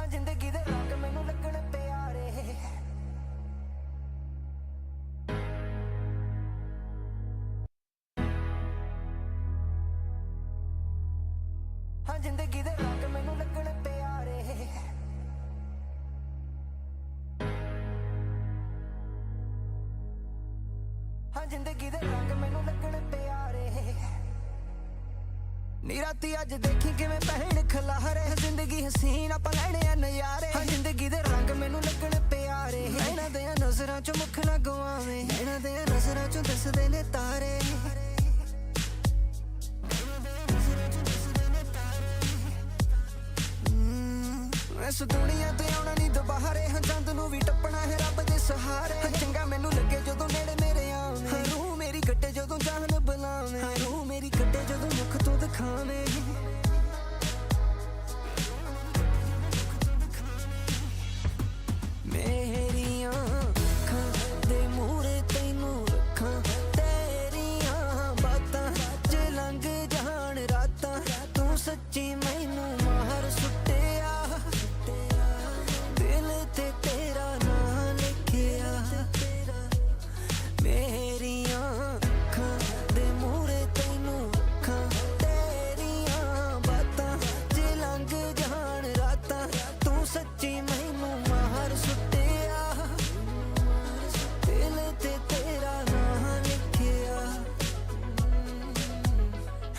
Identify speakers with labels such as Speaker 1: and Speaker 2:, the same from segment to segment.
Speaker 1: हाँ जिंदगी दे रंग मैनू लगण प्यारे हाँ जिंदगी दे रंग मैनू लगण प्यारे हाँ जिंदगी दे रंग मैनू लगण प्यारे नी राती अज देखी किवें पहन खलारे जिंदगी हसीन आपां लैणे आ नज़ारे हाँ जिंदगी दे रंग मैनू लगण प्यारे नैना दे नज़रां चों मुख ना गवावे नैना दे नज़रां चों दसदे ने तारे इस दुनिया ते आउणा नहीं दुबारे हाँ चंद नूं वी टप्पणा है रब दे सहारे हाँ चंगा मैनू लगे जदों नेड़े मेरे आवे हाँ रूह मेरी कट्टे जदों जान बुलावे हाँ रूह मेरी कट्टे जदों मुख तों दिखावे मेरियां अखां दे मूहरे तैनूं रखां तेरियां बातां च लंघ जाण रातां तू सच्ची मैनू मार सुट्टिया दिल ते तेरा नां लिखिया मेरियां अखां दे मूहरे तैनूं रखां तेरियां बातां च लंघ जाण रातां तू सच्ची मैनू मार सुट्टिया दिल ते तेरा नां लिखिया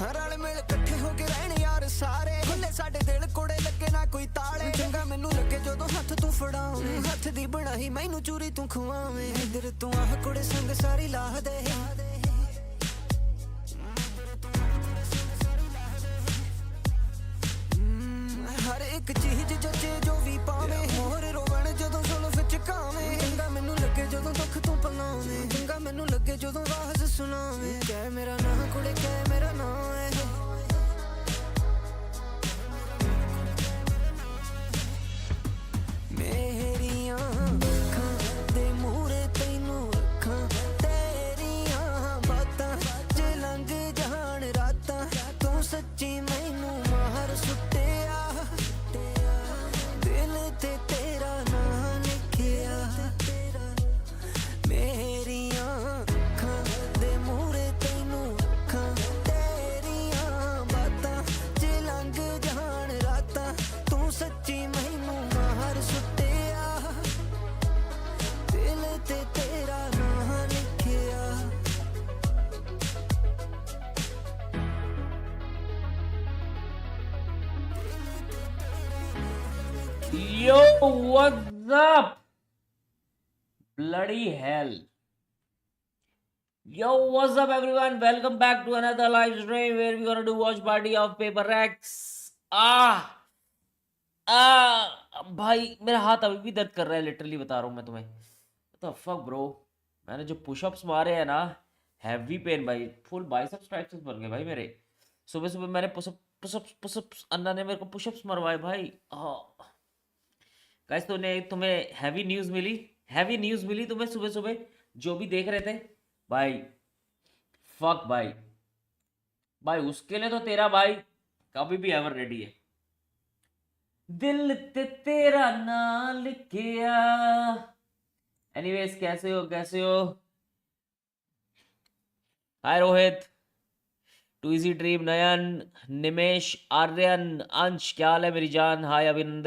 Speaker 1: हर रल मिल इकट्ठे हो के रहण यार सारे खुले साडे दिल कोड़े लगे ना कोई ताले चंगा मैनू लगे जदों हथ तू फड़ावे हथ दी बनाई मैनू चूरी तू खुआवे इधर तू आह कुड़े संग सारी ला दे हर एक चीज जचे जो भी पावे मोर रोवण जदों जुल्फ चकावे चंगा मैनू लगे जदों दुख तू पलावे चंगा मैनू लगे जदों आवाज़ सुनावे कह मेरा नां कुड़े कह मेरा नां है मेरियां अखां दे मूहरे तैनूं रखां तेरियां बातां च लंघ जाण रातां तू सच्ची मैनू मार सुट्टिया दिल ते तेरा नां लिखिया मेरियां अखां दे मूहरे तैनूं रखां तेरियां बातां च लंघ जाण रातां तू सच्ची मैनू मार सुट्टिया दिल ते तेरा नां लिखिया
Speaker 2: Yo, what's up? Bloody hell. Yo, what's up everyone? Welcome back to another live stream where we're gonna do watch party of PRX. भाई मेरा हाथ अभी भी दर्द कर रहा है, लिटरली बता रहा हूँ मैं तुम्हें. What the fuck bro? मैंने जो पुशअप्स मारे हैं ना, हैवी पेन भाई, फुल बाइसेप्स ट्राइसेप्स बन गए भाई मेरे. सुबह सुबह मैंने पुशअप्स अन्ना ने मेरे को पुशअप्स मरवाए भाई. गाइस तुम्हें हैवी न्यूज़ मिली तुम्हें सुबह सुबह जो भी देख रहे थे भाई. फक भाई उसके लिए तो तेरा भाई कभी भी एवर रेडी है. दिल ते तेरा नाम लिखिया. एनीवेज कैसे हो? हाय रोहित, टू इजी ड्रीम, नयन, निमेश, आर्यन, अंश, क्या हाल है मेरी जान? हाय अभिनंद,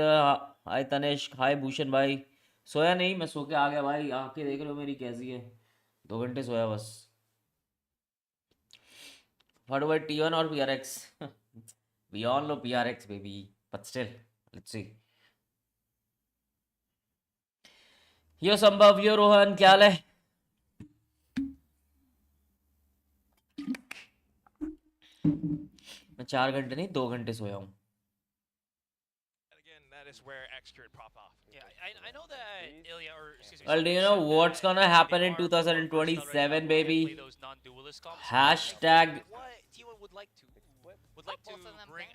Speaker 2: हाय तनेश, हाय भूषण भाई. सोया नहीं, मैं सो के आ गया भाई. आंखें देख रहे हो मेरी कैसी है? 2 घंटे सोया बस. What about T1 or PRX? We all know PRX baby, but still, let's see. यो संभव, यो रोहन, क्या हाल है? मैं 4 घंटे नहीं 2 घंटे सोया हूँ.
Speaker 3: That is where X could pop off. Yeah, I know that Ilya, or excuse me.
Speaker 2: Well, do you know what's gonna happen in 2027, baby? Hashtag.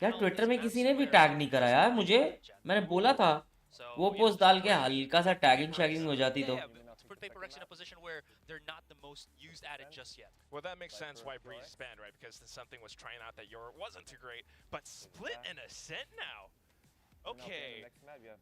Speaker 2: यार Twitter में किसी ने भी टैग नहीं करा यार मुझे. मैंने बोला था वो पोस्ट डाल के हल्का सा टैगिंग हो जाती तो.
Speaker 3: Put PRX in a position where they're not the most used at it just yet. Well, that makes sense why Breeze is banned, right? Because something was trying out that wasn't too great, but Split and Ascent now. Okay,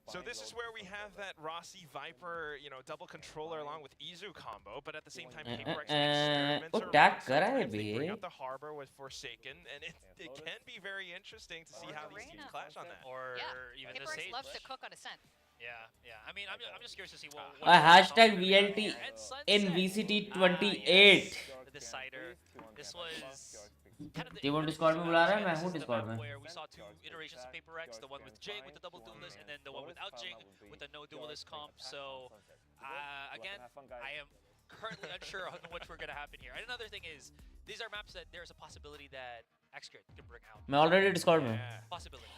Speaker 3: so this is where we have that Rossi Viper, you know, double controller along with Izu combo, but at the same time, PRX experiments
Speaker 2: वो
Speaker 3: around.
Speaker 2: Tag करा है
Speaker 3: Sometimes they
Speaker 2: bay
Speaker 3: bring out the Harbor with Forsaken, and it can be very interesting to see how these teams clash on that.
Speaker 4: Or even the
Speaker 5: PRX
Speaker 4: Sage.
Speaker 5: loves to cook on Ascent.
Speaker 4: Yeah. I mean, I'm just curious to see what
Speaker 2: hashtag
Speaker 4: comes
Speaker 2: VLT
Speaker 4: here. And Sunset.
Speaker 2: in VCT
Speaker 4: Ah,
Speaker 2: 28
Speaker 4: yes, the decider. This was kind of the
Speaker 2: ये वो Discord में बुला रहा है, मैं
Speaker 4: This
Speaker 2: हूँ
Speaker 4: is the
Speaker 2: Discord
Speaker 4: map
Speaker 2: में।
Speaker 4: where we saw two iterations of PaperX, the one with Jing with the double duelist, and then the one without Jing with the no duelist comp. So again, I am currently unsure on which we're gonna happen here. And another thing is, these are maps that there's a possibility that Xgrid can bring out.
Speaker 2: मैं already Discord में हूँ।
Speaker 4: Possibility.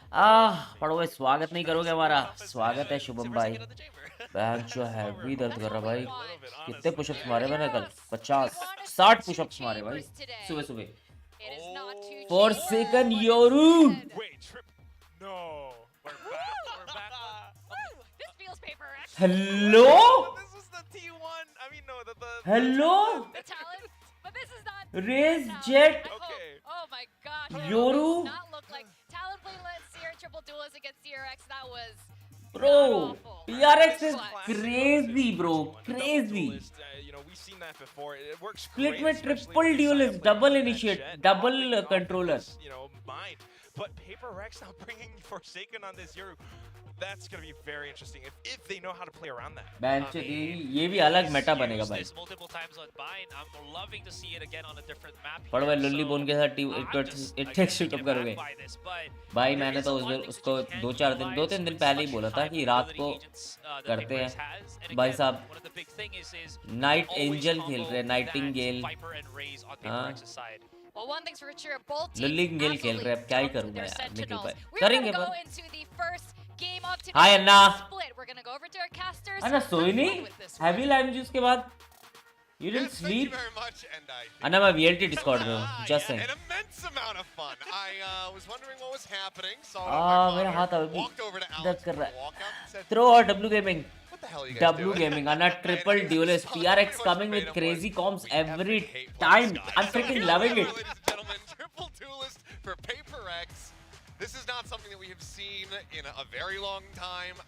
Speaker 2: पढ़ो भाई, स्वागत नहीं करोगे हमारा? स्वागत है शुभम भाई।
Speaker 4: Get on the chamber.
Speaker 2: Bank जो है भी दर्द कर रहा भाई। कितने पुशअप्स मारे मैंने कल? 50 60 पुशअप्स मारे भाई सुबह सुबह।
Speaker 5: It is not too
Speaker 2: Forsaken Yoru.
Speaker 3: Wait, no. We're back.
Speaker 5: Woo! This feels PaperX.
Speaker 2: Hello?
Speaker 3: This is the T1. I mean, no, the
Speaker 2: Hello?
Speaker 5: The talent, but this is not.
Speaker 2: Raise
Speaker 5: talent.
Speaker 2: Jet.
Speaker 5: I hope-
Speaker 3: Okay.
Speaker 5: Oh my gosh.
Speaker 2: Yoru?
Speaker 5: That does not look like talent play. Let's see triple duelist against PRX. That was.
Speaker 2: Bro, PRX is crazy, bro. Crazy.
Speaker 3: You know, we've seen that before. It works
Speaker 2: Split
Speaker 3: great,
Speaker 2: with
Speaker 3: especially
Speaker 2: triple
Speaker 3: when
Speaker 2: duelist,
Speaker 3: Silent Play
Speaker 2: double
Speaker 3: on that
Speaker 2: initiate,
Speaker 3: jet,
Speaker 2: double
Speaker 3: not picking off
Speaker 2: controller.
Speaker 3: his, you know, mind. But PaperX now bringing Forsaken on this Yoru. That's going to be very interesting if they know how to play around that.
Speaker 2: Bench ये भी अलग Meta बनेगा भाई।
Speaker 4: This multiple times on Bind. I'm loving to see it again on a different map.
Speaker 2: पढ़ो भाई, लुल्ली bone के साथ
Speaker 4: it
Speaker 2: text shoot up करोगे। भाई मैंने तो उसको 2-3 दिन पहले ही बोला था कि रात को करते हैं। भाई साहब नाइट एंजल खेल रहे हैं, Nightingale.
Speaker 5: Well, one thing's for sure, both teams
Speaker 2: लुल्ली गेल खेल रहे हैं, अब क्या ही
Speaker 5: absolutely
Speaker 2: करूँगा
Speaker 5: their
Speaker 2: यार, निकल
Speaker 5: sentinels.
Speaker 2: भाई।
Speaker 5: We're
Speaker 2: करेंगे
Speaker 5: gonna go
Speaker 2: पर।
Speaker 5: into the first game of
Speaker 2: Hi,
Speaker 5: today's
Speaker 2: Anna.
Speaker 5: split. We're gonna go over to our casters.
Speaker 2: अन्ना सोई
Speaker 5: Have fun
Speaker 2: नहीं?
Speaker 5: with this
Speaker 2: heavy
Speaker 5: one.
Speaker 2: Lime juice के बाद? You didn't
Speaker 6: Yes, thank you
Speaker 2: sleep?
Speaker 6: very much, and I
Speaker 2: अन्ना मैं VLT Discord में हूँ, just saying।
Speaker 6: an immense amount of fun. I was wondering what was happening, saw it
Speaker 2: Ah,
Speaker 6: on my
Speaker 2: मेरा हाथ
Speaker 6: monitor,
Speaker 2: अभी
Speaker 6: walked over to
Speaker 2: दर्द
Speaker 6: Alex,
Speaker 2: कर रहा है।
Speaker 6: walk out and said,
Speaker 2: Throw or W Gaming?
Speaker 6: what the hell are you guys
Speaker 2: W
Speaker 6: doing?
Speaker 2: Gaming, Anna triple duelist, PRX coming with crazy comps every time. I'm freaking loving it.
Speaker 6: Ladies and gentlemen, triple duelist for PaperX. This is not something that we have seen in a very long time.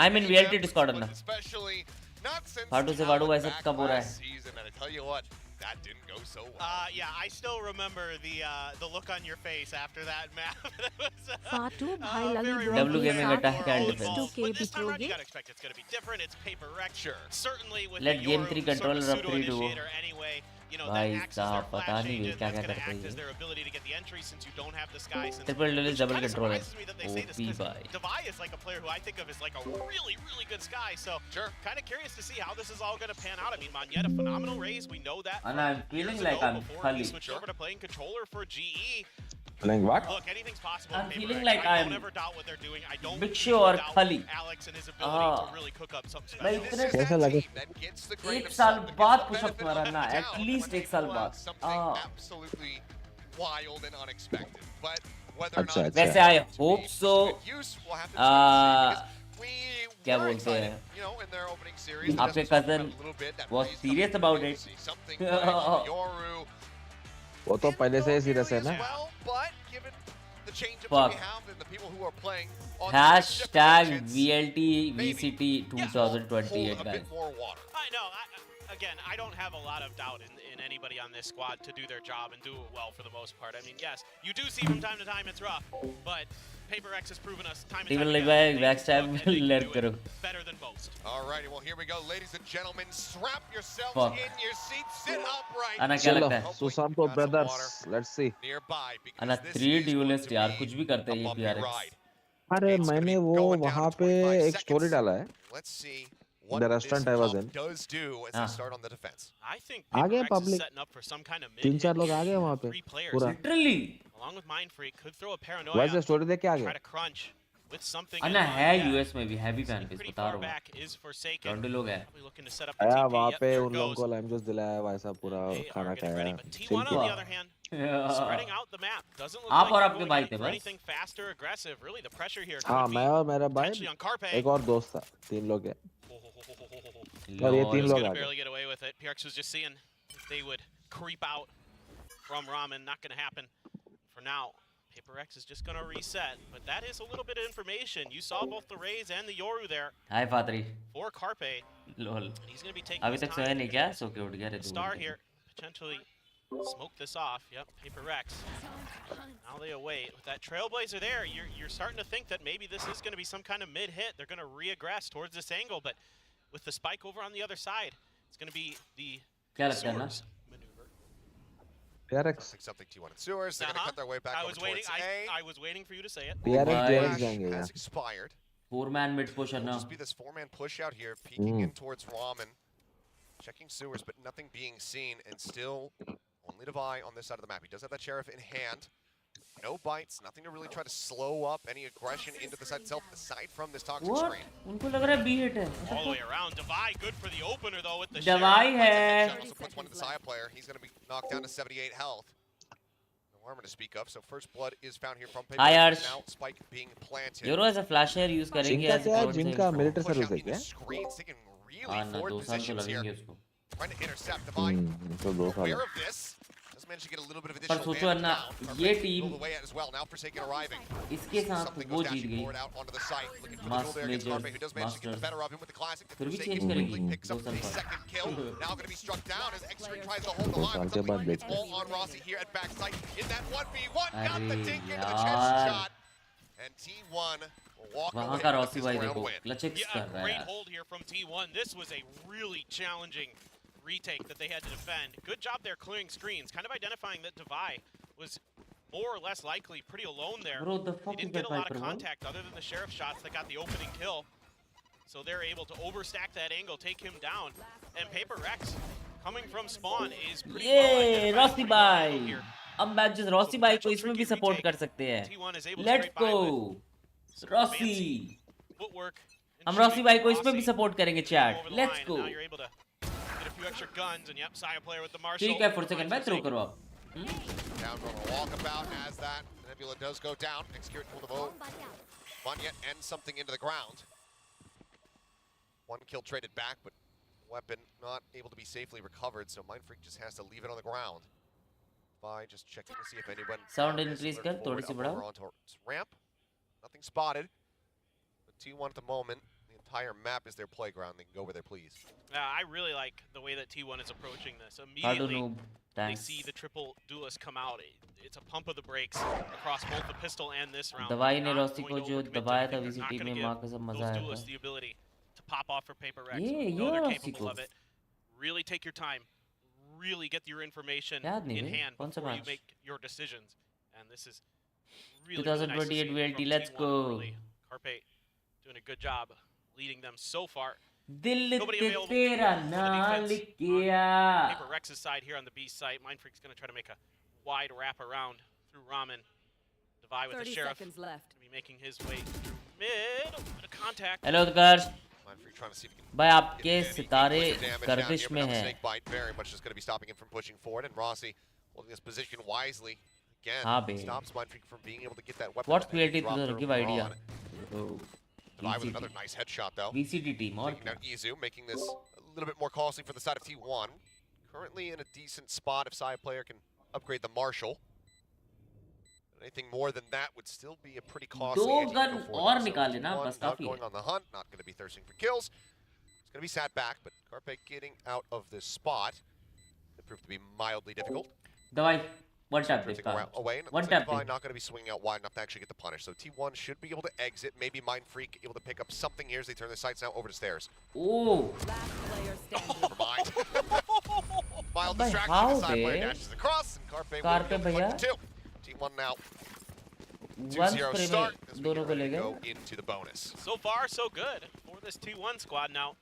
Speaker 2: I'm in VLT Discord, Anna.
Speaker 6: Especially not since
Speaker 2: Vaadu se Vaadu
Speaker 6: Talent
Speaker 2: ऐसा
Speaker 6: back
Speaker 2: कब हो रहा है?
Speaker 6: last season, and I tell you what, that didn't go so well.
Speaker 7: Yeah, I still remember the look on your face after that map. It was,
Speaker 8: Fatou bhai lagi
Speaker 7: very
Speaker 8: bro
Speaker 2: W Gaming
Speaker 7: rough.
Speaker 2: attack and
Speaker 7: We're all
Speaker 2: defense.
Speaker 7: involved.
Speaker 8: 2K
Speaker 7: But this time around, you
Speaker 8: bitoge?
Speaker 7: gotta expect it's gonna be different. It's PaperX.
Speaker 6: Sure.
Speaker 7: Certainly with
Speaker 2: Let
Speaker 7: the
Speaker 2: game
Speaker 7: Yoru
Speaker 2: 3
Speaker 7: sort of
Speaker 2: controller up 3 to
Speaker 7: pseudo-initiator anyway. You know,
Speaker 2: भाई
Speaker 7: that acts as
Speaker 2: साहब
Speaker 7: their
Speaker 2: पता
Speaker 7: flash
Speaker 2: नहीं
Speaker 7: agent.
Speaker 2: ये क्या
Speaker 7: That's
Speaker 2: क्या
Speaker 7: gonna
Speaker 2: करते
Speaker 7: act as
Speaker 2: हैं।
Speaker 7: their ability to get the entry since you don't have the sky. Since
Speaker 2: Triple duelist,
Speaker 7: which
Speaker 2: double
Speaker 7: kinda
Speaker 2: controller.
Speaker 7: surprises me that they say this,
Speaker 2: OP
Speaker 7: 'cause
Speaker 2: भाई।
Speaker 7: Devai is like a player who I think of as like a really, really good sky. So
Speaker 6: Sure.
Speaker 7: kind of curious to see how this is all gonna pan out. I mean, Monyet, a phenomenal raise. We know that.
Speaker 2: And I'm feeling
Speaker 7: years
Speaker 2: like
Speaker 7: ago
Speaker 2: I'm
Speaker 7: before
Speaker 2: Khali.
Speaker 7: he switched over to playing controller for GE.
Speaker 9: Playing what?
Speaker 7: Look, anything's possible.
Speaker 2: I'm
Speaker 7: with
Speaker 2: feeling
Speaker 7: PaperX.
Speaker 2: like
Speaker 7: I
Speaker 2: I'm
Speaker 7: don't ever doubt what they're doing. I don't
Speaker 2: Big Show or
Speaker 7: doubt
Speaker 2: Khali.
Speaker 7: Alex and his ability
Speaker 2: Ah.
Speaker 7: to really cook up something
Speaker 2: भाई
Speaker 7: special.
Speaker 6: This
Speaker 2: इतने
Speaker 6: is
Speaker 9: कैसा
Speaker 6: that
Speaker 9: लगे?
Speaker 6: team that gets the grain
Speaker 2: एक
Speaker 6: of
Speaker 2: साल
Speaker 6: salt, that
Speaker 2: बाद
Speaker 6: gets the
Speaker 2: push-ups
Speaker 6: benefit of
Speaker 2: मारना,
Speaker 6: the
Speaker 2: at
Speaker 6: doubt
Speaker 2: least
Speaker 6: when
Speaker 2: एक साल
Speaker 6: they pull out
Speaker 2: बाद।
Speaker 6: something absolutely wild and unexpected. But whether or
Speaker 9: अच्छा,
Speaker 6: not it's
Speaker 2: वैसे I
Speaker 6: to
Speaker 2: hope
Speaker 6: be
Speaker 2: so।
Speaker 6: good use, we'll have to see, because we
Speaker 2: क्या
Speaker 6: were
Speaker 2: बोलते हैं?
Speaker 6: excited, you know, in their opening series.
Speaker 2: आपके
Speaker 6: Just talked
Speaker 2: cousin
Speaker 6: about it a little bit, that
Speaker 2: was
Speaker 6: Raze
Speaker 2: serious
Speaker 6: coming
Speaker 2: about
Speaker 6: in,
Speaker 2: it.
Speaker 6: see something from Yoru.
Speaker 9: वो तो पहले से ही serious है
Speaker 6: As
Speaker 9: ना।
Speaker 6: well, but given the change-ups
Speaker 2: Fuck.
Speaker 6: that we have and the people who are playing on
Speaker 2: Hashtag
Speaker 6: different
Speaker 2: VLT
Speaker 6: maybe,
Speaker 2: VCT
Speaker 6: hold
Speaker 2: 2028
Speaker 6: a
Speaker 2: guys।
Speaker 6: bit more water.
Speaker 7: I know. Again, I don't have a lot of doubt in anybody on this squad to do their job and do it well for the most part. I mean, yes, you do see from time to time it's rough, but PaperX has proven us time and
Speaker 2: Even
Speaker 7: time
Speaker 2: like
Speaker 7: again
Speaker 2: भाई
Speaker 7: they
Speaker 2: backstab
Speaker 7: can look and they can
Speaker 2: learn
Speaker 7: do
Speaker 2: करो।
Speaker 7: it better than most.
Speaker 6: Alrighty, well here we go, ladies and gentlemen. Strap yourselves
Speaker 2: Fuck.
Speaker 6: in your seats, sit upright.
Speaker 2: अन्ना क्या
Speaker 9: चलो
Speaker 2: लगता है?
Speaker 9: Sushanto brothers, let's see।
Speaker 6: Nearby, because
Speaker 2: Anna
Speaker 6: this
Speaker 2: 3
Speaker 6: is going
Speaker 2: duelist
Speaker 6: to
Speaker 2: यार
Speaker 6: be
Speaker 2: कुछ भी करते हैं
Speaker 6: a
Speaker 2: ये
Speaker 6: bumpy
Speaker 2: PRX।
Speaker 6: ride.
Speaker 9: अरे
Speaker 6: It's gonna
Speaker 9: मैंने
Speaker 6: be
Speaker 9: वो
Speaker 6: going down
Speaker 9: वहाँ
Speaker 6: in
Speaker 9: पे
Speaker 6: 25
Speaker 9: एक स्टोरी
Speaker 6: seconds.
Speaker 9: डाला है।
Speaker 6: Let's see what
Speaker 9: The
Speaker 6: this
Speaker 9: restaurant I was
Speaker 6: comp
Speaker 9: in.
Speaker 6: does do as
Speaker 2: Ah.
Speaker 6: they start on the defense.
Speaker 7: I think
Speaker 9: आ गए
Speaker 7: PaperX is
Speaker 9: public।
Speaker 7: setting up for some kind of
Speaker 9: 3-4 लोग आ
Speaker 7: mid-hit.
Speaker 9: गए वहाँ पे
Speaker 7: 3 players,
Speaker 9: पूरा।
Speaker 2: Literally
Speaker 7: along with Mindfreak, could throw a paranoia.
Speaker 9: वैसे story देख के आ
Speaker 7: Try
Speaker 9: गए।
Speaker 7: to crunch with something.
Speaker 2: Anna
Speaker 7: in
Speaker 2: है
Speaker 7: mind.
Speaker 2: US में भी heavy fan base
Speaker 7: Pretty
Speaker 2: बता
Speaker 7: far
Speaker 2: रहा हूँ।
Speaker 7: back is Forsaken.
Speaker 2: लॉन्डे लोग हैं।
Speaker 7: Probably looking to set up the
Speaker 9: आया
Speaker 7: TP.
Speaker 9: वहाँ
Speaker 7: Yep,
Speaker 9: पे
Speaker 7: there
Speaker 9: उन
Speaker 7: it
Speaker 9: लोगों
Speaker 7: goes.
Speaker 9: को लाइम जूस दिलाया वैसा पूरा
Speaker 7: They are
Speaker 9: खाना
Speaker 7: getting ready,
Speaker 9: खाया।
Speaker 7: but
Speaker 9: chill
Speaker 7: T1 on the
Speaker 9: किया।
Speaker 7: other hand, spreading out the map. Doesn't look
Speaker 2: आप
Speaker 7: like
Speaker 2: और
Speaker 7: they're
Speaker 2: आपके
Speaker 7: going
Speaker 2: भाई
Speaker 7: in
Speaker 2: थे
Speaker 7: for
Speaker 2: बस।
Speaker 7: anything fast or aggressive. Really, the pressure here
Speaker 9: हाँ
Speaker 7: could be
Speaker 9: मैं और मेरा भाई
Speaker 7: potentially on Carpe.
Speaker 9: एक और दोस्त था 3 लोग हैं और ये
Speaker 2: लॉल।
Speaker 9: 3
Speaker 7: Just
Speaker 9: लोग
Speaker 7: gonna
Speaker 9: आ गए।
Speaker 7: barely get away with it. PRX was just seeing if they would creep out from Ramen. Not gonna happen for now. PaperX is just gonna reset, but that is a little bit of information. You saw both the Rays and the Yoru there
Speaker 2: Hi Fatri.
Speaker 7: for Carpe.
Speaker 2: Lol.
Speaker 7: He's gonna be taking
Speaker 2: अभी
Speaker 7: his
Speaker 2: तक सोया
Speaker 7: time
Speaker 2: नहीं
Speaker 7: to
Speaker 2: क्या? सो के उठ गया रे तू.
Speaker 7: star here, potentially smoke this off. Yep, PaperX. Now they await. With that Trailblazer there, you're starting to think that maybe this is gonna be some kind of mid hit. They're gonna reaggress towards this angle, but with the spike over on the other side, it's gonna be the
Speaker 2: क्या लगता है ना?
Speaker 7: Sewers maneuver.
Speaker 9: PRX.
Speaker 6: Something T1 and Sewers. They're going to cut their way back
Speaker 7: I
Speaker 6: over
Speaker 7: was waiting.
Speaker 6: towards A.
Speaker 7: I was waiting for you to say it.
Speaker 9: PRX
Speaker 2: Bye.
Speaker 9: DRX
Speaker 6: Flash
Speaker 9: जाएंगे
Speaker 6: has
Speaker 9: यहाँ.
Speaker 6: expired.
Speaker 2: 4-man mid push है
Speaker 6: It'll
Speaker 2: ना.
Speaker 6: just be this 4-man push out here, peeking in towards Ramen. Checking Sewers, but nothing being seen, and still only Devi on this side of the map. He does have that Sheriff in hand. No bites, nothing to really try to slow up any aggression into the side itself, aside from this toxic
Speaker 2: What?
Speaker 6: screen.
Speaker 2: उनको लग रहा है B hit है.
Speaker 7: All the way around. Devi good for the opener though with the
Speaker 2: Devi
Speaker 7: Sheriff.
Speaker 2: है.
Speaker 6: Shot also puts one to the Saya player. He's going to be knocked down to 78 health. No armor to speak of, so first blood is found here from Paper.
Speaker 2: Hi, Arsh.
Speaker 6: Now Spike being planted.
Speaker 2: Euro as a flasher use करेंगे
Speaker 9: जिनका
Speaker 2: as
Speaker 9: क्या है?
Speaker 2: a
Speaker 9: जिनका military
Speaker 6: Push
Speaker 9: service
Speaker 6: out
Speaker 9: है
Speaker 6: into
Speaker 9: क्या?
Speaker 6: screens, taking really
Speaker 2: हाँ ना
Speaker 6: forward
Speaker 2: 2 साल तो
Speaker 6: positions here.
Speaker 2: लगेंगे उसको.
Speaker 6: Trying to intercept Devi.
Speaker 9: तो 2 साल.
Speaker 6: Aware of this. Just managed to get a little bit of
Speaker 2: पर
Speaker 6: additional
Speaker 2: सोचो
Speaker 6: damage
Speaker 2: ना
Speaker 6: down.
Speaker 2: ये
Speaker 6: Pulled
Speaker 2: team
Speaker 6: away as well. Now Forsaken arriving.
Speaker 2: इसके साथ
Speaker 6: Something
Speaker 2: वो
Speaker 6: goes
Speaker 2: जीत
Speaker 6: dashing
Speaker 2: गई.
Speaker 6: forward out onto the site. Looking for the
Speaker 2: Mass
Speaker 6: duel there against
Speaker 2: majors,
Speaker 6: Carpe, who does manage to get the
Speaker 2: masters.
Speaker 6: better of him with the classic.
Speaker 2: फिर भी
Speaker 6: Forsaken
Speaker 2: change करेगी
Speaker 6: quickly picks up
Speaker 2: 2 साल
Speaker 6: the
Speaker 2: बाद.
Speaker 6: second kill. Now going to be struck down as X-Ray tries to hold the
Speaker 9: 2
Speaker 6: line.
Speaker 9: साल
Speaker 6: But
Speaker 9: के बाद
Speaker 6: something
Speaker 9: देखते हैं.
Speaker 6: all on Rossi here at backside in that 1v1. Got the
Speaker 2: अरे
Speaker 6: dink into the
Speaker 2: यार.
Speaker 6: chest shot. And T1 will walk
Speaker 2: वहाँ
Speaker 6: away
Speaker 2: का
Speaker 6: with
Speaker 2: Rossi
Speaker 6: this
Speaker 2: भाई
Speaker 6: round
Speaker 2: देखो
Speaker 6: win.
Speaker 2: क्लचेक्स
Speaker 7: Yeah,
Speaker 2: कर रहा है
Speaker 7: great
Speaker 2: यार.
Speaker 7: hold here from T1. This was a really challenging retake that they had to defend. Good job there clearing screens, kind of identifying that Devi was more or less likely pretty alone there.
Speaker 2: Bro, the
Speaker 7: They
Speaker 2: fuck is
Speaker 7: didn't get
Speaker 2: that
Speaker 7: a lot
Speaker 2: Viper
Speaker 7: of
Speaker 2: one?
Speaker 7: contact other than the Sheriff shots that got the opening kill. So they're able to overstack that angle, take him down. And PaperX coming from spawn is pretty
Speaker 2: ये
Speaker 7: well
Speaker 2: Rossi
Speaker 7: identified
Speaker 2: भाई.
Speaker 7: here.
Speaker 2: अब matches Rossi भाई को इसमें भी support कर सकते हैं.
Speaker 7: T1 is able to
Speaker 2: let's
Speaker 7: scrape by
Speaker 2: go
Speaker 7: with
Speaker 2: Rossi.
Speaker 7: footwork. and
Speaker 2: हम रॉसी
Speaker 7: shooting.
Speaker 2: भाई को इसमें भी
Speaker 7: Rossi
Speaker 2: सपोर्ट करेंगे
Speaker 7: over
Speaker 2: chat.
Speaker 7: the
Speaker 2: let's
Speaker 7: line,
Speaker 2: go.
Speaker 7: and now you're able to get a few extra guns, and yep, Saya player with the Marshall.
Speaker 2: ठीक है for second भाई throw करो आप.
Speaker 6: Down from a walkabout as that Nebula does go down. Execute for the vote. One yet ends something into the ground. One kill traded back, but weapon not able to be safely recovered, so Mindfreak just has to leave it on the ground. By just checking to see if anyone
Speaker 2: Sound
Speaker 6: is
Speaker 2: increase
Speaker 6: alerted
Speaker 2: कर, थोड़ी सी
Speaker 6: forward,
Speaker 2: बढ़ाओ.
Speaker 6: over onto ramp. Nothing spotted. But T1 at the moment, the entire map is their playground. They can go where they please.
Speaker 7: I really like the way that T1 is approaching this.
Speaker 2: How do
Speaker 7: Immediately,
Speaker 2: noob?
Speaker 7: they
Speaker 2: Thanks.
Speaker 7: see the triple duelist come out. It's a pump of the brakes across both the pistol and this round.
Speaker 2: दवाई ने
Speaker 7: Not
Speaker 2: Rossi
Speaker 7: going
Speaker 2: को
Speaker 7: to
Speaker 2: जो
Speaker 7: overcommit to
Speaker 2: दबाया था
Speaker 7: anything. They're not
Speaker 2: VCT
Speaker 7: gonna
Speaker 2: में
Speaker 7: give
Speaker 2: माँ का सब मजा
Speaker 7: those
Speaker 2: आया
Speaker 7: duelists
Speaker 2: था.
Speaker 7: the ability to pop off for PaperX.
Speaker 2: Yeah,
Speaker 7: We know
Speaker 2: you're
Speaker 7: they're
Speaker 2: Rossi
Speaker 7: capable
Speaker 2: को.
Speaker 7: of it. Really take your time. Really get your information
Speaker 2: याद नहीं
Speaker 7: in
Speaker 2: भाई,
Speaker 7: hand
Speaker 2: कौन सा
Speaker 7: before you
Speaker 2: match?
Speaker 7: make your decisions. And this is really,
Speaker 2: 2028
Speaker 7: really nice to see
Speaker 2: VLT,
Speaker 7: from
Speaker 2: let's
Speaker 7: T1
Speaker 2: go.
Speaker 7: early. Carpe doing a good job leading them so far.
Speaker 2: दिल
Speaker 7: Nobody
Speaker 2: ते
Speaker 7: available
Speaker 2: तेरा
Speaker 7: for the
Speaker 2: नाम
Speaker 7: defense
Speaker 2: किया.
Speaker 7: PaperX's side here on the B site. Mindfreak's going to try to make a wide wrap around through Ramen. Devi with the
Speaker 8: 30
Speaker 7: Sheriff.
Speaker 8: seconds left.
Speaker 7: Gonna be making his way through mid. Bit of contact.
Speaker 2: Hello Utkarsh
Speaker 6: Mindfreak trying to see if he can
Speaker 2: भाई
Speaker 6: get
Speaker 2: आपके
Speaker 6: any
Speaker 2: सितारे
Speaker 6: extra damage down
Speaker 2: Gardish
Speaker 6: here, but
Speaker 2: में
Speaker 6: now the
Speaker 2: हैं.
Speaker 6: snake bite very much is going to be stopping him from pushing forward, and Rossi holding this position wisely. Again,
Speaker 2: हाँ बे.
Speaker 6: stops Mindfreak from being able to get that weapon.
Speaker 2: What's
Speaker 6: that he
Speaker 2: VLT
Speaker 6: dropped
Speaker 2: तो give
Speaker 6: earlier
Speaker 2: idea.
Speaker 6: on.
Speaker 2: Oh,
Speaker 6: Devi with
Speaker 2: VCT.
Speaker 6: another nice headshot though.
Speaker 2: VCT team और
Speaker 6: Taking down Izu, making this a little bit more costly for the side of T1. Currently in a decent spot if Sai player can upgrade the Marshall. Anything more than that would still be a pretty costly
Speaker 2: दो
Speaker 6: anti-hero
Speaker 2: gun
Speaker 6: for
Speaker 2: और
Speaker 6: them. So
Speaker 2: निकाले ना,
Speaker 6: T1
Speaker 2: बस
Speaker 6: not
Speaker 2: काफी है.
Speaker 6: going on the hunt, not going to be thirsting for kills. It's going to be sat back, but Carpe getting out of this spot. It proved to be mildly difficult.
Speaker 2: दवाई one tap
Speaker 6: Drifting
Speaker 2: देखा.
Speaker 6: around away, and
Speaker 2: One
Speaker 6: it's
Speaker 2: tap
Speaker 6: probably
Speaker 2: देख.
Speaker 6: not going to be swinging out wide enough to actually get the punish. So T1 should be able to exit. Maybe Mindfreak able to pick up something here as they turn their sights now over to stairs.
Speaker 2: Oh,
Speaker 8: Last player standing.
Speaker 6: Never mind. Mild
Speaker 2: But
Speaker 6: distraction.
Speaker 2: how,
Speaker 6: The side player
Speaker 2: babe?
Speaker 6: dashes across, and Carpe will
Speaker 2: Carpe
Speaker 6: be able to
Speaker 2: भैया.
Speaker 6: collect the two. T1 now
Speaker 2: one
Speaker 6: 2-0
Speaker 2: spray
Speaker 6: start
Speaker 2: में
Speaker 6: as we
Speaker 2: दोनों
Speaker 6: get
Speaker 2: को ले
Speaker 6: ready to
Speaker 2: गए.
Speaker 6: go into the bonus.
Speaker 7: So far, so good for this T1 squad. Now,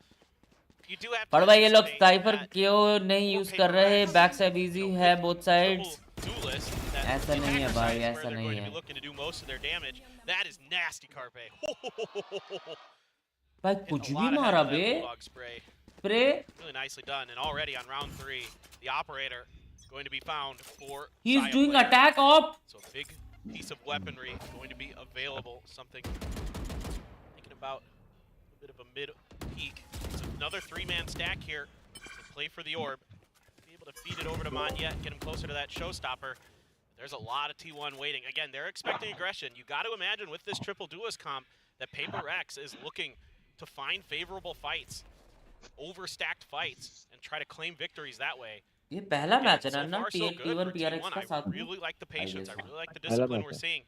Speaker 7: you do have to
Speaker 2: पर भाई ये लोग
Speaker 7: anticipate
Speaker 2: साइफर
Speaker 7: that
Speaker 2: क्यों नहीं यूज कर रहे? बैक साइड इजी है both sides.
Speaker 7: triple duelist that
Speaker 2: ऐसा
Speaker 7: the
Speaker 2: नहीं है
Speaker 7: attacker
Speaker 2: भाई,
Speaker 7: side is where
Speaker 2: ऐसा
Speaker 7: they're
Speaker 2: नहीं
Speaker 7: going to
Speaker 2: है.
Speaker 7: be looking to do most of their damage. That is nasty, Carpe.
Speaker 2: भाई
Speaker 7: Hit
Speaker 2: कुछ
Speaker 7: a
Speaker 2: भी
Speaker 7: lot of
Speaker 2: मारा
Speaker 7: head with
Speaker 2: bay.
Speaker 7: that bulldog spray.
Speaker 2: Spray.
Speaker 7: Really nicely done. And already on round 3, the operator going to be found for
Speaker 2: He is
Speaker 7: Saya
Speaker 2: doing
Speaker 7: player.
Speaker 2: attack op.
Speaker 7: So big piece of weaponry going to be available. Something thinking about a bit of a mid peak. It's another 3-man stack here. To play for the orb. Be able to feed it over to Manya and get him closer to that showstopper. There's a lot of T1 waiting. Again, they're expecting aggression. You got to imagine with this triple duelist comp that PRX is looking to find favorable fights, overstacked fights, and try to claim victories that way.
Speaker 2: ये पहला match है
Speaker 7: So
Speaker 2: ना
Speaker 7: far, so good
Speaker 2: T1
Speaker 7: for
Speaker 2: PRX
Speaker 7: T1.
Speaker 2: का
Speaker 7: I
Speaker 2: साथ में
Speaker 7: really like the patience. I
Speaker 2: guess.
Speaker 7: really like the
Speaker 9: Pehla
Speaker 7: discipline
Speaker 9: match
Speaker 7: we're
Speaker 9: है.
Speaker 7: seeing.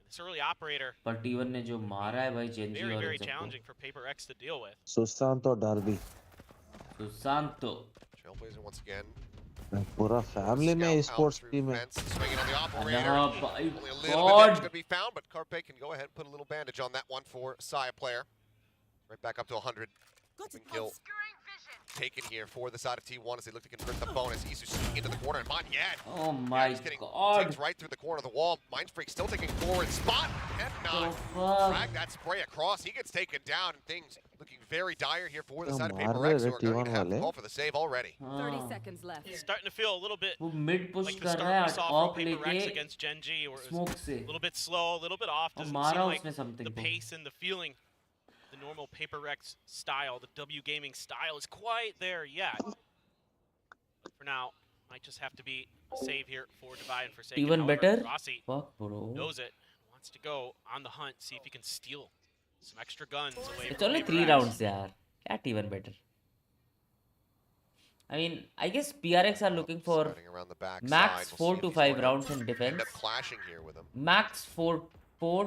Speaker 7: This early operator,
Speaker 2: पर T1 ने जो मारा है भाई जेंजी
Speaker 7: very,
Speaker 2: और
Speaker 7: very
Speaker 2: इन सबको
Speaker 7: challenging for PRX to deal with.
Speaker 9: Sushant और डार्बी
Speaker 2: सुशांतो
Speaker 6: Trailblazer once again.
Speaker 9: पूरा फैमिली में
Speaker 6: Scout out
Speaker 9: sports
Speaker 6: through
Speaker 9: team है.
Speaker 6: fence, swinging on the operator.
Speaker 2: हाँ भाई
Speaker 6: Only a little bit damage
Speaker 2: God
Speaker 6: to be found, but Carpe can go ahead and put a little bandage on that one for Saya player. Right back up to 100. Open kill taken here for the side of T1 as they look to convert the bonus. Isu sneaking into the corner, and Monyet.
Speaker 2: oh my god
Speaker 6: Takes right through the corner of the wall. Mindfreak still taking forward. Spot cannot
Speaker 2: fuck
Speaker 6: drag that spray across. He gets taken down, and things looking very dire here for the
Speaker 9: तो
Speaker 6: side of
Speaker 9: मार
Speaker 6: PRX,
Speaker 9: रहे
Speaker 6: who are going
Speaker 9: T1
Speaker 6: to have to
Speaker 9: वाले.
Speaker 6: call for the save already.
Speaker 8: 30
Speaker 2: हाँ
Speaker 8: seconds left.
Speaker 7: Starting to feel a little bit
Speaker 2: वो mid push
Speaker 7: like the
Speaker 2: कर
Speaker 7: start
Speaker 2: रहा
Speaker 7: we
Speaker 2: है
Speaker 7: saw
Speaker 2: of
Speaker 7: from PRX
Speaker 2: लेके
Speaker 7: against Gen G, where it was
Speaker 2: smoke से
Speaker 7: a little bit slow, a little bit off.
Speaker 2: और
Speaker 7: Doesn't
Speaker 2: मारा
Speaker 7: seem like
Speaker 2: उसने something
Speaker 7: the
Speaker 2: को
Speaker 7: pace and the feeling, the normal PRX style, the W gaming style is quite there yet. But for now, might just have to be a save here for Divide and Forsaken.
Speaker 2: T1
Speaker 7: However,
Speaker 2: better
Speaker 7: Rossi
Speaker 2: fuck bro
Speaker 7: knows it, wants to go on the hunt, see if he can steal some extra guns away
Speaker 2: it's
Speaker 7: from
Speaker 2: only 3
Speaker 7: PRX.
Speaker 2: rounds यार क्या T1 better I mean I guess PRX are looking for
Speaker 6: Spreading around the back
Speaker 2: max
Speaker 6: side. We'll
Speaker 2: 4
Speaker 6: see
Speaker 2: to
Speaker 6: if he's
Speaker 2: 5
Speaker 6: going
Speaker 2: rounds in
Speaker 6: to
Speaker 2: defense
Speaker 6: end up clashing here with him.
Speaker 2: max 4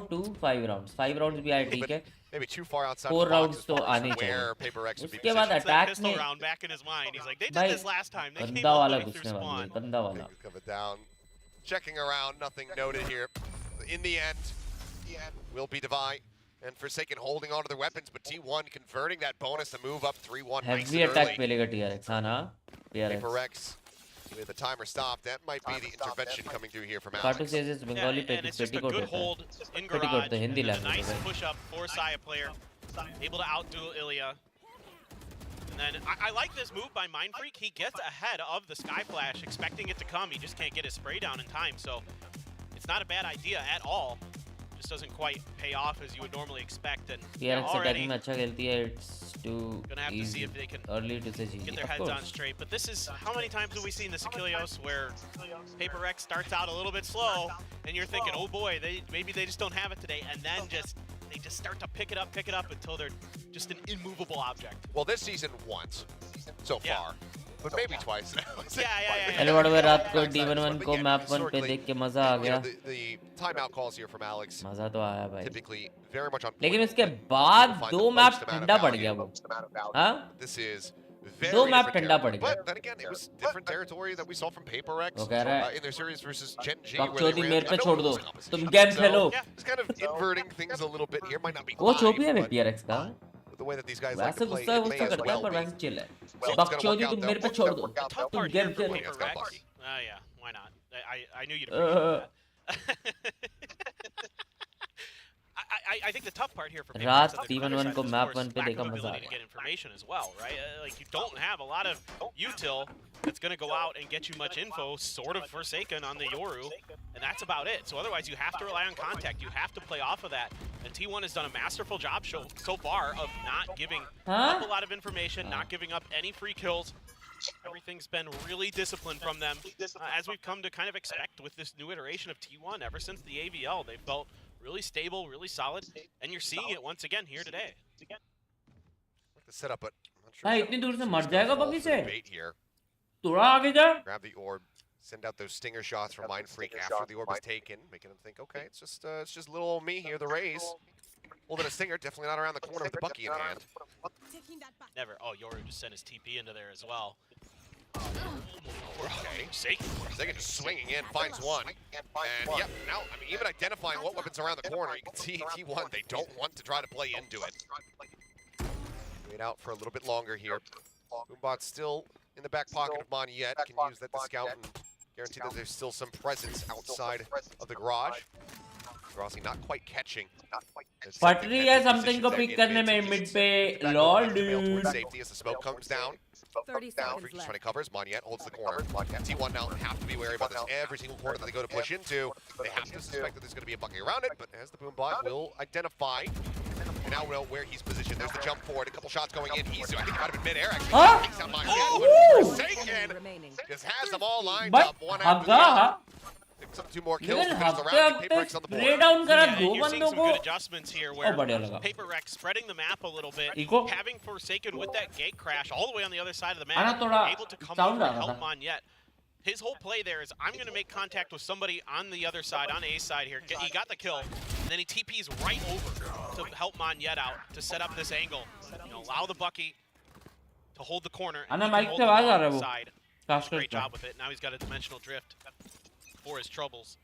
Speaker 2: to 5 rounds 5 rounds भी आए ठीक है
Speaker 6: Maybe too far outside
Speaker 2: 4
Speaker 6: the box
Speaker 2: rounds
Speaker 6: as
Speaker 2: तो
Speaker 6: far as
Speaker 2: आने
Speaker 6: where
Speaker 2: चाहिए
Speaker 6: PRX would be
Speaker 2: उसके बाद
Speaker 6: positioned.
Speaker 7: It's that
Speaker 2: attack
Speaker 7: pistol
Speaker 2: में
Speaker 7: round back in his mind. He's like, they did
Speaker 2: भाई
Speaker 7: this last time. They came
Speaker 2: गंदा
Speaker 7: all the
Speaker 2: वाला
Speaker 7: way through
Speaker 2: घुसने वाला है
Speaker 7: spawn.
Speaker 2: गंदा वाला
Speaker 6: Things coming down. Checking around, nothing noted here. In the end, will be Divide and Forsaken holding on to their weapons, but T1 converting that bonus to move up 3-1 nice
Speaker 2: heavy
Speaker 6: and
Speaker 2: attack
Speaker 6: early.
Speaker 2: मिलेगा TRX हाँ ना PRX
Speaker 6: PRX with the timer stopped. That might be the intervention coming through here from
Speaker 2: Kaatu
Speaker 6: Alex.
Speaker 2: says it's Bengali
Speaker 7: Yeah, and it's just a
Speaker 2: petticoat
Speaker 7: good
Speaker 2: होता है
Speaker 7: hold in
Speaker 2: Petticoat
Speaker 7: garage,
Speaker 2: तो
Speaker 7: and
Speaker 2: Hindi
Speaker 7: then a
Speaker 2: language
Speaker 7: nice
Speaker 2: है
Speaker 7: push up for Saya player, able to outduel Ilya. And then I like this move by Mindfreak. He gets ahead of the Sky Flash, expecting it to come. He just can't get his spray down in time, so it's not a bad idea at all. Just doesn't quite pay off as you would normally expect. And
Speaker 2: PRX
Speaker 7: already
Speaker 2: attacking में अच्छा खेलती है it's too
Speaker 7: gonna have to see
Speaker 2: easy
Speaker 7: if they can
Speaker 2: early to say
Speaker 7: get
Speaker 2: GG
Speaker 7: their
Speaker 2: of
Speaker 7: heads on
Speaker 2: course
Speaker 7: straight. But this is, how many times have we seen this Achilleos where PRX starts out a little bit slow and you're thinking, oh boy, maybe they just don't have it today, and then they just start to pick it up until they're just an immovable object.
Speaker 6: Well, this season once so far, but maybe twice now.
Speaker 7: Yeah.
Speaker 2: चलो बड़ा भाई रात को
Speaker 6: But
Speaker 2: D11 को
Speaker 6: yeah,
Speaker 2: map 1 पे
Speaker 6: historically,
Speaker 2: देख के मजा आ
Speaker 6: you
Speaker 2: गया
Speaker 6: know, the timeout calls here from Alex,
Speaker 2: मजा तो आया भाई
Speaker 6: typically very much on point.
Speaker 2: लेकिन उसके बाद
Speaker 6: Find
Speaker 2: दो
Speaker 6: the
Speaker 2: map
Speaker 6: most amount of
Speaker 2: ठंडा पड़
Speaker 6: value.
Speaker 2: गया वो हाँ
Speaker 6: This is very
Speaker 2: दो मैप
Speaker 6: different
Speaker 2: ठंडा पड़
Speaker 6: territory.
Speaker 2: गया
Speaker 6: But then again, it was different territory that we saw from PRX
Speaker 2: वो कह रहा है
Speaker 6: in their series versus Gen G. where they
Speaker 2: बकचोदी
Speaker 6: ran
Speaker 2: मेरे पे
Speaker 6: a
Speaker 2: छोड़
Speaker 6: no
Speaker 2: दो
Speaker 6: losing opposition.
Speaker 2: तुम game
Speaker 6: So,
Speaker 2: Khelo
Speaker 6: it's kind of inverting things a little bit here. Might not be
Speaker 2: वो
Speaker 6: live,
Speaker 2: चोपी है भाई
Speaker 6: but
Speaker 2: PRX का
Speaker 6: the way that these guys like
Speaker 2: वैसे
Speaker 6: to play,
Speaker 2: गुस्सा
Speaker 6: it may
Speaker 2: गुस्सा
Speaker 6: as
Speaker 2: करता है
Speaker 6: well
Speaker 2: पर
Speaker 6: be.
Speaker 2: वैसे चिल है
Speaker 6: Well, it's gonna work
Speaker 2: बकचोदी
Speaker 6: out
Speaker 2: तुम
Speaker 6: though.
Speaker 2: मेरे पे छोड़ दो
Speaker 7: The tough
Speaker 2: तुम
Speaker 7: part
Speaker 2: game
Speaker 7: here for
Speaker 2: Khelo
Speaker 6: It's got
Speaker 7: PRX.
Speaker 6: lucky.
Speaker 7: Yeah, why not? I knew you'd appreciate that. I think the tough part here for PRX
Speaker 2: रात
Speaker 7: on the
Speaker 2: T11
Speaker 7: other side
Speaker 2: को
Speaker 7: is, of
Speaker 2: map
Speaker 7: course,
Speaker 2: 1 पे
Speaker 7: lack
Speaker 2: देखा
Speaker 7: of
Speaker 2: मजा आ
Speaker 7: ability to
Speaker 2: गया
Speaker 7: get information as well, right? Like you don't have a lot of util that's going to go out and get you much info, sort of Forsaken on the Yoru, and that's about it. So otherwise you have to rely on contact. You have to play off of that. And T1 has done a masterful job so far of not giving up a lot of information, not giving up any free kills. Everything's been really disciplined from them, as we've come to kind of expect with this new iteration of T1 ever since the AVL. They've felt really stable, really solid, and you're seeing it once again here today.
Speaker 6: The setup, but I'm not sure.
Speaker 2: हाँ
Speaker 6: if
Speaker 2: इतनी दूर से
Speaker 6: Shadowblade's
Speaker 2: मर
Speaker 6: gonna
Speaker 2: जाएगा
Speaker 6: fall
Speaker 2: बगी
Speaker 6: for
Speaker 2: से
Speaker 6: the bait here.
Speaker 2: थोड़ा आगे जा
Speaker 6: Grab the orb, send out those stinger shots from Mindfreak after the orb is taken, making them think, okay, it's just little old me here, the Rays. Holding a stinger, definitely not around the corner with the Bucky in hand.
Speaker 7: Never. Oh, Yoru just sent his TP into there as well.
Speaker 6: Okay.
Speaker 7: Forsaken.
Speaker 6: Forsaken just swinging in, finds one. And yep, now, I mean, even identifying what weapons are around the corner, you can see T1, they don't want to try to play into it. Wait out for a little bit longer here. Boombot's still in the back pocket of Monyet, can use that to scout and guarantee that there's still some presence outside of the garage. Rossi not quite catching.
Speaker 2: पट रही है something को pick करने में mid पे lol dude
Speaker 6: Safety as the smoke comes down.
Speaker 8: 30
Speaker 6: Freak
Speaker 8: seconds
Speaker 6: just
Speaker 8: left.
Speaker 6: trying to cover as Monyet holds the corner. T1 now have to be wary about this. Every single corner that they go to push into, they have to suspect that there's going to be a Bucky around it, but as the Boombot will identify, and now know where he's positioned. There's the jump forward, a couple shots going in. Isu, I think it might have been mid-air actually.
Speaker 2: Huh?
Speaker 6: Takes out Monyet, but Forsaken
Speaker 8: Remaining.
Speaker 6: just has them all lined
Speaker 2: But
Speaker 6: up, one after the
Speaker 2: हगा
Speaker 6: other. Picks up 2 more kills to
Speaker 2: लेकिन
Speaker 6: finish the
Speaker 2: हफ्ते
Speaker 6: round.
Speaker 2: हफ्ते
Speaker 6: PRX on the
Speaker 2: spray
Speaker 6: board.
Speaker 2: Down करा
Speaker 7: Yeah,
Speaker 2: दो
Speaker 7: and you're seeing
Speaker 2: बंदों
Speaker 7: some
Speaker 2: को
Speaker 7: good adjustments here where
Speaker 2: बढ़िया लगा
Speaker 7: PRX spreading the map a little bit,
Speaker 2: Eco?
Speaker 7: having Forsaken with that gate crash all the way on the other side of the
Speaker 2: आना
Speaker 7: map,
Speaker 2: थोड़ा
Speaker 7: able to come
Speaker 2: sound
Speaker 7: over
Speaker 2: आ
Speaker 7: and
Speaker 2: रहा
Speaker 7: help
Speaker 2: था
Speaker 7: Monyet. His whole play there is, I'm going to make contact with somebody on the other side, on A's side here. He got the kill, and then he TPs right over to help Monyet out, to set up this angle. You know, allow the Bucky to hold the corner, and
Speaker 2: आना
Speaker 7: he can
Speaker 2: mic
Speaker 7: hold
Speaker 2: से
Speaker 7: the
Speaker 2: आवाज आ
Speaker 7: long
Speaker 2: रहा है वो
Speaker 7: side. Does a great job with it. Now he's got a dimensional drift for his troubles.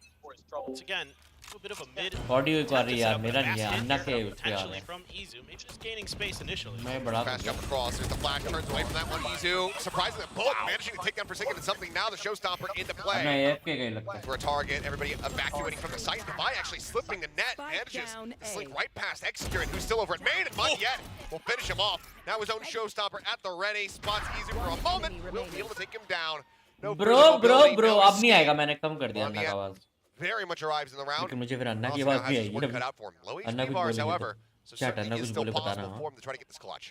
Speaker 7: Once again, a little bit of a mid.
Speaker 2: Audio एक बार
Speaker 7: attempt to
Speaker 2: यार
Speaker 7: set up
Speaker 2: मेरा
Speaker 7: a
Speaker 2: नहीं है
Speaker 7: fast
Speaker 2: अन्ना
Speaker 7: hit
Speaker 2: के
Speaker 7: here,
Speaker 2: उस पे आ रहा
Speaker 7: potentially
Speaker 2: है
Speaker 7: from Izu, maybe just gaining space initially.
Speaker 2: मैं बड़ा
Speaker 6: Fast jump across. There's the flash. Turns away from that one. Izu, surprisingly, a bullet managing to take down Forsaken and something. Now the showstopper into
Speaker 2: Anna
Speaker 6: play.
Speaker 2: AFK गई लगता है
Speaker 6: For a target, everybody evacuating from the site. Devi actually slipping the net. Manages to slink right past Execute, who's still over at main. And Monyet will finish him off. Now his own showstopper at the ready. Spots Izu for a moment. Will be able to take him down. No
Speaker 2: bro
Speaker 6: further
Speaker 2: bro
Speaker 6: mobility,
Speaker 2: bro
Speaker 6: no
Speaker 2: अब नहीं
Speaker 6: escape.
Speaker 2: आएगा मैंने कम कर दिया अन्ना का आवाज
Speaker 6: Very much arrives in the round.
Speaker 2: लेकिन मुझे फिर अन्ना की
Speaker 6: Also now
Speaker 2: आवाज भी
Speaker 6: has his
Speaker 2: आएगी
Speaker 6: work cut out for him. Low
Speaker 2: Anna
Speaker 6: HP
Speaker 2: कुछ
Speaker 6: bars,
Speaker 2: बोलेंगे
Speaker 6: however, so
Speaker 2: तो चैट अन्ना
Speaker 6: certainly is
Speaker 2: कुछ
Speaker 6: still
Speaker 2: बोले बता
Speaker 6: possible
Speaker 2: रहा
Speaker 6: for
Speaker 2: हूँ
Speaker 6: him to try to get this clutch.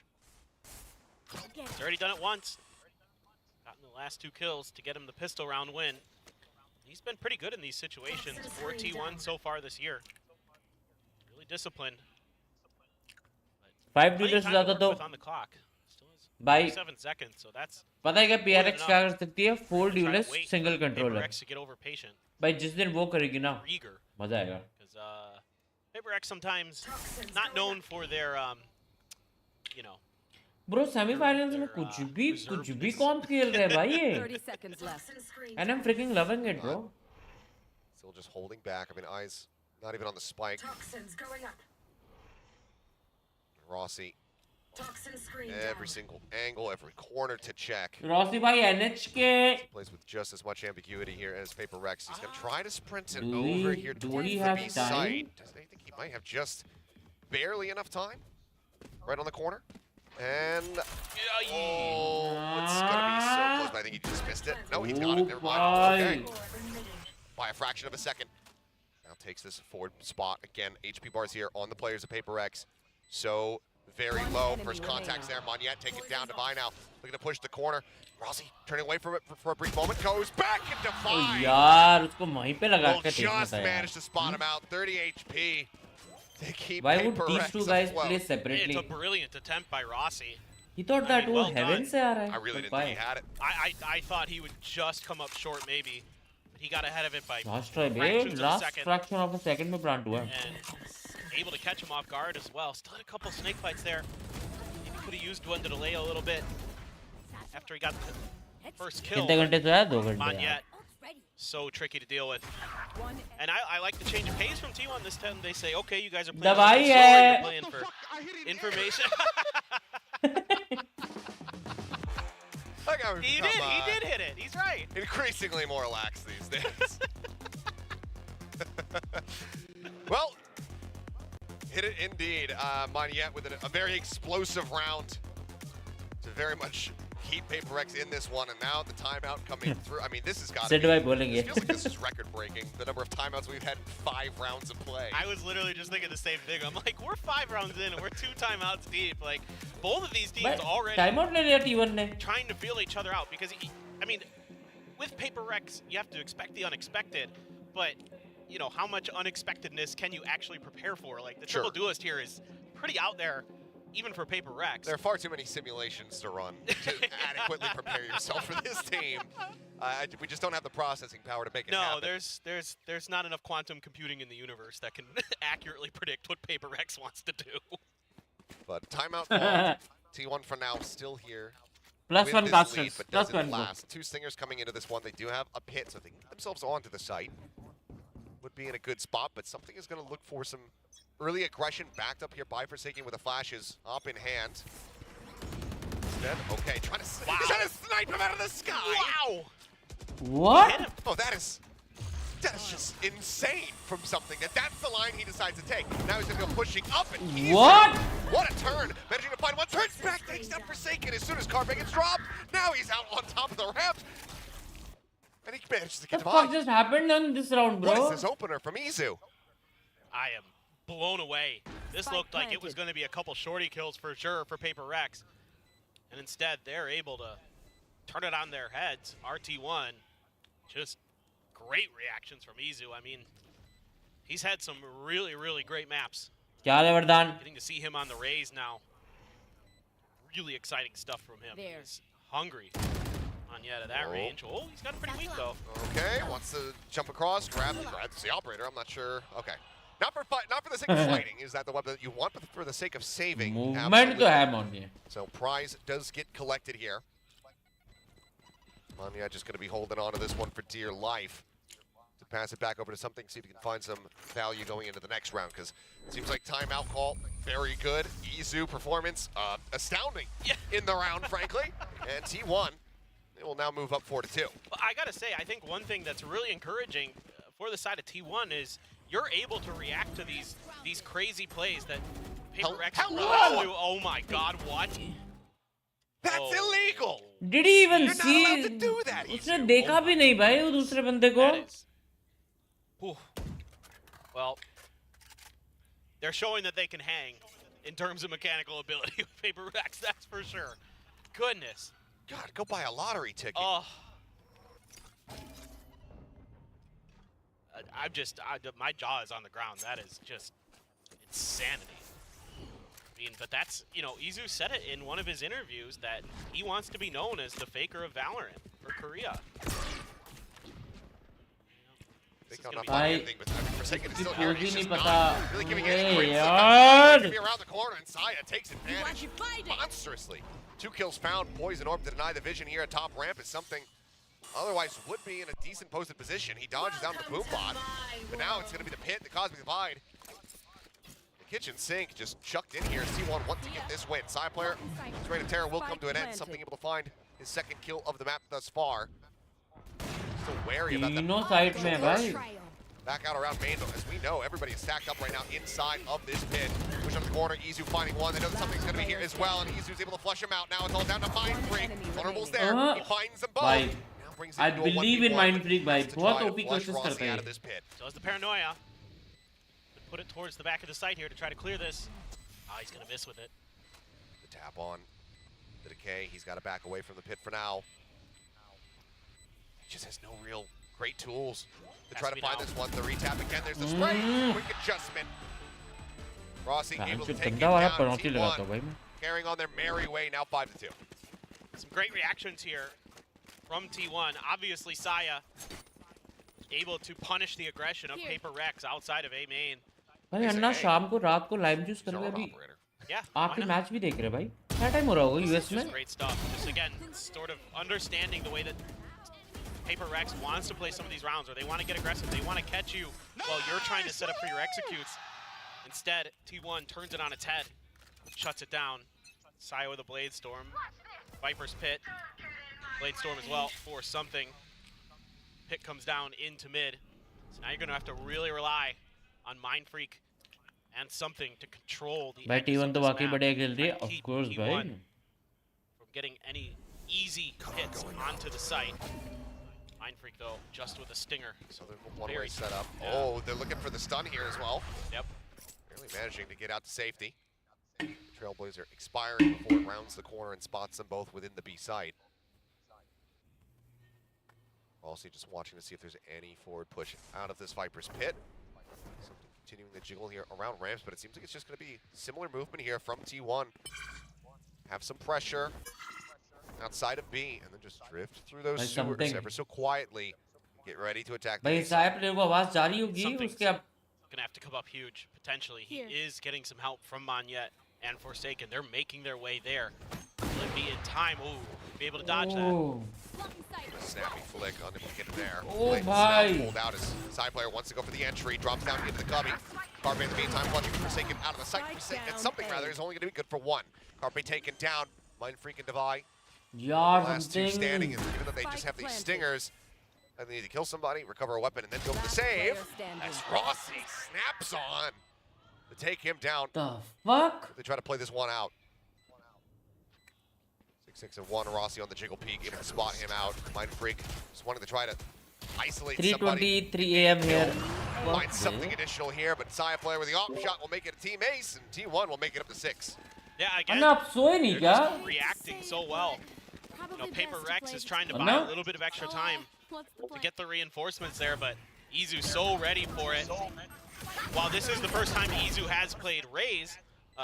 Speaker 7: He's already done it once. Gotten the last 2 kills to get him the pistol round win. He's been pretty good in these situations for T1 so far this year. Really disciplined.
Speaker 2: 5
Speaker 7: Plenty
Speaker 2: ड्यूलर
Speaker 7: of
Speaker 2: से
Speaker 7: time to
Speaker 2: ज्यादा
Speaker 7: work
Speaker 2: तो
Speaker 7: with on the clock. Still has
Speaker 2: भाई
Speaker 7: 7 seconds, so that's
Speaker 2: पता है क्या PRX क्या कर सकती है 4
Speaker 7: try to
Speaker 2: ड्यूलर्स
Speaker 7: wait
Speaker 2: single
Speaker 7: for
Speaker 2: controller
Speaker 7: PRX to get over patient.
Speaker 2: भाई जिस दिन वो करेगी ना
Speaker 7: Eager.
Speaker 2: मजा आएगा
Speaker 7: Because PRX sometimes not known for their, you know,
Speaker 2: bro semifinals में कुछ भी कौन खेल रहा है भाई ये
Speaker 8: 30 seconds left.
Speaker 2: and I'm freaking loving it bro
Speaker 6: Still just holding back. I mean, eyes not even on the spike. Rossi. Every single angle, every corner to check.
Speaker 2: Rossi भाई NH के
Speaker 6: Plays with just as much ambiguity here as PRX. He's going to try to sprint it
Speaker 2: Do
Speaker 6: over
Speaker 2: we-
Speaker 6: here
Speaker 2: do
Speaker 6: towards
Speaker 2: we
Speaker 6: the
Speaker 2: have
Speaker 6: B
Speaker 2: time?
Speaker 6: site. I think he might have just barely enough time. Right on the corner. And oh, it's going to be so close, but I think he just missed it. No, he's got it. Never mind. Okay. By a fraction of a second. Now takes this forward spot. Again, HP bars here on the players of PRX. So very low. First contacts there. Monyet take it down. Devi now looking to push the corner. Rossi turning away from it for a brief moment. Goes back and Devi
Speaker 2: यार उसको वहीं पे लगा
Speaker 6: will
Speaker 2: के देखना
Speaker 6: just
Speaker 2: था यार
Speaker 6: manage to spot him out. 30 HP. They keep
Speaker 2: Why would these
Speaker 6: PRX
Speaker 2: two guys
Speaker 6: afloat.
Speaker 2: play
Speaker 7: it's
Speaker 2: separately
Speaker 7: a brilliant attempt by Rossi.
Speaker 2: he thought
Speaker 7: I
Speaker 2: that
Speaker 7: mean,
Speaker 2: वो
Speaker 7: well
Speaker 2: heaven
Speaker 7: done.
Speaker 2: से आ रहा है
Speaker 6: I really didn't
Speaker 2: Why?
Speaker 6: think he had it.
Speaker 7: I thought he would just come up short maybe, but he got ahead of it by
Speaker 2: last try bay
Speaker 7: fractions of a
Speaker 2: last
Speaker 7: second.
Speaker 2: fraction of a second में plant हुआ
Speaker 7: And able to catch him off guard as well. Still had a couple snake fights there. Maybe could have used one to delay a little bit after he got the first kill.
Speaker 2: कितने घंटे सोया 2 घंटे
Speaker 7: Monyet,
Speaker 2: यार
Speaker 7: so tricky to deal with. And I like the change of pace from T1 this time. They say, okay, you guys are playing
Speaker 2: Devi
Speaker 7: slower,
Speaker 2: hai.
Speaker 7: you're playing for information.
Speaker 6: That guy was
Speaker 7: he did hit it. He's right.
Speaker 6: increasingly more lax these days. Well, hit it indeed. Monyet with a very explosive round to very much keep PRX in this one, and now the timeout coming through. I mean, this has got to
Speaker 2: set
Speaker 6: be.
Speaker 2: भाई
Speaker 6: It
Speaker 2: बोलेंगे
Speaker 6: feels like this is record-breaking. The number of timeouts we've had in 5 rounds of play.
Speaker 7: I was literally just thinking the same thing. I'm like, we're 5 rounds in and we're 2 timeouts deep. Like, both of these teams already
Speaker 2: time out ले लिया T1 ने
Speaker 7: trying to feel each other out because, I mean, with PRX, you have to expect the unexpected, but, you know, how much unexpectedness can you actually prepare for? Like, the triple duelist here is pretty out there, even for PRX.
Speaker 6: There are far too many simulations to run to adequately prepare yourself for this team. We just don't have the processing power to make it happen.
Speaker 7: No, there's not enough quantum computing in the universe that can accurately predict what PRX wants to do.
Speaker 6: But timeout called. T1 for now still here.
Speaker 2: plus
Speaker 6: with
Speaker 2: 1
Speaker 6: this
Speaker 2: casters
Speaker 6: lead, but
Speaker 2: plus
Speaker 6: doesn't
Speaker 2: 1
Speaker 6: last. 2 stingers coming into this one. They do have a pit, so they can get themselves onto the site. Would be in a good spot, but something is going to look for some early aggression backed up here by Forsaken with the flashes up in hand. Instead, okay, trying to snipe him out of the sky.
Speaker 7: Wow!
Speaker 2: what
Speaker 6: Oh, that is just insane from something. That's the line he decides to take. Now he's going to go pushing up and he's
Speaker 2: what
Speaker 6: What a turn! Managing to find one, turns back, takes down Forsaken as soon as Carpe gets dropped. Now he's out on top of the ramp. And he manages to
Speaker 2: the
Speaker 6: get
Speaker 2: fuck
Speaker 6: by.
Speaker 2: just happened on this round
Speaker 6: What
Speaker 2: bro
Speaker 6: is this opener from Izu?
Speaker 7: I am blown away. This looked like it was going to be a couple shorty kills for sure for PRX. And instead, they're able to turn it on their heads. RT1 just great reactions from Izu. I mean, he's had some really great maps.
Speaker 2: क्या हाल है वरदान?
Speaker 7: Getting to see him on the Rays now. Really exciting stuff from him. He's hungry on yet at that range. Oh, he's got a pretty weak though.
Speaker 6: Okay, wants to jump across, grab the operator. I'm not sure. Okay. Not for the sake of fighting. Is that the weapon that you want, but for the sake of saving?
Speaker 2: Movement तो है मोन्या.
Speaker 6: So prize does get collected here. Manya just going to be holding on to this one for dear life. To pass it back over to something, see if he can find some value going into the next round, because it seems like timeout call, very good. Izu performance, astounding in the round, frankly. And T1, they will now move up 4-2.
Speaker 7: Well, I gotta say, I think one thing that's really encouraging for the side of T1 is you're able to react to these crazy plays that PRX do. Oh my God, what?
Speaker 6: That's illegal.
Speaker 2: Did he even
Speaker 6: You're not
Speaker 2: see?
Speaker 6: allowed to do that.
Speaker 2: उसने देखा भी नहीं भाई वो दूसरे बंदे को.
Speaker 7: Well, they're showing that they can hang in terms of mechanical ability with PRX, that's for sure. Goodness.
Speaker 6: God, go buy a lottery ticket.
Speaker 7: Oh. My jaw is on the ground. That is just insanity. I mean, but that's, you know, Izu said it in one of his interviews that he wants to be known as the faker of Valorant for Korea.
Speaker 6: Really giving it around the corner, and Saya takes advantage monstrously. 2 kills found. Poison Orb to deny the vision here at top ramp is something otherwise would be in a decent posted position. He dodges down the boom bot, but now it's going to be the pit, the Cosmic Divide. The kitchen sink just chucked in here. C1 wants to get this win. Side player, his reign of terror will come to an end. Something able to find his 2nd kill of the map thus far. Still wary about that. Back out around main, though, as we know, everybody is stacked up right now inside of this pit. Push up the corner, Izu finding one. They know that something's going to be here as well, and Izu's able to flush him out. Now it's all down to Mindfreak. Vulnerable's there. He finds them both.
Speaker 2: Bye. I believe in Mindfreak, bhai. बहुत OP कोशिश करते हैं.
Speaker 7: So as the paranoia, put it towards the back of the site here to try to clear this. Ah, he's going to miss with it.
Speaker 6: The tap on the decay. He's got to back away from the pit for now. He just has no real great tools to try to find this one. The retap again. There's the spray. Quick adjustment. Rossi able to take him down. T1 carrying on their merry way now 5-2.
Speaker 7: Some great reactions here from T1. Obviously, Saya able to punish the aggression of PRX outside of A main.
Speaker 2: भाई अन्ना शाम को रात को live juice करके अभी आखिरी match भी देख रहे भाई. क्या टाइम हो रहा होगा यूएस में?
Speaker 7: Great stuff. Just again, sort of understanding the way that PRX wants to play some of these rounds, or they want to get aggressive. They want to catch you while you're trying to set up for your executes. Instead, T1 turns it on its head, shuts it down. Saya with a Blade Storm. Viper's Pit. Blade Storm as well for something. Pit comes down into mid. So now you're going to have to really rely on Mindfreak and something to control the
Speaker 2: भाई T1 तो वाकई बढ़िया खेल रही है, of course भाई.
Speaker 7: From getting any easy hits onto the site. Mindfreak though, just with a stinger.
Speaker 6: So they're one-way set up. Yeah. Oh, they're looking for the stun here as well.
Speaker 7: Yep.
Speaker 6: Barely managing to get out to safety. Trailblazer expiring before it rounds the corner and spots them both within the B site. Also just watching to see if there's any forward push out of this Viper's Pit. Something continuing the jiggle here around ramps, but it seems like it's just going to be similar movement here from T1. Have some pressure outside of B, and then just drift through those sewers ever so quietly. Get ready to attack.
Speaker 2: भाई side player को आवाज जा रही होगी उसके अब.
Speaker 7: Gonna have to come up huge potentially. He is getting some help from Monyet and Forsaken. They're making their way there. Will it be in time? Ooh, be able to dodge that.
Speaker 6: Snappy flick, unable to get it there.
Speaker 2: Oh my!
Speaker 6: Pulled out as side player wants to go for the entry, drops down into the cubby. Carpe in the meantime, watching Forsaken out of the sight. And something rather is only going to be good for one. Carpe taken down. Mindfreak and Divide. Last two standing, and even though they just have these stingers, and they need to kill somebody, recover a weapon, and then go for the save. As Rossi snaps on to take him down.
Speaker 2: The fuck?
Speaker 6: They try to play this one out. 6-6 and 1. Rossi on the jiggle peak, able to spot him out. Mindfreak just wanted to try to isolate somebody.
Speaker 2: 3:23 a.m. here.
Speaker 6: Find something additional here, but Saya player with the op shot will make it a team ace, and T1 will make it up to 6.
Speaker 7: Yeah, again,
Speaker 2: they're
Speaker 7: just reacting so well. You know, PRX is trying to buy a little bit of extra time to get the reinforcements there, but Izu so ready for it. While this is the first time Izu has played Raze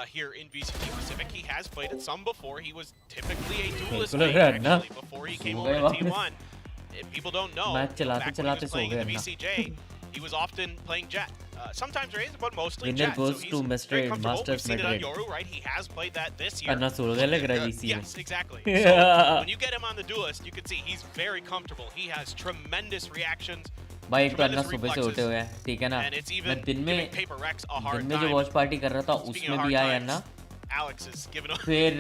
Speaker 7: here in VCT Pacific, he has played it some before. He was typically a duelist mage, actually, before he came over to T1. If people don't know, back when he was playing in the VCJ, he was often playing Jet. Sometimes Raze, but mostly
Speaker 2: Winner
Speaker 7: Jet.
Speaker 2: goes
Speaker 7: So
Speaker 2: to
Speaker 7: he's very comfortable. We've
Speaker 2: Masters
Speaker 7: seen it on
Speaker 2: Madrid.
Speaker 7: Yoru, right? He has played that this year. Yes, exactly. So when you get him on the duelist, you can see he's very comfortable. He has tremendous reactions.
Speaker 2: भाई एक तो अन्ना सुबह से उठे हुए हैं, ठीक है ना?
Speaker 7: And it's
Speaker 2: मैं
Speaker 7: even
Speaker 2: दिन में
Speaker 7: giving PaperX a hard
Speaker 2: जो
Speaker 7: time.
Speaker 2: वॉच पार्टी कर रहा था
Speaker 7: Speaking
Speaker 2: उसमें
Speaker 7: of
Speaker 2: भी
Speaker 7: hard
Speaker 2: आया
Speaker 7: times,
Speaker 2: ना.
Speaker 7: Alex is giving a
Speaker 2: फिर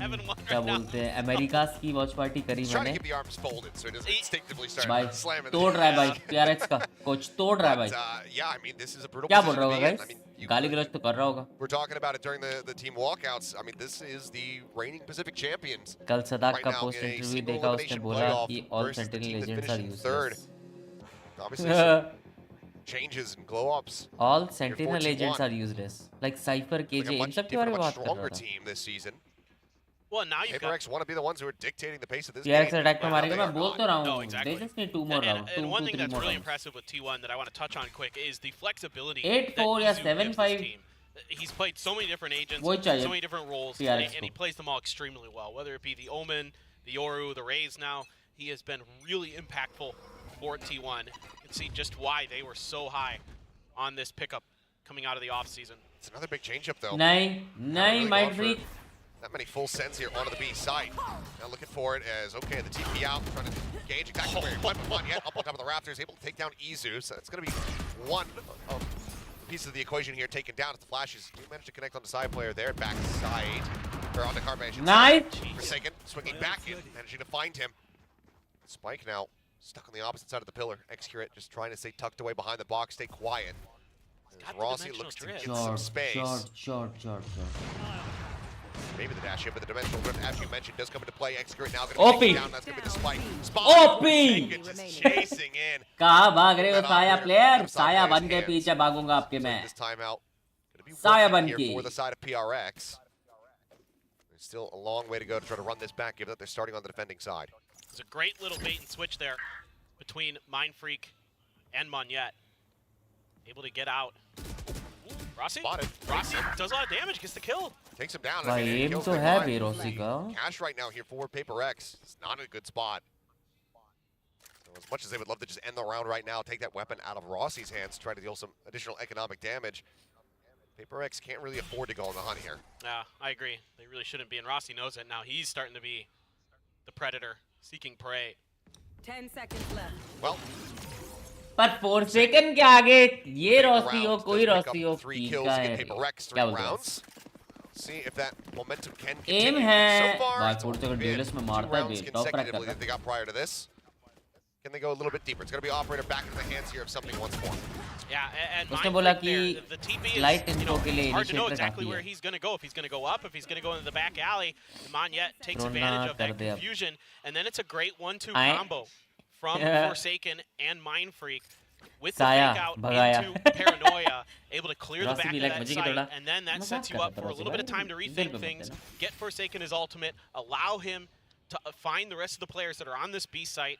Speaker 7: having one
Speaker 2: क्या
Speaker 7: right now.
Speaker 2: बोलते हैं अमेरिकास की वॉच पार्टी करी
Speaker 6: He's trying to
Speaker 2: मैंने.
Speaker 6: keep the arms folded so he doesn't instinctively start
Speaker 2: भाई
Speaker 6: slamming
Speaker 2: तोड़ रहा है भाई
Speaker 6: them.
Speaker 2: PRX का कोच तोड़ रहा है
Speaker 6: But,
Speaker 2: भाई.
Speaker 6: yeah, I mean, this is a brutal
Speaker 2: क्या बोल
Speaker 6: position
Speaker 2: रहा
Speaker 6: to
Speaker 2: होगा
Speaker 6: be in.
Speaker 2: Guys?
Speaker 6: I mean, you
Speaker 2: गाली गलौज तो कर रहा होगा.
Speaker 6: we're talking about it during the team walkouts. I mean, this is the reigning Pacific champions
Speaker 2: कल सदाक
Speaker 6: right
Speaker 2: का
Speaker 6: now
Speaker 2: post
Speaker 6: in a
Speaker 2: interview
Speaker 6: single
Speaker 2: देखा, उसने
Speaker 6: elimination
Speaker 2: बोला
Speaker 6: playoff
Speaker 2: कि all
Speaker 6: versus the
Speaker 2: sentinel
Speaker 6: team that
Speaker 2: agents are
Speaker 6: finished third.
Speaker 2: Useless.
Speaker 6: Obviously, some changes and glow-ups.
Speaker 2: All sentinel
Speaker 6: 4-2-1.
Speaker 2: Agents are useless. Like Cypher
Speaker 6: Like
Speaker 2: KJ
Speaker 6: a
Speaker 2: in
Speaker 6: much
Speaker 2: सब के बारे
Speaker 6: different,
Speaker 2: में
Speaker 6: much
Speaker 2: बात कर
Speaker 6: stronger
Speaker 2: रहा था.
Speaker 6: team this season.
Speaker 7: Well, now you've got
Speaker 6: PRX want to be the ones who are dictating the pace of this
Speaker 2: PRX
Speaker 6: game.
Speaker 2: Attack पे
Speaker 6: Well,
Speaker 2: मारेगा.
Speaker 6: they
Speaker 2: मैं
Speaker 6: are
Speaker 2: बोल
Speaker 6: not.
Speaker 2: तो रहा
Speaker 7: No,
Speaker 2: हूँ.
Speaker 7: exactly.
Speaker 2: They just need 2 more rounds.
Speaker 7: And one
Speaker 2: 2
Speaker 7: thing
Speaker 2: 3
Speaker 7: that's
Speaker 2: more
Speaker 7: really
Speaker 2: rounds.
Speaker 7: impressive with T1 that I want to touch on quick is the flexibility
Speaker 2: 8-4
Speaker 7: that
Speaker 2: या
Speaker 7: Izu gives this
Speaker 2: 7-5.
Speaker 7: team. He's played so many different agents,
Speaker 2: वही चाहिए
Speaker 7: so many different roles,
Speaker 2: PRX
Speaker 7: and he
Speaker 2: को.
Speaker 7: plays them all extremely well. Whether it be the Omen, the Yoru, the Raze now, he has been really impactful for T1. You can see just why they were so high on this pickup coming out of the offseason.
Speaker 6: It's another big change-up, though.
Speaker 2: नहीं
Speaker 6: Really
Speaker 2: mind
Speaker 6: gone for
Speaker 2: freak.
Speaker 6: Not many full sends here onto the B site. Now looking for it as, okay, the TP out, trying to gauge exactly where he went, but yet up on top of the Raptors, able to take down Izu. So it's going to be one of the pieces of the equation here taken down as the flashes do manage to connect on the side player there, backside, or on the car managing.
Speaker 2: Nice.
Speaker 6: Forsaken, swinging back in, managing to find him. Spike now stuck on the opposite side of the pillar. Excurate just trying to stay tucked away behind the box, stay quiet. As
Speaker 7: got the
Speaker 6: Rossi
Speaker 7: dimensional
Speaker 6: looks to
Speaker 7: drift.
Speaker 6: get some space.
Speaker 2: Short.
Speaker 6: Maybe the dash in, but the dimensional drift, as you mentioned, does come into play. Excurate now
Speaker 2: OP.
Speaker 6: going to take it down. That's going to be the spike. Spot.
Speaker 2: OP.
Speaker 6: Forsaken just chasing in.
Speaker 2: कहाँ भाग रहे हो
Speaker 6: That
Speaker 2: साया
Speaker 6: operator
Speaker 2: player?
Speaker 6: out of
Speaker 2: साया
Speaker 6: South
Speaker 2: बन के
Speaker 6: Player's
Speaker 2: पीछे भागूंगा आपके
Speaker 6: So
Speaker 2: मैं.
Speaker 6: this timeout going to be
Speaker 2: Saya
Speaker 6: working
Speaker 2: banke.
Speaker 6: here for the side of PRX. There's still a long way to go to try to run this back, given that they're starting on the defending side.
Speaker 7: There's a great little bait and switch there between Mindfreak and Monyet. Able to get out. Rossi?
Speaker 6: Spotted.
Speaker 7: Rossi does a lot of damage, gets the kill.
Speaker 6: Takes him down.
Speaker 2: भाई
Speaker 6: it
Speaker 2: M
Speaker 6: kills
Speaker 2: तो
Speaker 6: the
Speaker 2: है
Speaker 6: guy.
Speaker 2: बे Rossi का.
Speaker 6: Cash right now here for PaperX. It's not a good spot. So as much as they would love to just end the round right now, take that weapon out of Rossi's hands, try to deal some additional economic damage. PaperX can't really afford to go on the hunt here.
Speaker 7: Yeah, I agree. They really shouldn't be, and Rossi knows it now. He's starting to be the predator, seeking prey.
Speaker 8: 10 seconds left.
Speaker 6: Well,
Speaker 2: पर 4 second के आगे ये Rossi हो
Speaker 6: rounds
Speaker 2: कोई
Speaker 6: does pick
Speaker 2: Rossi
Speaker 6: up
Speaker 2: हो
Speaker 6: 3
Speaker 2: ठीक
Speaker 6: kills
Speaker 2: का
Speaker 6: to
Speaker 2: है.
Speaker 6: get PaperX 3
Speaker 2: क्या बोलते हो?
Speaker 6: rounds. See if that momentum can
Speaker 2: um
Speaker 6: continue.
Speaker 2: है.
Speaker 6: So far,
Speaker 2: भाई
Speaker 6: it's
Speaker 2: 4 सेकंड
Speaker 6: been
Speaker 2: ड्यूलिस्ट में
Speaker 6: 2
Speaker 2: मारता है
Speaker 6: rounds
Speaker 2: बे. टॉप ट्रैक
Speaker 6: consecutively
Speaker 2: करता
Speaker 6: that they got prior to this. Can they go a little bit deeper? It's going to be operator back into the hands here of something once more.
Speaker 7: Yeah, and
Speaker 2: उसने बोला
Speaker 7: Mindfreak
Speaker 2: कि
Speaker 7: there, the TP is,
Speaker 2: LITE
Speaker 7: you know,
Speaker 2: intro के लिए
Speaker 7: hard to know
Speaker 2: initiator
Speaker 7: exactly
Speaker 2: काफी
Speaker 7: where
Speaker 2: है.
Speaker 7: he's going to go. If he's going to go up, if he's going to go into the back alley, Monyet takes
Speaker 2: Drona
Speaker 7: advantage of that
Speaker 2: कर दे अब.
Speaker 7: confusion, and then it's a great 1-2
Speaker 2: आए.
Speaker 7: combo from
Speaker 2: Yeah.
Speaker 7: Forsaken and Mindfreak with the
Speaker 2: साया,
Speaker 7: fake out
Speaker 2: भगाया.
Speaker 7: into Paranoia, able to clear the
Speaker 2: Rossi
Speaker 7: back
Speaker 2: भी
Speaker 7: of
Speaker 2: like
Speaker 7: that
Speaker 2: मुझे की
Speaker 7: site,
Speaker 2: थोड़ा
Speaker 7: and then that
Speaker 2: मजाक
Speaker 7: sets you
Speaker 2: कर
Speaker 7: up
Speaker 2: रहा
Speaker 7: for
Speaker 2: था
Speaker 7: a little bit of
Speaker 2: Rossi
Speaker 7: time to
Speaker 2: भाई. दिल
Speaker 7: rethink
Speaker 2: पे
Speaker 7: things,
Speaker 2: मत देना.
Speaker 7: get Forsaken his ultimate, allow him to find the rest of the players that are on this B site.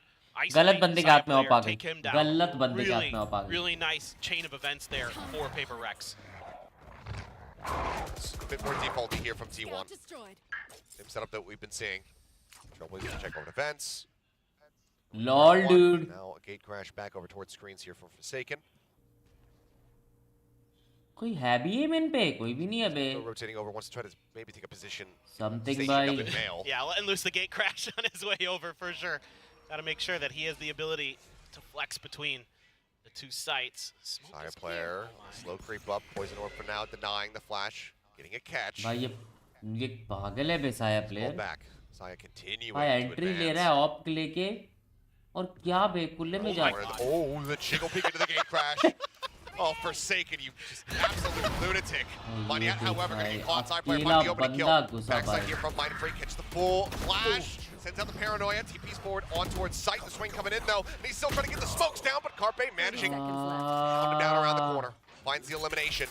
Speaker 2: गलत बंदे के हाथ में हो
Speaker 7: player,
Speaker 2: पागल.
Speaker 7: take him down.
Speaker 2: गलत बंदे के हाथ
Speaker 7: Really,
Speaker 2: में हो पागल.
Speaker 7: really nice chain of events there for PaperX.
Speaker 6: It's a bit more defaulty here from T1.
Speaker 8: Destroyed.
Speaker 6: Same setup that we've been seeing. Trailblazers check over defense.
Speaker 2: Lol dude.
Speaker 6: Now a gate crash back over towards screens here from Forsaken.
Speaker 2: कोई है भी M इन पे? कोई भी नहीं है बे.
Speaker 6: Still rotating over, wants to try to maybe take a position.
Speaker 2: Something
Speaker 6: stationing up
Speaker 2: by
Speaker 6: in mail.
Speaker 7: Yeah, letting loose the gate crash on his way over for sure. Got to make sure that he has the ability to flex between the two sites. Smoke
Speaker 6: Sire
Speaker 7: is clear.
Speaker 6: player,
Speaker 7: Oh my.
Speaker 6: slow creep up. Poison orb for now, denying the flash. Getting a catch.
Speaker 2: भाई ये पागल है बे साया
Speaker 6: Pull
Speaker 2: player.
Speaker 6: back. Saya continuing
Speaker 2: भाई
Speaker 6: to
Speaker 2: entry ले
Speaker 6: advance.
Speaker 2: रहा है op लेके और क्या बे कुल्ले में जा.
Speaker 6: Oh, the jiggle peek into the gate crash. Oh, Forsaken, you just absolute lunatic. Monyet, however, going to get caught. Side player might be open to kill. Backside here from Mindfreak, catch the full flash. Sends out the Paranoia. TP's forward on towards sight. The swing coming in, though. And he's still trying to get the smokes down, but Carpe managing to hunt him down around the corner. Finds the elimination.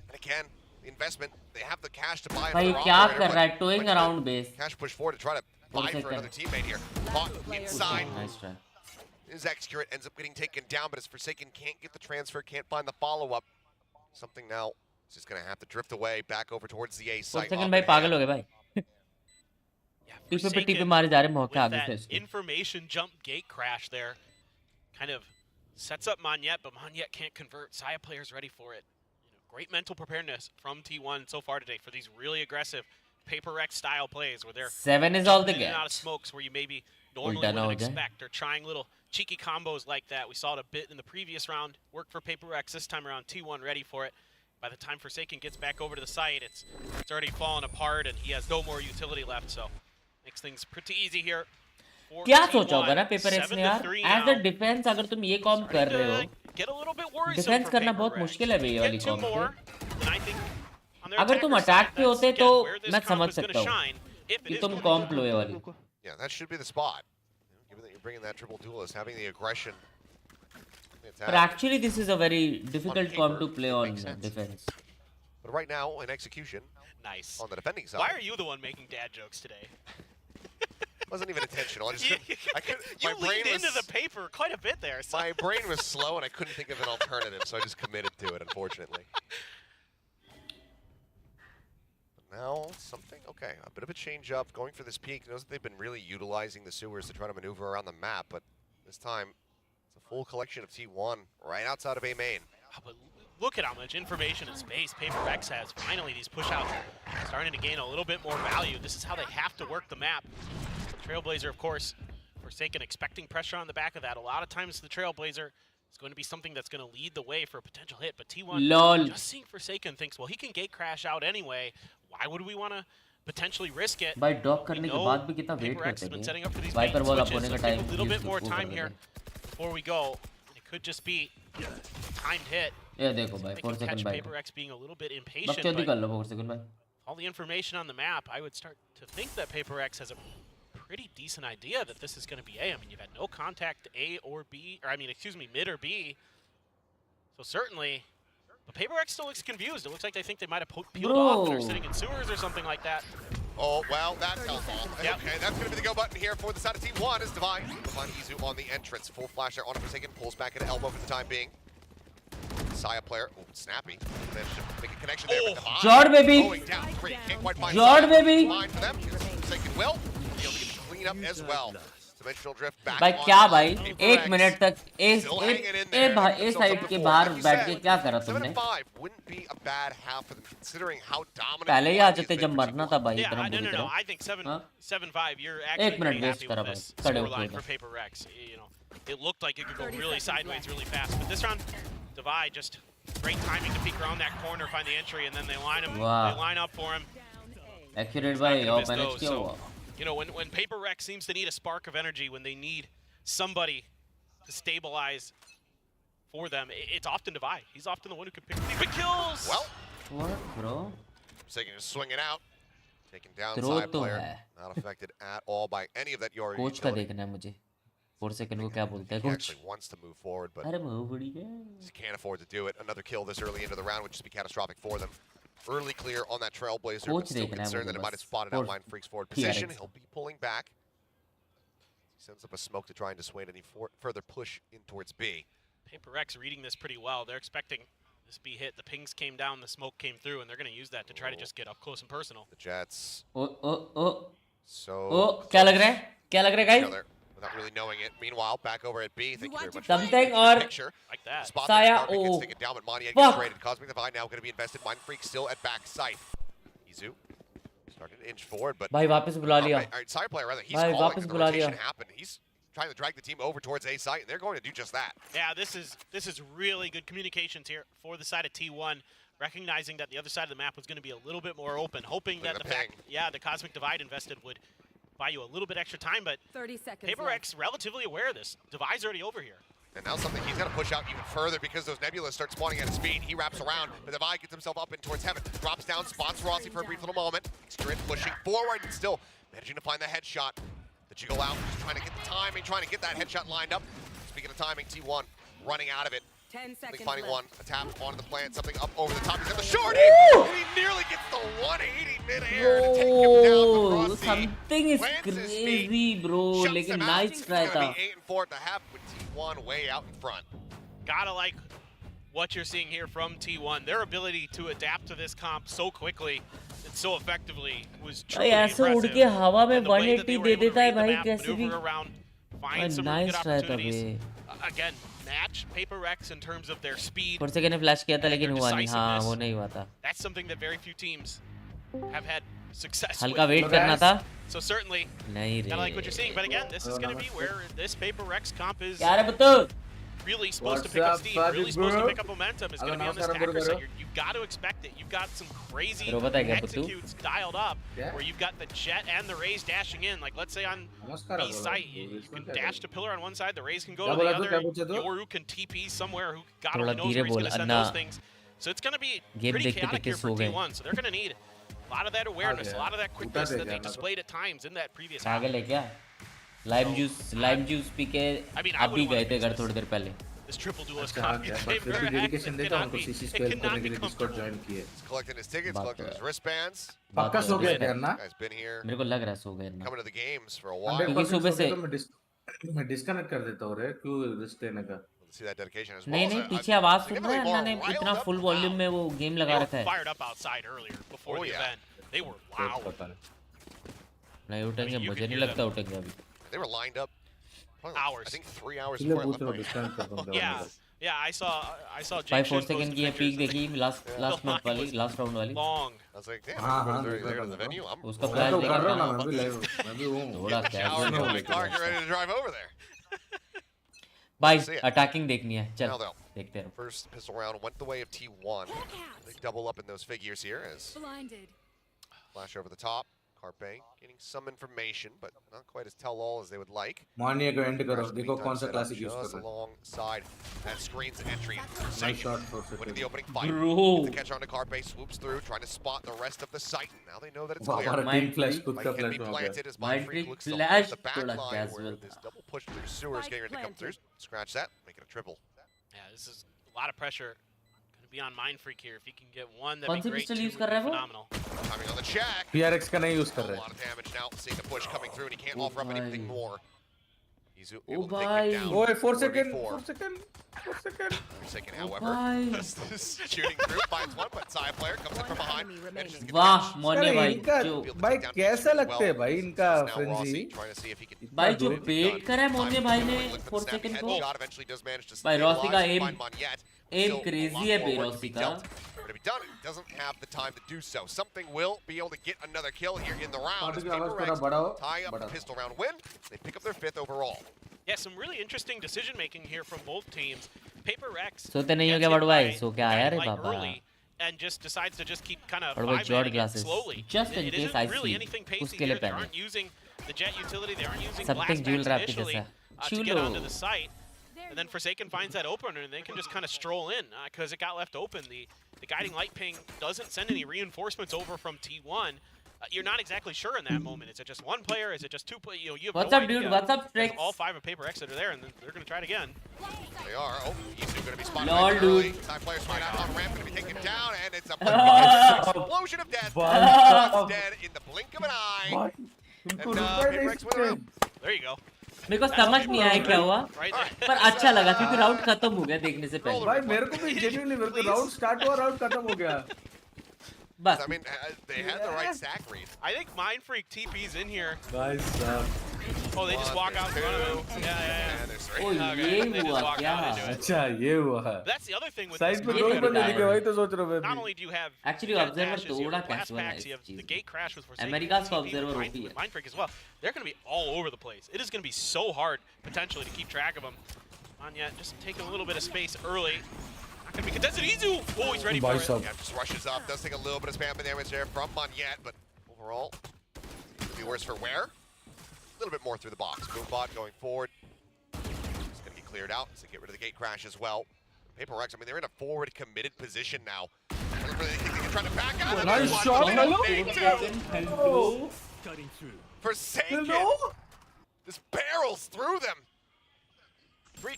Speaker 6: And again, the investment. They have the cash to buy
Speaker 2: भाई
Speaker 6: another
Speaker 2: क्या
Speaker 6: operator,
Speaker 2: कर
Speaker 6: but
Speaker 2: रहा है? Towing
Speaker 6: when
Speaker 2: around base.
Speaker 6: Cash push forward to try to buy for
Speaker 2: Forsaken.
Speaker 6: another teammate here. Caught inside.
Speaker 2: Nice try.
Speaker 6: His X-Curate ends up getting taken down, but as Forsaken can't get the transfer, can't find the follow-up. Something now is just going to have to drift away back over towards the A site.
Speaker 2: Forsaken भाई पागल हो गए भाई. टीपे मारे जा रहे मौके आगे से इसके.
Speaker 7: Information jump gate crash there kind of sets up Monyet, but Monyet can't convert. Saya players ready for it. Great mental preparedness from T1 so far today for these really aggressive Paper X style plays where they're
Speaker 2: 7 is all they
Speaker 7: in and out of
Speaker 2: get.
Speaker 7: smokes where you maybe normally wouldn't expect. They're trying little cheeky combos like that. We saw it a bit in the previous round. Worked for Paper X this time around. T1 ready for it. By the time Forsaken gets back over to the site, it's already fallen apart and he has no more utility left. So makes things pretty easy here.
Speaker 2: क्या सोचा होगा ना paper x ने यार? As a defence अगर तुम ये कॉम्प कर रहे हो, डिफेंस करना बहुत मुश्किल है ये वाली कॉम्प पे. अगर तुम अटैक पे होते तो मैं समझ सकता हूँ कि तुम कॉम्प लो ये वाली.
Speaker 6: Yeah, that should be the spot. Given that you're bringing that triple duelist, having the aggression.
Speaker 2: But actually, this is a very difficult comp to play on defense.
Speaker 6: But right now, in execution,
Speaker 7: nice
Speaker 6: on the defending side.
Speaker 7: Why are you the one making dad jokes today?
Speaker 6: Wasn't even intentional. I couldn't.
Speaker 7: You leaned into the paper quite a bit there. So.
Speaker 6: My brain was slow, and I couldn't think of an alternative, so I just committed to it. Unfortunately. Now something okay. A bit of a change up, going for this peak. Knows that they've been really utilizing the sewers to try to maneuver around the map, but this time it's a full collection of T1 right outside of A main.
Speaker 7: Oh, but look at how much information and space Paper X has. Finally, these push-outs are starting to gain a little bit more value. This is how they have to work the map. Trailblazer, of course, Forsaken expecting pressure on the back of that. A lot of times the Trailblazer is going to be something that's going to lead the way for a potential hit. But T1, just seeing Forsaken, thinks, well, he can gate crash out anyway. Why would we want to potentially risk it?
Speaker 2: By dock करने के बाद भी कितना wait करते हैं. Viper wall up होने का time.
Speaker 7: A little bit more time here before we go. It could just be timed hit.
Speaker 2: ये देखो भाई 4 second भाई.
Speaker 7: Paper X being a little bit impatient.
Speaker 2: बच्चे कर लो 4 second भाई.
Speaker 7: All the information on the map, I would start to think that Paper X has a pretty decent idea that this is going to be A. I mean, you've had no contact A or B, or I mean, excuse me, mid or B. So certainly, but Paper X still looks confused. It looks like they think they might have peeled off and are sitting in sewers or something like that.
Speaker 6: Oh, well, that's helpful. Yep. Okay, that's going to be the go button here for the side of T1 is Divine. Divine Izu on the entrance. Full flash there on a Forsaken, pulls back into elbow for the time being. Saya player, oh, snappy. Managed to make a connection there with Divine.
Speaker 2: Jord, baby.
Speaker 6: Going down 3, can't quite find
Speaker 2: Jord,
Speaker 6: Saya.
Speaker 2: baby.
Speaker 6: Fine for them. Forsaken will be able to get the clean up as well. Dimensional drift back.
Speaker 2: भाई क्या भाई 1 minute तक ए side के बाहर बैठ के क्या करा तुमने? पहले ही आ जाते जब मरना था भाई इतना बुरी तरह.
Speaker 7: I think 7-5 you're actually pretty happy with this scoreline for Paper X. You know, it looked like it could go really sideways really fast, but this round Divide just great timing to peek around that corner, find the entry, and then they line him. They line up for him.
Speaker 2: Accurate भाई और manage किया हुआ.
Speaker 7: You know, when Paper X seems to need a spark of energy, when they need somebody to stabilize for them, it's often Divide. He's often the one who can pick big kills.
Speaker 6: Well,
Speaker 2: what, bro?
Speaker 6: Forsaken is swinging out, taking down side player. Not affected at all by any of that Yori.
Speaker 2: Coach का देखना है मुझे. 4 second को क्या बोलते हैं
Speaker 6: He
Speaker 2: coach?
Speaker 6: actually wants to move forward, but
Speaker 2: अरे वो बढ़िया.
Speaker 6: just can't afford to do it. Another kill this early into the round would just be catastrophic for them. Early clear on that Trailblazer, but still concerned that it might have spotted out Mind Freak's forward position. He'll be pulling back. He sends up a smoke to try and dissuade any further push in towards B.
Speaker 7: Paper X reading this pretty well. They're expecting this B hit. The pings came down, the smoke came through, and they're going to use that to try to just get up close and personal.
Speaker 6: The Jets. So.
Speaker 2: क्या लग रहा है? क्या लग रहा है guys?
Speaker 6: Without really knowing it. Meanwhile, back over at B, thank you very much
Speaker 2: something
Speaker 6: for the picture.
Speaker 7: Like that.
Speaker 6: Spot
Speaker 2: Saya,
Speaker 6: there, gets taken down, but Monyet gets traded. Cosmic Divide now going to be invested. Mind Freak still at back site. Izu starting to inch forward, but
Speaker 2: भाई वापस बुला लिया.
Speaker 6: Alright, Sire player rather, he's calling the rotation happen. He's trying to drag the team over towards A site, and they're going to do just that.
Speaker 7: Yeah, this is really good communications here for the side of T1, recognizing that the other side of the map was going to be a little bit more open, hoping that the Cosmic Divide invested would buy you a little bit extra time, but
Speaker 8: 30 seconds
Speaker 7: Paper X relatively aware of this. Divide's already over here.
Speaker 6: And now something he's got to push out even further because those nebulas start spawning at speed. He wraps around, but Divide gets himself up and towards heaven. Drops down, spots Rossi for a brief little moment. Straight pushing forward and still managing to find the headshot. The jiggle out, just trying to get the timing, trying to get that headshot lined up. Speaking of timing, T1 running out of it.
Speaker 8: 10 seconds
Speaker 6: finding
Speaker 8: left.
Speaker 6: one, a tap onto the plant, something up over the top. He's got the shorty! And he nearly gets the 180 mid-air to take him down the Rossi.
Speaker 2: Something is crazy, bro. Lekin nice try था.
Speaker 6: 8 and 4 at the half with T1 T1 way out in front.
Speaker 7: Gotta like what you're seeing here from T1. Their ability to adapt to this comp so quickly and so effectively was truly
Speaker 2: ऐसे उड़
Speaker 7: impressive.
Speaker 2: के हवा में
Speaker 7: And the way that they
Speaker 2: 180
Speaker 7: were
Speaker 2: they
Speaker 7: able to
Speaker 2: देता है
Speaker 7: read the
Speaker 2: भाई
Speaker 7: map,
Speaker 2: कैसे भी
Speaker 7: maneuver around, find some really good
Speaker 2: nice try था
Speaker 7: opportunities.
Speaker 2: बे
Speaker 7: Again, match PRX in terms of their speed.
Speaker 2: For second ने flash किया था लेकिन
Speaker 7: their
Speaker 2: हुआ नहीं हाँ
Speaker 7: decisiveness.
Speaker 2: वो नहीं हुआ था
Speaker 7: That's something that very few teams have had success
Speaker 2: हल्का
Speaker 7: with.
Speaker 2: वेट करना था
Speaker 7: So certainly,
Speaker 2: नहीं
Speaker 7: kind of like what you're seeing. But
Speaker 2: रे
Speaker 7: again, this is going to be where this PRX comp is
Speaker 2: क्या रे बत्तू
Speaker 7: really supposed to pick up steam, really supposed to pick up momentum. Is going to be on this attacker side. You've got to expect it. You've got some crazy
Speaker 2: Bro, पता है क्या बत्तू?
Speaker 7: executes dialed up where you've got the Jet and the Raze dashing in. Like let's say on B site, you can dash to pillar on one side, the Raze can go to the other. Yoru can TP somewhere. Who God
Speaker 2: थोड़ा
Speaker 7: only knows
Speaker 2: धीरे
Speaker 7: where he's
Speaker 2: बोल
Speaker 7: going to send
Speaker 2: Anna
Speaker 7: those things. So it's going to be
Speaker 2: game
Speaker 7: pretty
Speaker 2: देखते
Speaker 7: chaotic
Speaker 2: देखते
Speaker 7: here for
Speaker 2: सो गए
Speaker 7: T1. So they're going to need a lot of that awareness, a lot of that quickness that they displayed at times in that previous half.
Speaker 2: पागल है क्या lime juice P के
Speaker 7: I mean, I
Speaker 2: आप भी
Speaker 7: wouldn't
Speaker 2: गए
Speaker 7: wanna
Speaker 2: थे
Speaker 7: mix
Speaker 2: घर
Speaker 7: this.
Speaker 2: थोड़ी देर पहले
Speaker 7: This triple duelist
Speaker 10: अच्छा
Speaker 7: comp,
Speaker 10: क्या
Speaker 7: you
Speaker 10: बस
Speaker 7: never
Speaker 10: फिर
Speaker 7: had-
Speaker 10: डेडिकेशन
Speaker 7: it
Speaker 10: देता
Speaker 7: cannot
Speaker 10: उनको
Speaker 7: be-
Speaker 10: CC
Speaker 7: it
Speaker 10: square
Speaker 7: cannot
Speaker 10: करने के
Speaker 7: be
Speaker 10: लिए डिस्कॉर्ड
Speaker 7: comfortable.
Speaker 10: ज्वाइन किए
Speaker 6: He's collecting his tickets,
Speaker 2: बात
Speaker 6: collecting
Speaker 2: तो
Speaker 6: his wristbands.
Speaker 10: पक्का सो गए थे ना
Speaker 6: Guy's been here,
Speaker 2: मेरे को लग रहा है सो गए ना
Speaker 6: coming to the games for a while.
Speaker 10: 100%
Speaker 2: सुबह
Speaker 10: सो
Speaker 2: से-
Speaker 10: गए तो मैं डिस्कनेक्ट कर देता हूँ रे क्यों रिस्क लेने का
Speaker 6: See that dedication as well.
Speaker 2: नहीं
Speaker 6: So
Speaker 2: नहीं
Speaker 6: I-
Speaker 2: पीछे आवाज सुन रहा है
Speaker 6: significantly
Speaker 2: अन्ना ने
Speaker 6: more
Speaker 2: इतना
Speaker 6: riled up
Speaker 2: full
Speaker 6: now.
Speaker 2: Volume में वो गेम
Speaker 7: They
Speaker 2: लगा
Speaker 7: were
Speaker 2: रखा है
Speaker 7: fired up outside earlier before
Speaker 6: Oh,
Speaker 7: the
Speaker 6: yeah.
Speaker 7: event. They were loud.
Speaker 10: पता नहीं
Speaker 2: नहीं उठेंगे
Speaker 7: I mean, you
Speaker 2: मुझे
Speaker 7: can
Speaker 2: नहीं
Speaker 7: hear
Speaker 2: लगता उठेंगे अभी
Speaker 6: They were lined up probably,
Speaker 7: Hours.
Speaker 6: I think 3 hours
Speaker 10: इसलिए
Speaker 6: before I
Speaker 10: पूछ
Speaker 6: left
Speaker 10: रहा हूँ
Speaker 6: my
Speaker 10: डिस्कनेक्ट कर दूँगा
Speaker 7: Yeah, I saw
Speaker 2: भाई
Speaker 7: Jake
Speaker 2: 4
Speaker 7: Shin post
Speaker 2: सेकंड की ये
Speaker 7: the
Speaker 2: पीक
Speaker 7: pictures.
Speaker 2: देखी लास्ट
Speaker 7: line
Speaker 2: मंथ वाली
Speaker 7: was
Speaker 2: लास्ट राउंड वाली
Speaker 7: Long.
Speaker 6: I was like, damn,
Speaker 10: हाँ,
Speaker 6: everyone's
Speaker 10: हाँ,
Speaker 6: already
Speaker 10: देखा
Speaker 6: there
Speaker 10: था
Speaker 6: to the
Speaker 10: मैं
Speaker 6: venue. I'm
Speaker 2: उसका
Speaker 10: मैं
Speaker 2: फ्लैश
Speaker 10: तो
Speaker 2: देखा
Speaker 10: कर रहा हूँ ना
Speaker 2: था
Speaker 10: मैं भी लाइव मैं भी हूँ
Speaker 2: थोड़ा
Speaker 6: shower
Speaker 2: कैजुअल
Speaker 6: into
Speaker 2: हो
Speaker 6: my car, get ready to drive over there.
Speaker 2: भाई
Speaker 6: See it.
Speaker 2: अटैकिंग देखनी है चल
Speaker 6: Now though,
Speaker 2: देखते रहो
Speaker 6: first pistol round went the way of T1. They double up in those figures here as
Speaker 5: Blinded.
Speaker 6: flash over the top. Carpe getting some information, but not quite as tell-all as they would like.
Speaker 10: मानिए को and करो
Speaker 6: Whereas the
Speaker 10: देखो
Speaker 6: meantime
Speaker 10: कौन सा
Speaker 6: set up
Speaker 10: classic use
Speaker 6: just
Speaker 10: कर रहे
Speaker 6: alongside that screen's entry.
Speaker 10: Nice
Speaker 6: Second,
Speaker 10: shot for
Speaker 6: winning the
Speaker 10: second
Speaker 6: opening fight.
Speaker 2: Bro.
Speaker 6: Gets the catch on to Carpe, swoops through, trying to spot the rest of the site. Now they know that it's clear.
Speaker 10: हमारा team flash खुद
Speaker 6: Mike
Speaker 10: का
Speaker 6: can
Speaker 10: flash
Speaker 6: be
Speaker 10: हो गया
Speaker 6: planted as
Speaker 2: Mind
Speaker 6: Mind Freak
Speaker 2: Freak
Speaker 6: looks to
Speaker 2: flash,
Speaker 6: the back
Speaker 2: थोड़ा
Speaker 6: line where
Speaker 2: casual
Speaker 6: this
Speaker 2: था।
Speaker 6: double push through sewers getting ready to come through. Scratch that, make it a triple.
Speaker 7: Yeah, this is a lot of pressure. Going to be on Mind Freak here. If he can get one,
Speaker 2: कौन
Speaker 7: that'd
Speaker 2: see
Speaker 7: be great.
Speaker 2: Pistol
Speaker 7: Two
Speaker 2: use
Speaker 7: would
Speaker 2: कर
Speaker 7: be
Speaker 2: रहा है वो
Speaker 7: phenomenal.
Speaker 6: Timing on the check.
Speaker 10: PRX का नहीं use कर
Speaker 6: A
Speaker 10: रहे
Speaker 6: lot of damage now, seeing the push coming through, and he can't
Speaker 2: Oh,
Speaker 6: offer up anything
Speaker 2: bhai.
Speaker 6: more. He's
Speaker 2: Oh,
Speaker 6: able to take
Speaker 2: bhai.
Speaker 6: it down.
Speaker 10: ओए 4 second
Speaker 6: 44.
Speaker 10: 4 second 4 second
Speaker 6: For a second,
Speaker 2: Oh,
Speaker 6: however,
Speaker 2: bhai.
Speaker 6: this shooting through finds one, but side player comes in from behind. Manages to get the
Speaker 2: वाह
Speaker 6: catch.
Speaker 2: मोने भाई
Speaker 10: इनका
Speaker 2: जो
Speaker 10: भाई कैसा लगता है भाई इनका
Speaker 6: Now Rossi
Speaker 10: frenzy
Speaker 6: trying to see if he can
Speaker 2: भाई जो
Speaker 10: दूर-
Speaker 2: बेट करा है मोने भाई ने
Speaker 6: Look for
Speaker 2: 4
Speaker 6: the snappy
Speaker 2: second को
Speaker 6: headshot, eventually does manage to
Speaker 2: भाई रॉसी का
Speaker 6: stabilize and
Speaker 2: aim-
Speaker 6: find Moniette.
Speaker 2: aim
Speaker 6: Still a
Speaker 2: crazy
Speaker 6: lot
Speaker 2: है
Speaker 6: more
Speaker 2: बे
Speaker 6: work to be
Speaker 2: रॉसी का।
Speaker 6: dealt. For to be done, it doesn't have the time to do so. Something will be able to get another kill here in the round.
Speaker 10: Party
Speaker 6: As
Speaker 10: की आवाज
Speaker 6: Paper
Speaker 10: थोड़ा
Speaker 6: X
Speaker 10: बढ़ाओ
Speaker 6: tie up the
Speaker 10: बढ़ाओ
Speaker 6: pistol round win. They pick up their 5th overall.
Speaker 7: Yeah, some really interesting decision making here from both teams. PRX
Speaker 2: सोते नहीं हो
Speaker 7: gets
Speaker 2: क्या
Speaker 7: hit
Speaker 2: बड़ू भाई
Speaker 7: by
Speaker 2: सो क्या आया रे
Speaker 7: Light
Speaker 2: Baba
Speaker 7: early and just decides to just keep kind of
Speaker 2: What about Jord
Speaker 7: 5-manning it
Speaker 2: glasses?
Speaker 7: slowly.
Speaker 2: Just in
Speaker 7: It
Speaker 2: case
Speaker 7: isn't
Speaker 2: I
Speaker 7: really
Speaker 2: see.
Speaker 7: anything pacey
Speaker 2: उसके लिए
Speaker 7: here. They
Speaker 2: पहने।
Speaker 7: aren't using the jet utility. They aren't using
Speaker 2: Something
Speaker 7: blast
Speaker 2: jewel
Speaker 7: packs
Speaker 2: wrap के
Speaker 7: initially
Speaker 2: जैसा।
Speaker 7: to get
Speaker 2: चुलो।
Speaker 7: onto the site. And then Forsaken finds that opener, and they can just kind of stroll in because it got left open. The guiding light ping doesn't send any reinforcements over from T1. You're not exactly sure in that moment. Is it just one player? Is it just two players? You have
Speaker 2: What's
Speaker 7: no
Speaker 2: up, dude?
Speaker 7: idea.
Speaker 2: What's up,
Speaker 7: There's
Speaker 2: Trix?
Speaker 7: all 5 of PRX that are there, and then they're going to try it again.
Speaker 6: They are. Oh, Isu going to be spotted
Speaker 2: Lol,
Speaker 6: right early.
Speaker 2: dude.
Speaker 6: Time players straight out on ramp, going to be taken down, and it's a explosion of death. He's dead in the blink of an eye.
Speaker 10: तुमको
Speaker 6: And
Speaker 10: रुपए
Speaker 6: PRX win a round.
Speaker 7: There you go.
Speaker 2: मेरे को समझ नहीं आया क्या हुआ
Speaker 7: Right there.
Speaker 2: पर अच्छा लगा क्योंकि राउंड खत्म हो गया देखने से पहले
Speaker 10: भाई मेरे को भी जेन्युइनली मेरे को राउंड स्टार्ट हुआ राउंड खत्म हो गया
Speaker 2: बस
Speaker 6: I mean, they had the right sack read.
Speaker 7: I think Mind Freak TP's in here.
Speaker 10: Guys
Speaker 7: Oh, they just walk out in front of him. Yeah.
Speaker 6: And there's 3.
Speaker 2: Oh
Speaker 7: Okay,
Speaker 2: ये
Speaker 7: they just
Speaker 2: हुआ
Speaker 7: walk
Speaker 2: क्या
Speaker 7: out into it.
Speaker 10: अच्छा ये हुआ है
Speaker 7: That's the other thing with
Speaker 10: side
Speaker 7: this
Speaker 10: पे
Speaker 7: comp
Speaker 10: दो
Speaker 7: that
Speaker 10: बंदे
Speaker 7: are
Speaker 10: दिखे वही तो सोच रहा हूँ
Speaker 7: not
Speaker 10: मैं
Speaker 7: only do you have
Speaker 2: Actually,
Speaker 7: jet
Speaker 2: Observer
Speaker 7: dashes, you
Speaker 2: थोड़ा
Speaker 7: have blast
Speaker 2: casual है
Speaker 7: packs, you
Speaker 2: इस
Speaker 7: have
Speaker 2: चीज
Speaker 7: the
Speaker 2: में।
Speaker 7: gate crash with Forsaken,
Speaker 2: America's
Speaker 7: TP,
Speaker 2: Observer
Speaker 7: Mind
Speaker 2: OP है।
Speaker 7: Mind Freak as well. They're going to be all over the place. It is going to be so hard potentially to keep track of them. Anya just taking a little bit of space early. Not going to be contested. Izu! Oh, he's ready for
Speaker 10: भाई
Speaker 7: it.
Speaker 10: साहब
Speaker 6: Yeah, just rushes up. Does take a little bit of spam damage there from Moniette, but overall, could be worse for Ware. A little bit more through the box. Boombot going forward. It's going to get cleared out, so get rid of the gate crash as well. PRX, I mean, they're in a forward committed position now. I don't really think they can try to back out of it.
Speaker 10: Nice shot, hello.
Speaker 2: Hello.
Speaker 6: Forsaken just barrels through them. 3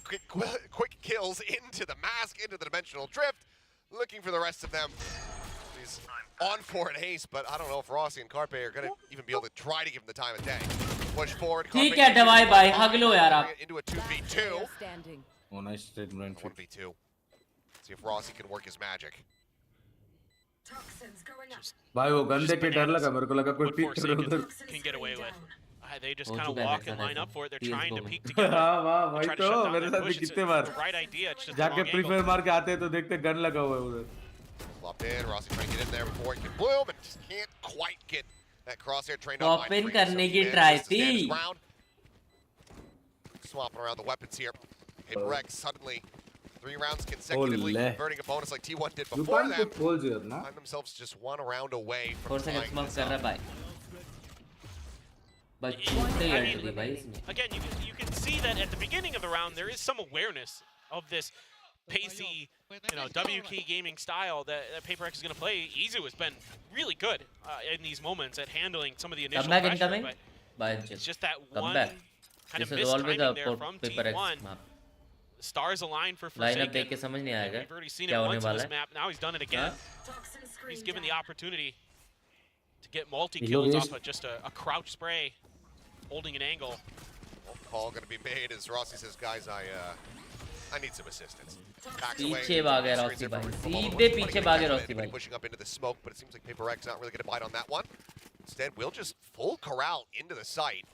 Speaker 6: quick kills into the mask, into the dimensional drift. Looking for the rest of them. He's on for an ace, but I don't know if Rossi and Carpe are going to even be able to try to give him the time of day. push forward.
Speaker 2: ठीक है दवाई भाई हग लो यार आप
Speaker 6: Into a 2v2.
Speaker 8: Standing.
Speaker 10: Oh, nice statement.
Speaker 6: 1v2. See if Rossi can work his magic.
Speaker 10: भाई वो गंदे के डर लगा मेरे को लगा कोई
Speaker 7: What
Speaker 10: पिक कर
Speaker 7: Forsaken
Speaker 10: उधर
Speaker 7: can get away with. They just
Speaker 2: हो
Speaker 7: kind of
Speaker 2: चुका है
Speaker 7: walk and
Speaker 2: देखा
Speaker 7: line
Speaker 2: था
Speaker 7: up for it. They're
Speaker 2: PS
Speaker 7: trying to
Speaker 2: को।
Speaker 7: peek together.
Speaker 10: हाँ वाह भाई
Speaker 7: Try to
Speaker 10: तो
Speaker 7: shut down
Speaker 10: मेरे
Speaker 7: that
Speaker 10: साथ भी
Speaker 7: push. It's
Speaker 10: कितने
Speaker 7: the
Speaker 10: bar
Speaker 7: right idea. It's just the
Speaker 10: जाके
Speaker 7: wrong
Speaker 10: प्री
Speaker 7: angle.
Speaker 10: फायर मार के आते हैं तो देखते गन लगा हुआ है उधर
Speaker 6: Flopped in. Rossi trying to get in there before he can bloom and just can't quite get that crosshair trained up.
Speaker 2: Pop in करने की try थी।
Speaker 6: Swapping around the weapons here. PRX suddenly 3 rounds consecutively
Speaker 10: Ole.
Speaker 6: converting a bonus like T1 did
Speaker 10: You
Speaker 6: before
Speaker 10: can't
Speaker 6: that.
Speaker 10: put holes here, na?
Speaker 6: Find themselves just 1 round away
Speaker 2: 4
Speaker 6: from
Speaker 2: seconds
Speaker 6: tying
Speaker 2: smoke
Speaker 6: this
Speaker 2: कर रहा
Speaker 6: up.
Speaker 2: भाई बस छूटते ही
Speaker 7: I
Speaker 2: alt
Speaker 7: mean,
Speaker 2: दी भाई इसने
Speaker 7: again, you can see that at the beginning of the round, there is some awareness of this pacey, WK gaming style that PRX is going to play. Izu has been really good in these moments at handling some of the initial
Speaker 2: comeback
Speaker 7: pressure,
Speaker 2: incoming
Speaker 7: but
Speaker 2: by
Speaker 7: it's just that one
Speaker 2: comeback
Speaker 7: kind of
Speaker 2: this is always
Speaker 7: mistiming
Speaker 2: a
Speaker 7: there from
Speaker 2: PRX
Speaker 7: T1.
Speaker 2: map
Speaker 7: Stars align for
Speaker 2: lineup देख
Speaker 7: Forsaken.
Speaker 2: के समझ नहीं आएगा
Speaker 7: We've already seen
Speaker 2: क्या
Speaker 7: it
Speaker 2: होने
Speaker 7: once in
Speaker 2: वाला
Speaker 7: this
Speaker 2: है
Speaker 7: map. Now he's done it again. He's given the opportunity to get multi
Speaker 10: Elo
Speaker 7: kills
Speaker 10: is-
Speaker 7: off of just a crouch spray, holding an angle.
Speaker 6: Call going to be made as Rossi says, guys, I need some assistance. Backs away.
Speaker 2: पीछे भागे
Speaker 6: Screens
Speaker 2: Rossi
Speaker 6: in for
Speaker 2: भाई
Speaker 6: a moment.
Speaker 2: सीधे
Speaker 6: Wanting
Speaker 2: पीछे
Speaker 6: to
Speaker 2: भागे
Speaker 6: catch
Speaker 2: Rossi
Speaker 6: anybody
Speaker 2: भाई
Speaker 6: pushing up into the smoke, but it seems like PRX not really going to bite on that one. Instead, we'll just full corral into the site.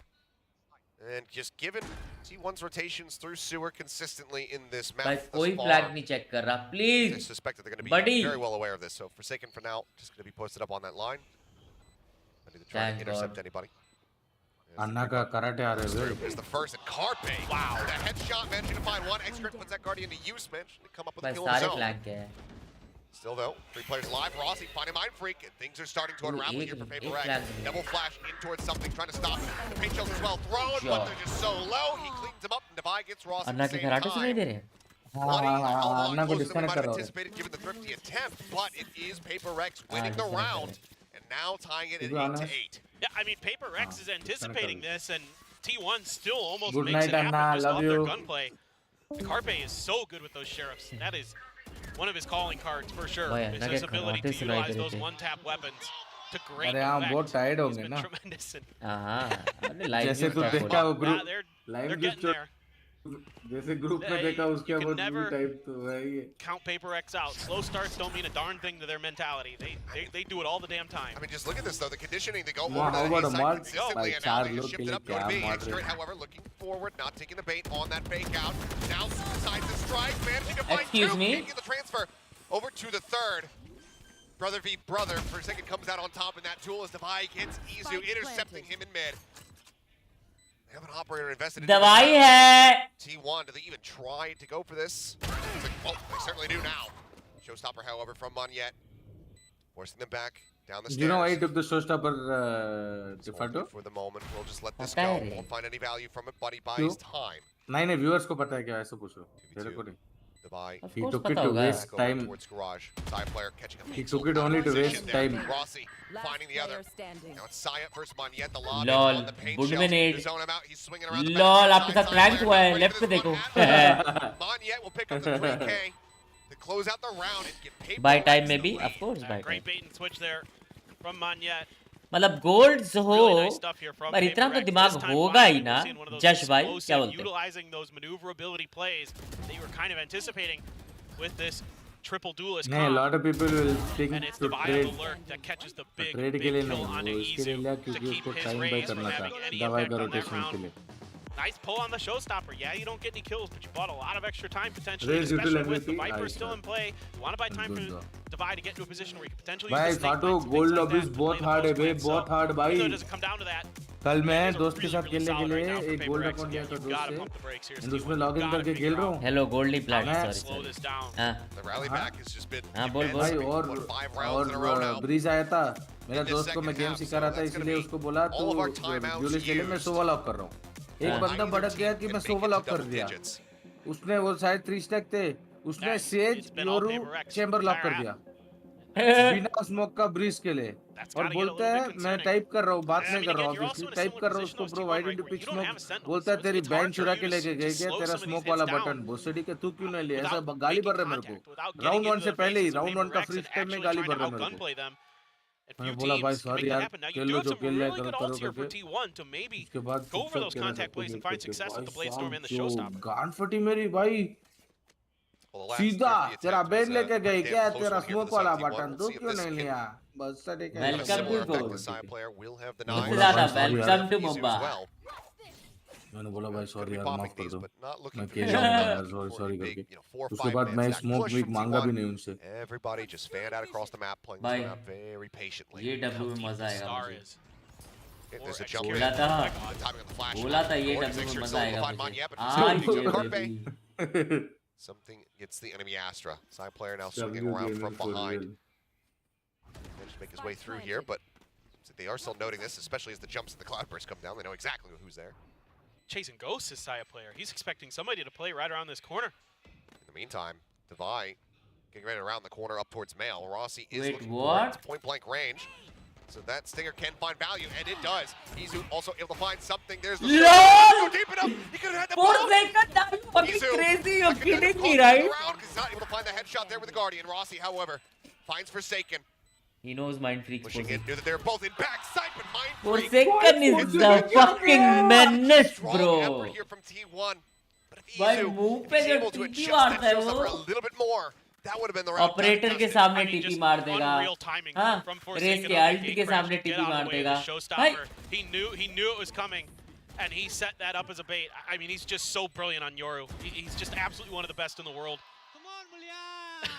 Speaker 6: And just given T1's rotations through sewer consistently in this map
Speaker 2: भाई
Speaker 6: thus
Speaker 2: कोई
Speaker 6: far,
Speaker 2: flag नहीं check कर रहा
Speaker 6: I
Speaker 2: please
Speaker 6: suspect that they're going to
Speaker 2: Buddy.
Speaker 6: be very well aware of this. So Forsaken for now, just going to be posted up on that line. Ready to try
Speaker 2: Thank
Speaker 6: to intercept
Speaker 2: God.
Speaker 6: anybody.
Speaker 10: अन्ना का karate आ रहे हैं
Speaker 6: Is the first and Carpe. Wow, that headshot managing to find one. X-Crit puts that Guardian to use, managing to come up with a
Speaker 2: भाई
Speaker 6: kill of his
Speaker 2: सारे
Speaker 6: own.
Speaker 2: Flag के हैं
Speaker 6: Still though, 3 players alive. Rossi finding Mind Freak, and things are starting to unravel
Speaker 2: एक-
Speaker 6: here for
Speaker 2: एक
Speaker 6: PRX.
Speaker 2: flag नहीं है।
Speaker 6: Double flash in towards something, trying to stop it. The paint shells as well thrown, but they're just so low. He cleans them up, and Devi gets Rossi
Speaker 2: Anna
Speaker 6: at the
Speaker 2: के
Speaker 6: same
Speaker 2: karate सुनाई
Speaker 6: time.
Speaker 2: दे रहे हैं
Speaker 10: हाँ
Speaker 6: Bloody,
Speaker 10: हाँ
Speaker 6: a
Speaker 10: हाँ
Speaker 6: lot
Speaker 10: अन्ना को
Speaker 6: closer than we
Speaker 10: disconnect
Speaker 6: might
Speaker 10: कर
Speaker 6: have
Speaker 10: रहा है
Speaker 6: anticipated given the thrifty attempt, but it is PRX winning the
Speaker 2: disconnect
Speaker 6: round, and now tying it at
Speaker 10: Good on
Speaker 6: 8-8.
Speaker 7: Yeah, I mean, PRX is anticipating this, and T1 still almost
Speaker 10: Good
Speaker 7: makes
Speaker 10: night,
Speaker 7: it happen
Speaker 10: Anna.
Speaker 7: just
Speaker 10: Love
Speaker 7: off their
Speaker 10: you.
Speaker 7: gunplay. Carpe is so good with those sheriffs. That is one of his calling cards for sure.
Speaker 2: भाई
Speaker 7: Is
Speaker 2: Anna
Speaker 7: his
Speaker 2: के
Speaker 7: ability
Speaker 2: karate
Speaker 7: to
Speaker 2: सुनाई
Speaker 7: utilize
Speaker 2: they
Speaker 7: those
Speaker 2: रहे थे
Speaker 7: one-tap weapons to great
Speaker 10: अरे हाँ
Speaker 7: effect.
Speaker 10: बहुत tired
Speaker 7: He's
Speaker 10: होंगे
Speaker 7: been
Speaker 10: ना
Speaker 7: tremendous. And,
Speaker 2: हाँ अरे लाइव
Speaker 10: जैसे तू
Speaker 2: न्यूज़
Speaker 10: देखा
Speaker 2: था
Speaker 10: वो
Speaker 7: yeah,
Speaker 10: group
Speaker 7: they're
Speaker 10: live
Speaker 7: getting
Speaker 10: जो
Speaker 7: there.
Speaker 10: जैसे ग्रुप में
Speaker 7: Yeah,
Speaker 10: देखा उसके
Speaker 7: you can
Speaker 10: बाद
Speaker 7: never-
Speaker 10: मूवी टाइप तो है ये
Speaker 7: Count PRX out. Slow starts don't mean a darn thing to their mentality. They do it all the damn time.
Speaker 6: I mean, just look at this though. The conditioning, they go
Speaker 10: Wow,
Speaker 6: over to
Speaker 10: how
Speaker 6: the
Speaker 10: about
Speaker 6: A
Speaker 10: a
Speaker 6: side
Speaker 10: mark?
Speaker 6: consistently,
Speaker 10: By
Speaker 6: and now they
Speaker 10: चार
Speaker 6: just
Speaker 10: लोग
Speaker 6: shift
Speaker 10: के
Speaker 6: it
Speaker 10: लिए
Speaker 6: up, go to
Speaker 10: क्या
Speaker 6: B.
Speaker 10: मार रहे
Speaker 6: X-Crit,
Speaker 10: हैं?
Speaker 6: however, looking forward, not taking the bait on that fake out. Now decides to strike, managing to find
Speaker 2: Excuse
Speaker 6: two.
Speaker 2: me?
Speaker 6: Can't get the transfer over to the third. Brother v brother. For a second, comes out on top in that tool as Devi gets Izu, intercepting him in mid. They have an operator invested in
Speaker 2: दवाई है
Speaker 6: T1. Do they even try to go for this? It's like, well, they certainly do now. Showstopper, however, from Monyet. Forcing them back down the stairs.
Speaker 10: You know why he took the showstopper
Speaker 6: It's only
Speaker 10: Defato?
Speaker 6: for the moment. We'll just let this
Speaker 2: पता
Speaker 6: go.
Speaker 2: है रे।
Speaker 6: Won't find any value from it, but he buys
Speaker 10: क्यों?
Speaker 6: time.
Speaker 10: नहीं नहीं viewers को पता है क्या ऐसा पूछ रहा हूँ तेरे को नहीं
Speaker 6: Devi
Speaker 2: Of
Speaker 10: He
Speaker 2: course
Speaker 10: took it
Speaker 2: पता
Speaker 10: to
Speaker 2: होगा
Speaker 10: waste
Speaker 6: back over
Speaker 10: time.
Speaker 6: towards garage. Side player catching a
Speaker 10: He
Speaker 6: pixel
Speaker 10: took it
Speaker 6: out of
Speaker 10: only to
Speaker 6: position
Speaker 10: waste
Speaker 6: there.
Speaker 10: time.
Speaker 6: Rossi
Speaker 8: Last
Speaker 6: finding the other.
Speaker 8: player standing.
Speaker 6: Now it's Sayat versus Monyet. The lob
Speaker 2: Lol,
Speaker 6: on the paint
Speaker 2: good
Speaker 6: shells.
Speaker 2: minute.
Speaker 6: To zone him out. He's swinging around the
Speaker 2: lol
Speaker 6: back.
Speaker 2: आपके साथ flank हुआ है left पे देखो
Speaker 6: Monyet will pick up the 3K to close out the round and get paper.
Speaker 2: By time में भी of course by
Speaker 7: Great
Speaker 2: time
Speaker 7: bait and switch there from Monyet.
Speaker 2: मतलब गोल्ड्स हो
Speaker 7: Really nice stuff here from
Speaker 2: पर इतना तो
Speaker 7: PRX.
Speaker 2: दिमाग
Speaker 7: This time
Speaker 2: होगा ही
Speaker 7: finally
Speaker 2: ना
Speaker 7: we're seeing one of those
Speaker 2: जश भाई क्या
Speaker 7: explosive,
Speaker 2: बोलते हैं
Speaker 7: utilizing those maneuverability plays that you were kind of anticipating with this triple duelist
Speaker 10: नहीं
Speaker 7: comp.
Speaker 10: lot of people will think
Speaker 7: And it's
Speaker 10: to
Speaker 7: the Bio
Speaker 10: trade
Speaker 7: alert that catches the big,
Speaker 10: trade
Speaker 7: big
Speaker 10: के लिए
Speaker 7: kill
Speaker 10: नहीं
Speaker 7: on
Speaker 10: वो इसके लिए
Speaker 7: Izu
Speaker 10: लिया
Speaker 7: to
Speaker 10: क्योंकि
Speaker 7: keep
Speaker 10: उसको
Speaker 7: his
Speaker 10: time by
Speaker 7: raise from
Speaker 10: करना था
Speaker 7: having any
Speaker 10: दवाई
Speaker 7: impact
Speaker 10: का
Speaker 7: on that
Speaker 10: रोटेशन के
Speaker 7: round.
Speaker 10: लिए
Speaker 7: Nice pull on the showstopper. Yeah, you don't get any kills, but you bought a lot of extra time potentially,
Speaker 10: Raise
Speaker 7: especially
Speaker 10: util
Speaker 7: with the
Speaker 10: MVP,
Speaker 7: Viper
Speaker 10: nice,
Speaker 7: still in play. You want to buy time
Speaker 10: Good
Speaker 7: for
Speaker 10: though.
Speaker 7: Devi to get into a position where you can potentially
Speaker 10: भाई
Speaker 7: use the snake
Speaker 10: फाटो
Speaker 7: bites and
Speaker 10: gold
Speaker 7: things like
Speaker 10: lobbies
Speaker 7: that to
Speaker 10: बहुत
Speaker 7: play the
Speaker 10: hard है
Speaker 7: post
Speaker 10: बे
Speaker 7: plant.
Speaker 10: बहुत
Speaker 7: So,
Speaker 10: hard
Speaker 7: even
Speaker 10: भाई
Speaker 7: though it doesn't come down to that,
Speaker 10: कल मैं
Speaker 7: things are
Speaker 10: दोस्त के
Speaker 7: really,
Speaker 10: साथ
Speaker 7: really
Speaker 10: खेलने के
Speaker 7: solid right
Speaker 10: लिए
Speaker 7: now for
Speaker 10: एक गोल्ड
Speaker 7: PRX.
Speaker 10: अकाउंट लिया
Speaker 7: Again,
Speaker 10: था
Speaker 7: you've got to
Speaker 10: दोस्त
Speaker 7: pump the brakes here,
Speaker 10: से एंड उसमें
Speaker 7: Steve.
Speaker 10: लॉगिन
Speaker 7: Gotta
Speaker 10: करके
Speaker 7: figure
Speaker 10: खेल रहा
Speaker 7: out
Speaker 10: हूँ
Speaker 2: हेलो गोल्डली प्लाट
Speaker 7: how to
Speaker 2: sorry
Speaker 7: slow
Speaker 2: sorry
Speaker 7: this down.
Speaker 2: हां
Speaker 6: The rally back has just been
Speaker 2: बोल, बोल।
Speaker 6: immense.
Speaker 10: भाई
Speaker 6: We've won 5 rounds in a row now.
Speaker 10: और ब्रीज आया था मेरा
Speaker 6: In this
Speaker 10: दोस्त को मैं
Speaker 6: second
Speaker 10: गेम
Speaker 6: half,
Speaker 10: सिखा
Speaker 6: so
Speaker 10: रहा था
Speaker 6: that's gonna
Speaker 10: इसलिए
Speaker 6: be
Speaker 10: उसको बोला
Speaker 6: all of our
Speaker 10: तू
Speaker 6: timeouts
Speaker 10: ड्यूलिस्ट खेले मैं
Speaker 6: used.
Speaker 10: सोवा लॉक कर रहा हूँ एक
Speaker 2: हाँ।
Speaker 10: बंदा भड़क गया कि मैं सोवा लॉक कर दिया उसने वो शायद 3 स्टैक थे उसने says
Speaker 7: It's been all
Speaker 10: Yoru
Speaker 7: PRX
Speaker 10: chamber lock कर
Speaker 7: entire
Speaker 10: दिया बिना स्मोक का ब्रीज के लिए
Speaker 7: That's
Speaker 10: और
Speaker 7: gotta get a
Speaker 10: बोलता
Speaker 7: little
Speaker 10: है
Speaker 7: bit
Speaker 10: मैं
Speaker 7: concerning.
Speaker 10: टाइप कर रहा हूँ बात
Speaker 7: I
Speaker 10: नहीं
Speaker 7: mean,
Speaker 10: कर रहा हूँ
Speaker 7: again, you're also
Speaker 10: obviously
Speaker 7: in a
Speaker 10: type
Speaker 7: similar
Speaker 10: कर रहा हूँ
Speaker 7: position
Speaker 10: उसको
Speaker 7: as
Speaker 10: bro
Speaker 7: T1,
Speaker 10: why
Speaker 7: right,
Speaker 10: did you
Speaker 7: where
Speaker 10: pick
Speaker 7: you don't have
Speaker 10: smoke
Speaker 7: a sentinel,
Speaker 10: बोलता है
Speaker 7: so
Speaker 10: तेरी
Speaker 7: it's hard
Speaker 10: बैंड
Speaker 7: for
Speaker 10: चुरा
Speaker 7: you
Speaker 10: के
Speaker 7: to
Speaker 10: लेके गए क्या
Speaker 7: slow
Speaker 10: तेरा
Speaker 7: some of
Speaker 10: स्मोक
Speaker 7: these
Speaker 10: वाला
Speaker 7: hits
Speaker 10: बटन
Speaker 7: down
Speaker 10: भोसड़ी के तू क्यों नहीं लिया ऐसा
Speaker 7: without
Speaker 10: गाली
Speaker 7: making
Speaker 10: भर रहा है मेरे
Speaker 7: contact,
Speaker 10: को
Speaker 7: without
Speaker 10: राउंड
Speaker 7: getting
Speaker 10: 1
Speaker 7: into
Speaker 10: से
Speaker 7: the
Speaker 10: पहले ही
Speaker 7: faces of
Speaker 10: राउंड 1 का
Speaker 7: PRX
Speaker 10: फ्री
Speaker 7: and
Speaker 10: टाइम में
Speaker 7: actually
Speaker 10: गाली
Speaker 7: trying
Speaker 10: भर
Speaker 7: to
Speaker 10: रहा है मेरे को
Speaker 7: out-gunplay them. And few
Speaker 10: बोला भाई
Speaker 7: teams can
Speaker 10: sorry
Speaker 7: make that
Speaker 10: यार
Speaker 7: happen. Now, you
Speaker 10: खेल
Speaker 7: do
Speaker 10: लो
Speaker 7: have
Speaker 10: जो
Speaker 7: some
Speaker 10: खेल रहे
Speaker 7: really good
Speaker 10: करो
Speaker 7: ults here for
Speaker 10: करके
Speaker 7: T1 to maybe
Speaker 10: उसके बाद
Speaker 7: go over those
Speaker 10: चुपचाप
Speaker 7: contact plays and find success with the Bladestorm and the Showstopper.
Speaker 10: गांड फटी मेरी भाई
Speaker 6: Well, the last
Speaker 10: सीधा
Speaker 6: thrifty
Speaker 10: तेरा
Speaker 6: attempt
Speaker 10: बेन
Speaker 6: was,
Speaker 10: लेके
Speaker 6: a
Speaker 10: गई
Speaker 6: pretty
Speaker 10: क्या
Speaker 6: damn close
Speaker 10: तेरा
Speaker 6: one here for
Speaker 10: smoke
Speaker 6: the
Speaker 10: वाला
Speaker 6: side of T1.
Speaker 10: Button
Speaker 6: We'll
Speaker 10: तू
Speaker 6: see if
Speaker 10: क्यों
Speaker 6: this
Speaker 10: नहीं
Speaker 6: can
Speaker 10: लिया बस तरीके
Speaker 6: have a
Speaker 2: Welcome
Speaker 6: similar
Speaker 2: to
Speaker 6: effect.
Speaker 2: Gold.
Speaker 6: The side player will have the
Speaker 10: मैंने
Speaker 6: knife.
Speaker 10: बोला
Speaker 2: Zada,
Speaker 10: भाई सॉरी
Speaker 2: welcome
Speaker 10: यार
Speaker 2: to
Speaker 6: Izu
Speaker 2: Mumbai.
Speaker 6: as well.
Speaker 10: मैंने बोला भाई
Speaker 6: Could
Speaker 10: सॉरी
Speaker 6: be
Speaker 10: यार
Speaker 6: popping
Speaker 10: माफ कर
Speaker 6: these,
Speaker 10: दो
Speaker 6: but not looking
Speaker 10: मैं
Speaker 6: to
Speaker 10: खेल
Speaker 6: be
Speaker 10: लूंगा
Speaker 6: jumped
Speaker 10: यार sorry
Speaker 6: for
Speaker 10: sorry
Speaker 6: a big,
Speaker 10: करके
Speaker 6: 4 or
Speaker 10: उसके
Speaker 6: 5
Speaker 10: बाद
Speaker 6: man
Speaker 10: मैं
Speaker 6: stack
Speaker 10: smoke
Speaker 6: push
Speaker 10: week
Speaker 6: from
Speaker 10: मांगा भी
Speaker 6: T1.
Speaker 10: नहीं उनसे
Speaker 3: Everybody just fanned out across the map, playing
Speaker 2: Bye.
Speaker 3: this map very patiently.
Speaker 2: ये W में मजा आएगा
Speaker 7: Star
Speaker 2: मुझे
Speaker 7: is.
Speaker 3: Okay, there's a jump
Speaker 2: बोला
Speaker 3: in.
Speaker 2: था
Speaker 3: The timing of the flash.
Speaker 2: बोला था ये
Speaker 3: Gordon's
Speaker 2: W में
Speaker 3: extra
Speaker 2: मजा आएगा
Speaker 3: simplified
Speaker 2: मुझे
Speaker 3: Manya, but
Speaker 2: आज
Speaker 3: still
Speaker 2: ये
Speaker 3: Carpe.
Speaker 2: baby.
Speaker 3: Something gets the enemy Astra. Side player now swinging around from behind. Managed to make his way through here, but they are still noting this, especially as the jumps and the cloudbursts come down. They know exactly who's there.
Speaker 7: Chasing Ghosts is Saya player. He's expecting somebody to play right around this corner.
Speaker 3: In the meantime, Devi getting ready around the corner up towards Mail. Rossi is
Speaker 2: Wait,
Speaker 3: looking
Speaker 2: what?
Speaker 3: for point blank range. So that Stinger can find value, and it does. Izu also able to find something. There's the
Speaker 2: LOL!
Speaker 3: go deep enough. He could have had the
Speaker 2: 4
Speaker 3: bomb.
Speaker 2: seconds, are you fucking
Speaker 3: Izu,
Speaker 2: crazy? You're
Speaker 3: that could have
Speaker 2: kidding
Speaker 3: been
Speaker 2: me,
Speaker 3: close to
Speaker 2: right?
Speaker 3: the round 'cause he's not able to find the headshot there with the Guardian. Rossi, however, finds Forsaken.
Speaker 2: He knows Mind Freak's
Speaker 3: Pushing
Speaker 2: position.
Speaker 3: in, knew that they were both in backside, but Mind Freak.
Speaker 2: Forsaken is the fucking menace,
Speaker 3: Strong
Speaker 2: bro.
Speaker 3: effort here from T1. But if
Speaker 2: भाई
Speaker 3: Izu
Speaker 2: मुंह
Speaker 3: is
Speaker 2: पे जो
Speaker 3: able to
Speaker 2: TP
Speaker 3: adjust
Speaker 2: मारता
Speaker 3: that
Speaker 2: है
Speaker 3: showstopper a
Speaker 2: वो
Speaker 3: little bit more, that would have been the round.
Speaker 2: Operator के
Speaker 3: done.
Speaker 2: सामने
Speaker 7: I mean,
Speaker 2: TP
Speaker 7: just
Speaker 2: मार देगा
Speaker 7: unreal timing
Speaker 2: हाँ
Speaker 7: from
Speaker 2: रेस
Speaker 7: Forsaken
Speaker 2: के
Speaker 7: on the
Speaker 2: अल्ट के
Speaker 7: gate
Speaker 2: सामने
Speaker 7: crash to get
Speaker 2: TP
Speaker 7: out of
Speaker 2: मार
Speaker 7: the way of
Speaker 2: देगा
Speaker 7: the Showstopper. He knew it was coming, and he set that up as a bait. I mean, he's just so brilliant on Yoru. He's just absolutely one of the best in the world.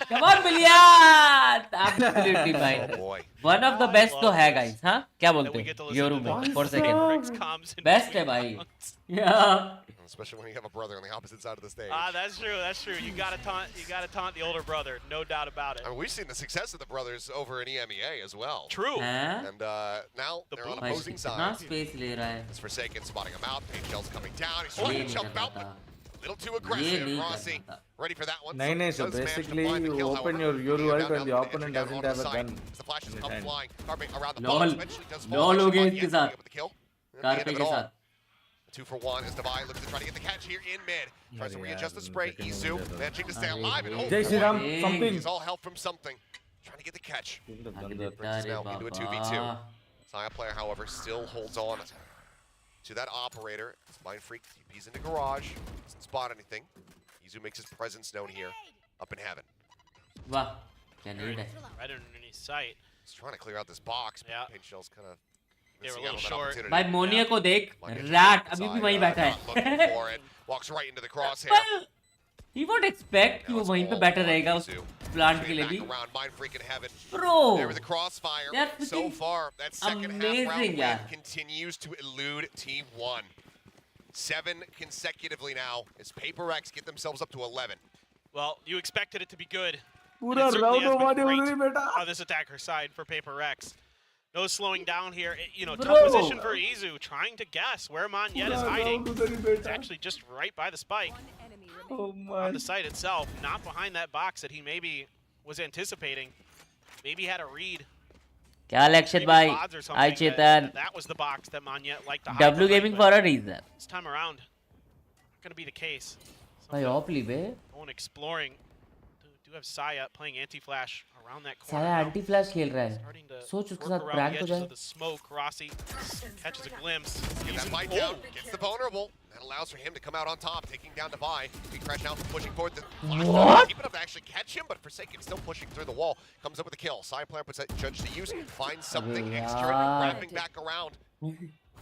Speaker 2: Come on Billiard absolutely
Speaker 3: Oh
Speaker 2: fine
Speaker 3: boy.
Speaker 2: one of the best तो है guys हाँ क्या
Speaker 7: That
Speaker 2: बोलते
Speaker 7: we get to
Speaker 2: हैं
Speaker 7: listen
Speaker 2: Yoru
Speaker 7: to
Speaker 2: में
Speaker 7: the
Speaker 2: Forsaken
Speaker 7: PRX comms in
Speaker 2: best है
Speaker 7: between
Speaker 2: भाई
Speaker 7: rounds.
Speaker 2: yeah
Speaker 3: Especially when you have a brother on the opposite side of the stage.
Speaker 7: Ah, that's true. That's true. You gotta taunt the older brother, no doubt about it.
Speaker 3: I mean, we've seen the success of the brothers over in EMEA as well.
Speaker 7: True.
Speaker 2: हैं
Speaker 3: And now
Speaker 7: The
Speaker 3: they're on
Speaker 2: भाई
Speaker 3: opposing
Speaker 2: कितना
Speaker 3: sides.
Speaker 2: Space ले रहा है
Speaker 3: It's Forsaken spotting him out. Paint shell's coming down. He's
Speaker 2: ये
Speaker 3: trying to
Speaker 2: नहीं
Speaker 3: jump
Speaker 2: करना
Speaker 3: out, but
Speaker 2: था
Speaker 3: a little too
Speaker 2: ये
Speaker 3: aggressive.
Speaker 2: नहीं
Speaker 3: Rossi
Speaker 2: करना था
Speaker 3: ready for that one.
Speaker 10: नहीं नहीं so
Speaker 3: Does manage to
Speaker 10: basically
Speaker 3: find the
Speaker 10: you
Speaker 3: kill,
Speaker 10: open
Speaker 3: however.
Speaker 10: your
Speaker 3: Leading
Speaker 10: ult
Speaker 3: down
Speaker 10: when the
Speaker 3: now,
Speaker 10: opponent
Speaker 3: entry down
Speaker 10: doesn't
Speaker 3: onto
Speaker 10: have
Speaker 3: the
Speaker 10: a
Speaker 3: side.
Speaker 10: gun
Speaker 3: As the flashes
Speaker 10: in
Speaker 3: come
Speaker 10: his hand.
Speaker 3: flying. Carpe around the
Speaker 2: LOL.
Speaker 3: box. Eventually does fall.
Speaker 2: LOL हो गया
Speaker 3: Yet
Speaker 2: इसके
Speaker 3: to
Speaker 2: साथ
Speaker 3: get with the kill. And at the
Speaker 2: carpe
Speaker 3: end of
Speaker 2: के
Speaker 3: it all,
Speaker 2: साथ
Speaker 3: 2 for 1 as Devi looks to try to get the catch here in mid. Tries to
Speaker 10: Yeah,
Speaker 3: readjust the
Speaker 10: yeah,
Speaker 3: spray.
Speaker 10: second
Speaker 3: Izu
Speaker 10: one,
Speaker 3: managing to stay
Speaker 2: Arre,
Speaker 3: alive and hold
Speaker 10: Jai
Speaker 3: the
Speaker 10: Shri Ram,
Speaker 3: point.
Speaker 10: something.
Speaker 3: He's all help from something. Trying to get the catch.
Speaker 2: आगे देता
Speaker 3: Brings us
Speaker 2: रे
Speaker 3: now into a 2v2.
Speaker 2: Baba
Speaker 3: Saya player, however, still holds on to that operator. Mind Freak TP's into garage. Doesn't spot anything. Izu makes his presence known here. Up in heaven.
Speaker 2: वाह क्या need है
Speaker 7: Right underneath sight.
Speaker 3: He's trying to clear out this box, but
Speaker 7: Yeah.
Speaker 3: Paint Shell's kind of
Speaker 7: They were a
Speaker 3: missing out on
Speaker 7: little
Speaker 3: that
Speaker 7: short.
Speaker 3: opportunity.
Speaker 2: भाई मोनिया को देख
Speaker 3: Manya
Speaker 2: rat
Speaker 3: just
Speaker 2: अभी भी
Speaker 3: inside,
Speaker 2: वहीं बैठा
Speaker 3: not looking
Speaker 2: है
Speaker 3: for it. Walks right into the crosshair.
Speaker 2: well he won't expect कि
Speaker 3: Now
Speaker 2: वो
Speaker 3: it's
Speaker 2: वहीं पे
Speaker 3: all
Speaker 2: बैठा
Speaker 3: on
Speaker 2: रहेगा उस
Speaker 3: Izu.
Speaker 2: प्लांट के
Speaker 3: Straight
Speaker 2: लिए
Speaker 3: back
Speaker 2: भी
Speaker 3: around, Mind Freak in heaven.
Speaker 2: bro
Speaker 3: There with the crossfire.
Speaker 2: That's
Speaker 3: So
Speaker 2: freaking
Speaker 3: far, that second half round
Speaker 2: amazing,
Speaker 3: win
Speaker 2: यार.
Speaker 3: continues to elude T1. 7 consecutively now as PRX get themselves up to 11.
Speaker 7: Well, you expected it to be good. and
Speaker 10: पूरा
Speaker 7: it certainly
Speaker 10: round
Speaker 7: has been
Speaker 10: हमारे
Speaker 7: great
Speaker 10: उधर ही बेटा
Speaker 7: on this attacker side for PRX. No slowing down here. You know,
Speaker 2: Bro.
Speaker 7: tough position for Izu, trying to guess where Monyet is
Speaker 10: पूरा
Speaker 7: hiding.
Speaker 10: round उधर ही
Speaker 7: It's
Speaker 10: बेटा
Speaker 7: actually just right by the spike
Speaker 8: Enemy
Speaker 10: oh
Speaker 8: remaining.
Speaker 10: my
Speaker 7: on the site itself, not behind that box that he maybe was anticipating. Maybe had a read.
Speaker 2: क्या लक्षित
Speaker 7: Maybe
Speaker 2: भाई
Speaker 7: pods or something
Speaker 2: I
Speaker 7: that,
Speaker 2: Chetan
Speaker 7: that was the box that Monyet liked to hide
Speaker 2: W
Speaker 7: behind,
Speaker 2: gaming
Speaker 7: but
Speaker 2: for a reason
Speaker 7: this time around, not going to be the case.
Speaker 2: भाई off ली बे
Speaker 7: Going exploring. Do have Saya playing anti-flash around that corner.
Speaker 2: साया
Speaker 7: now.
Speaker 2: Anti flash खेल रहा है
Speaker 7: Starting to
Speaker 2: सोच उसके
Speaker 7: work
Speaker 2: साथ
Speaker 7: around
Speaker 2: प्रैंक
Speaker 7: the
Speaker 2: हो
Speaker 7: edges
Speaker 2: जाए
Speaker 7: of the smoke. Rossi catches a glimpse.
Speaker 3: Get that
Speaker 7: Izu-
Speaker 3: fight
Speaker 7: Whoa.
Speaker 3: down, gets the vulnerable. That allows for him to come out on top, taking down Devi. Big crash now, pushing forward the
Speaker 2: What?
Speaker 3: Keep it up to actually catch him, but Forsaken still pushing through the wall. Comes up with a kill. Side player puts that judge to use, finds something
Speaker 2: Abhi
Speaker 3: extra,
Speaker 2: yaar.
Speaker 3: wrapping back around.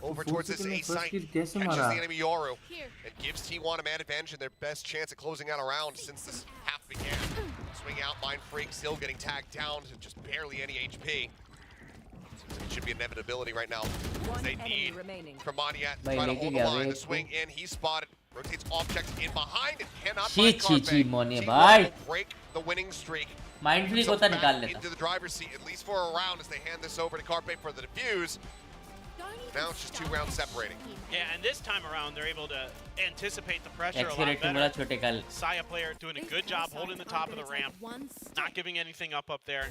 Speaker 3: Over towards this A site,
Speaker 10: kill
Speaker 3: catches
Speaker 10: कैसे
Speaker 3: the
Speaker 10: मारा
Speaker 3: enemy Yoru,
Speaker 5: Here.
Speaker 3: and gives T1 a man advantage and their best chance at closing out a round since this half began. Swing out, Mind Freak still getting tagged down to just barely any HP. Seems like it should be an inevitability right now.
Speaker 8: One
Speaker 3: They
Speaker 8: enemy
Speaker 3: need
Speaker 8: remaining.
Speaker 3: Monyet to
Speaker 2: Bhai,
Speaker 3: try to
Speaker 2: leke
Speaker 3: hold the
Speaker 2: gaya
Speaker 3: line.
Speaker 2: bhai
Speaker 3: The swing in, he's spotted, rotates objects in behind and cannot
Speaker 2: Chi,
Speaker 3: find
Speaker 2: chi,
Speaker 3: Carpe.
Speaker 2: chi, Monia,
Speaker 3: T1
Speaker 2: bhai.
Speaker 3: will break the winning streak.
Speaker 2: Mind flick
Speaker 3: Themselves
Speaker 2: होता
Speaker 3: back
Speaker 2: निकाल लेता
Speaker 3: into the driver's seat, at least for a round, as they hand this over to Carpe for the defuse. Now it's just 2 rounds separating.
Speaker 7: Yeah, and this time around, they're able to anticipate the pressure a lot
Speaker 2: एक्सीलेट
Speaker 7: better.
Speaker 2: मेरा छोटे कल
Speaker 7: Saya player doing a good job holding the top of the ramp, not giving anything up there.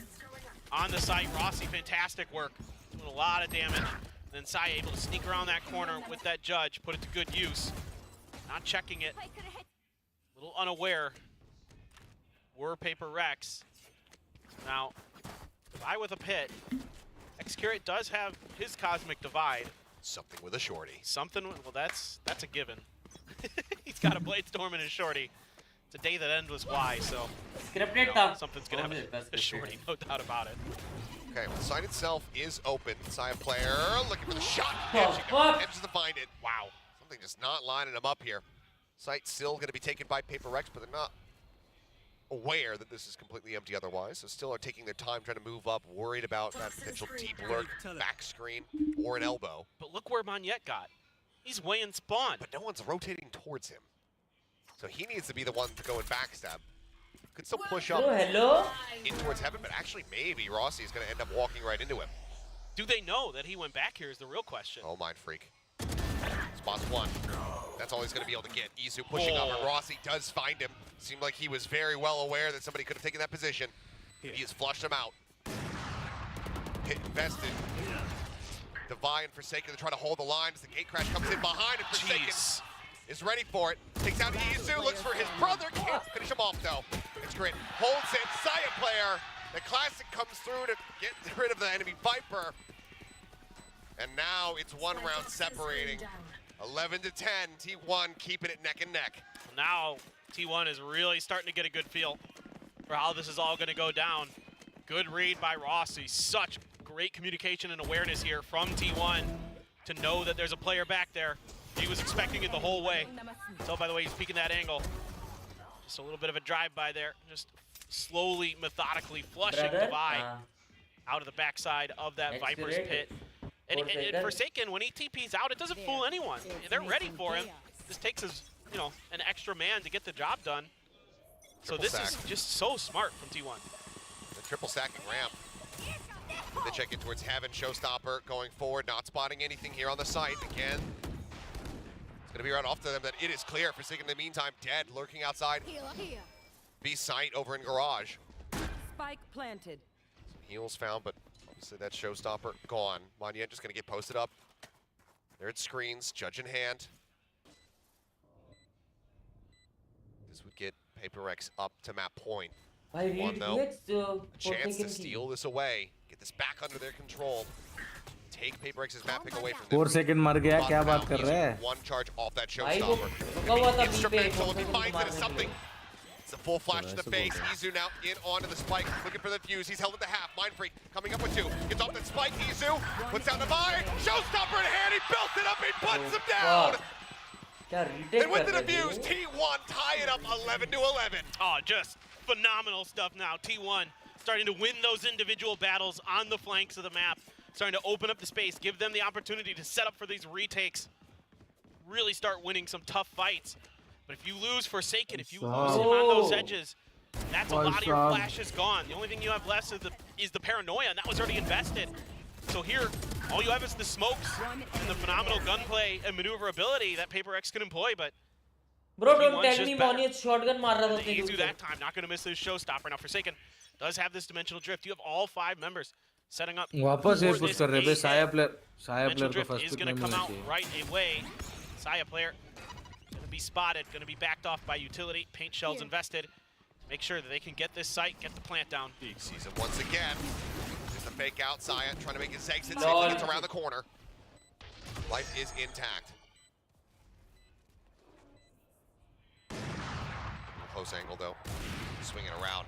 Speaker 7: On the site, Rossi, fantastic work, doing a lot of damage. And then Saya able to sneak around that corner with that judge, put it to good use. Not checking it, a little unaware. Were PRX. Now, I with a pit. Xcurate does have his Cosmic Divide.
Speaker 3: Something with a shorty.
Speaker 7: Something, well, that's a given. He's got a Blade Storm and a shorty. It's a day that ends with Y, so
Speaker 2: Scripted
Speaker 7: you know,
Speaker 2: था.
Speaker 7: something's gonna happen. A shorty, no doubt about it.
Speaker 3: Okay, well, the site itself is open. Saya player looking for the shot.
Speaker 2: Oh,
Speaker 3: And she
Speaker 2: fuck.
Speaker 3: manages to find it. Wow. Something just not lining them up here. Site still going to be taken by PRX, but they're not aware that this is completely empty otherwise. So still are taking their time trying to move up, worried about that potential deep lurk, back screen, or an elbow.
Speaker 7: But look where Monyet got. He's way in spawn.
Speaker 3: But no one's rotating towards him. So he needs to be the one to go and backstab. Could still push up
Speaker 2: Hello.
Speaker 3: in towards heaven, but actually maybe Rossi is going to end up walking right into him.
Speaker 7: Do they know that he went back here is the real question.
Speaker 3: Oh, Mind Freak. Spots one. That's all he's going to be able to get. Izu pushing up, and Rossi does find him. Seemed like he was very well aware that somebody could have taken that position. He has flushed him out. Hit invested. Divine and Forsaken to try to hold the line as the gate crash comes in behind, and Forsaken is ready for it. Takes out Izu, looks for his brother, can't finish him off though. It's Grit, holds it, Saya player. The classic comes through to get rid of the enemy Viper. And now it's one round separating. 11 to 10, T1 keeping it neck and neck.
Speaker 7: Now T1 is really starting to get a good feel for how this is all going to go down. Good read by Rossi. Such great communication and awareness here from T1 to know that there's a player back there. He was expecting it the whole way. So by the way, he's peeking that angle. Just a little bit of a drive-by there. Just slowly, methodically flushing Divide out of the backside of that Viper's pit. And Forsaken, when he TPs out, it doesn't fool anyone. They're ready for him. This takes us, you know, an extra man to get the job done. So this is just so smart from T1.
Speaker 3: The triple stacking ramp. They check in towards Heaven. Showstopper going forward, not spotting anything here on the site. Again, it's going to be right off to them that it is clear. Forsaken in the meantime, dead, lurking outside. B site over in garage.
Speaker 8: Spike planted.
Speaker 3: Some heals found, but obviously that Showstopper gone. Monyet just going to get posted up. There it screens, judge in hand. This would get PRX up to map point. One though, a chance to steal this away, get this back under their control, take PRX's map pick away from them.
Speaker 10: 4 second मर गया क्या बात कर रहा है?
Speaker 3: One charge off that Showstopper. Instrumental if he finds it as something. It's a full flash to the face. Izu now in onto the spike, looking for the fuse. He's held at the half. Mind Freak coming up with 2. Gets off that spike. Izu puts down the buy. Showstopper in hand. He built it up. He puts him down. And with the defuse, T1 tie it up 11 to 11.
Speaker 7: Oh, just phenomenal stuff now. T1 starting to win those individual battles on the flanks of the map, starting to open up the space, give them the opportunity to set up for these retakes, really start winning some tough fights. But if you lose Forsaken, if you lose him on those edges, that's a lot of your flashes gone. The only thing you have left is the paranoia, and that was already invested. So here, all you have is the smokes and the phenomenal gunplay and maneuverability that PRX can employ, but
Speaker 2: Bro, don't tell me Monyet shotgun मार रहा था
Speaker 7: Izu that time, not going to miss his Showstopper. Now Forsaken does have this dimensional drift. You have all 5 members setting up.
Speaker 10: वापस ये push कर रहे हैं Saya player
Speaker 7: Dimensional
Speaker 10: को
Speaker 7: drift
Speaker 10: first
Speaker 7: is
Speaker 10: pick
Speaker 7: going
Speaker 10: में
Speaker 7: to come
Speaker 10: मिलना
Speaker 7: out
Speaker 10: चाहिए.
Speaker 7: right away. Saya player going to be spotted, going to be backed off by utility. Paint shells invested. Make sure that they can get this site, get the plant down.
Speaker 3: Sees him once again. There's the fake out. Saya trying to make his exit. Safely gets around the corner. Life is intact. Close angle though. Swinging around.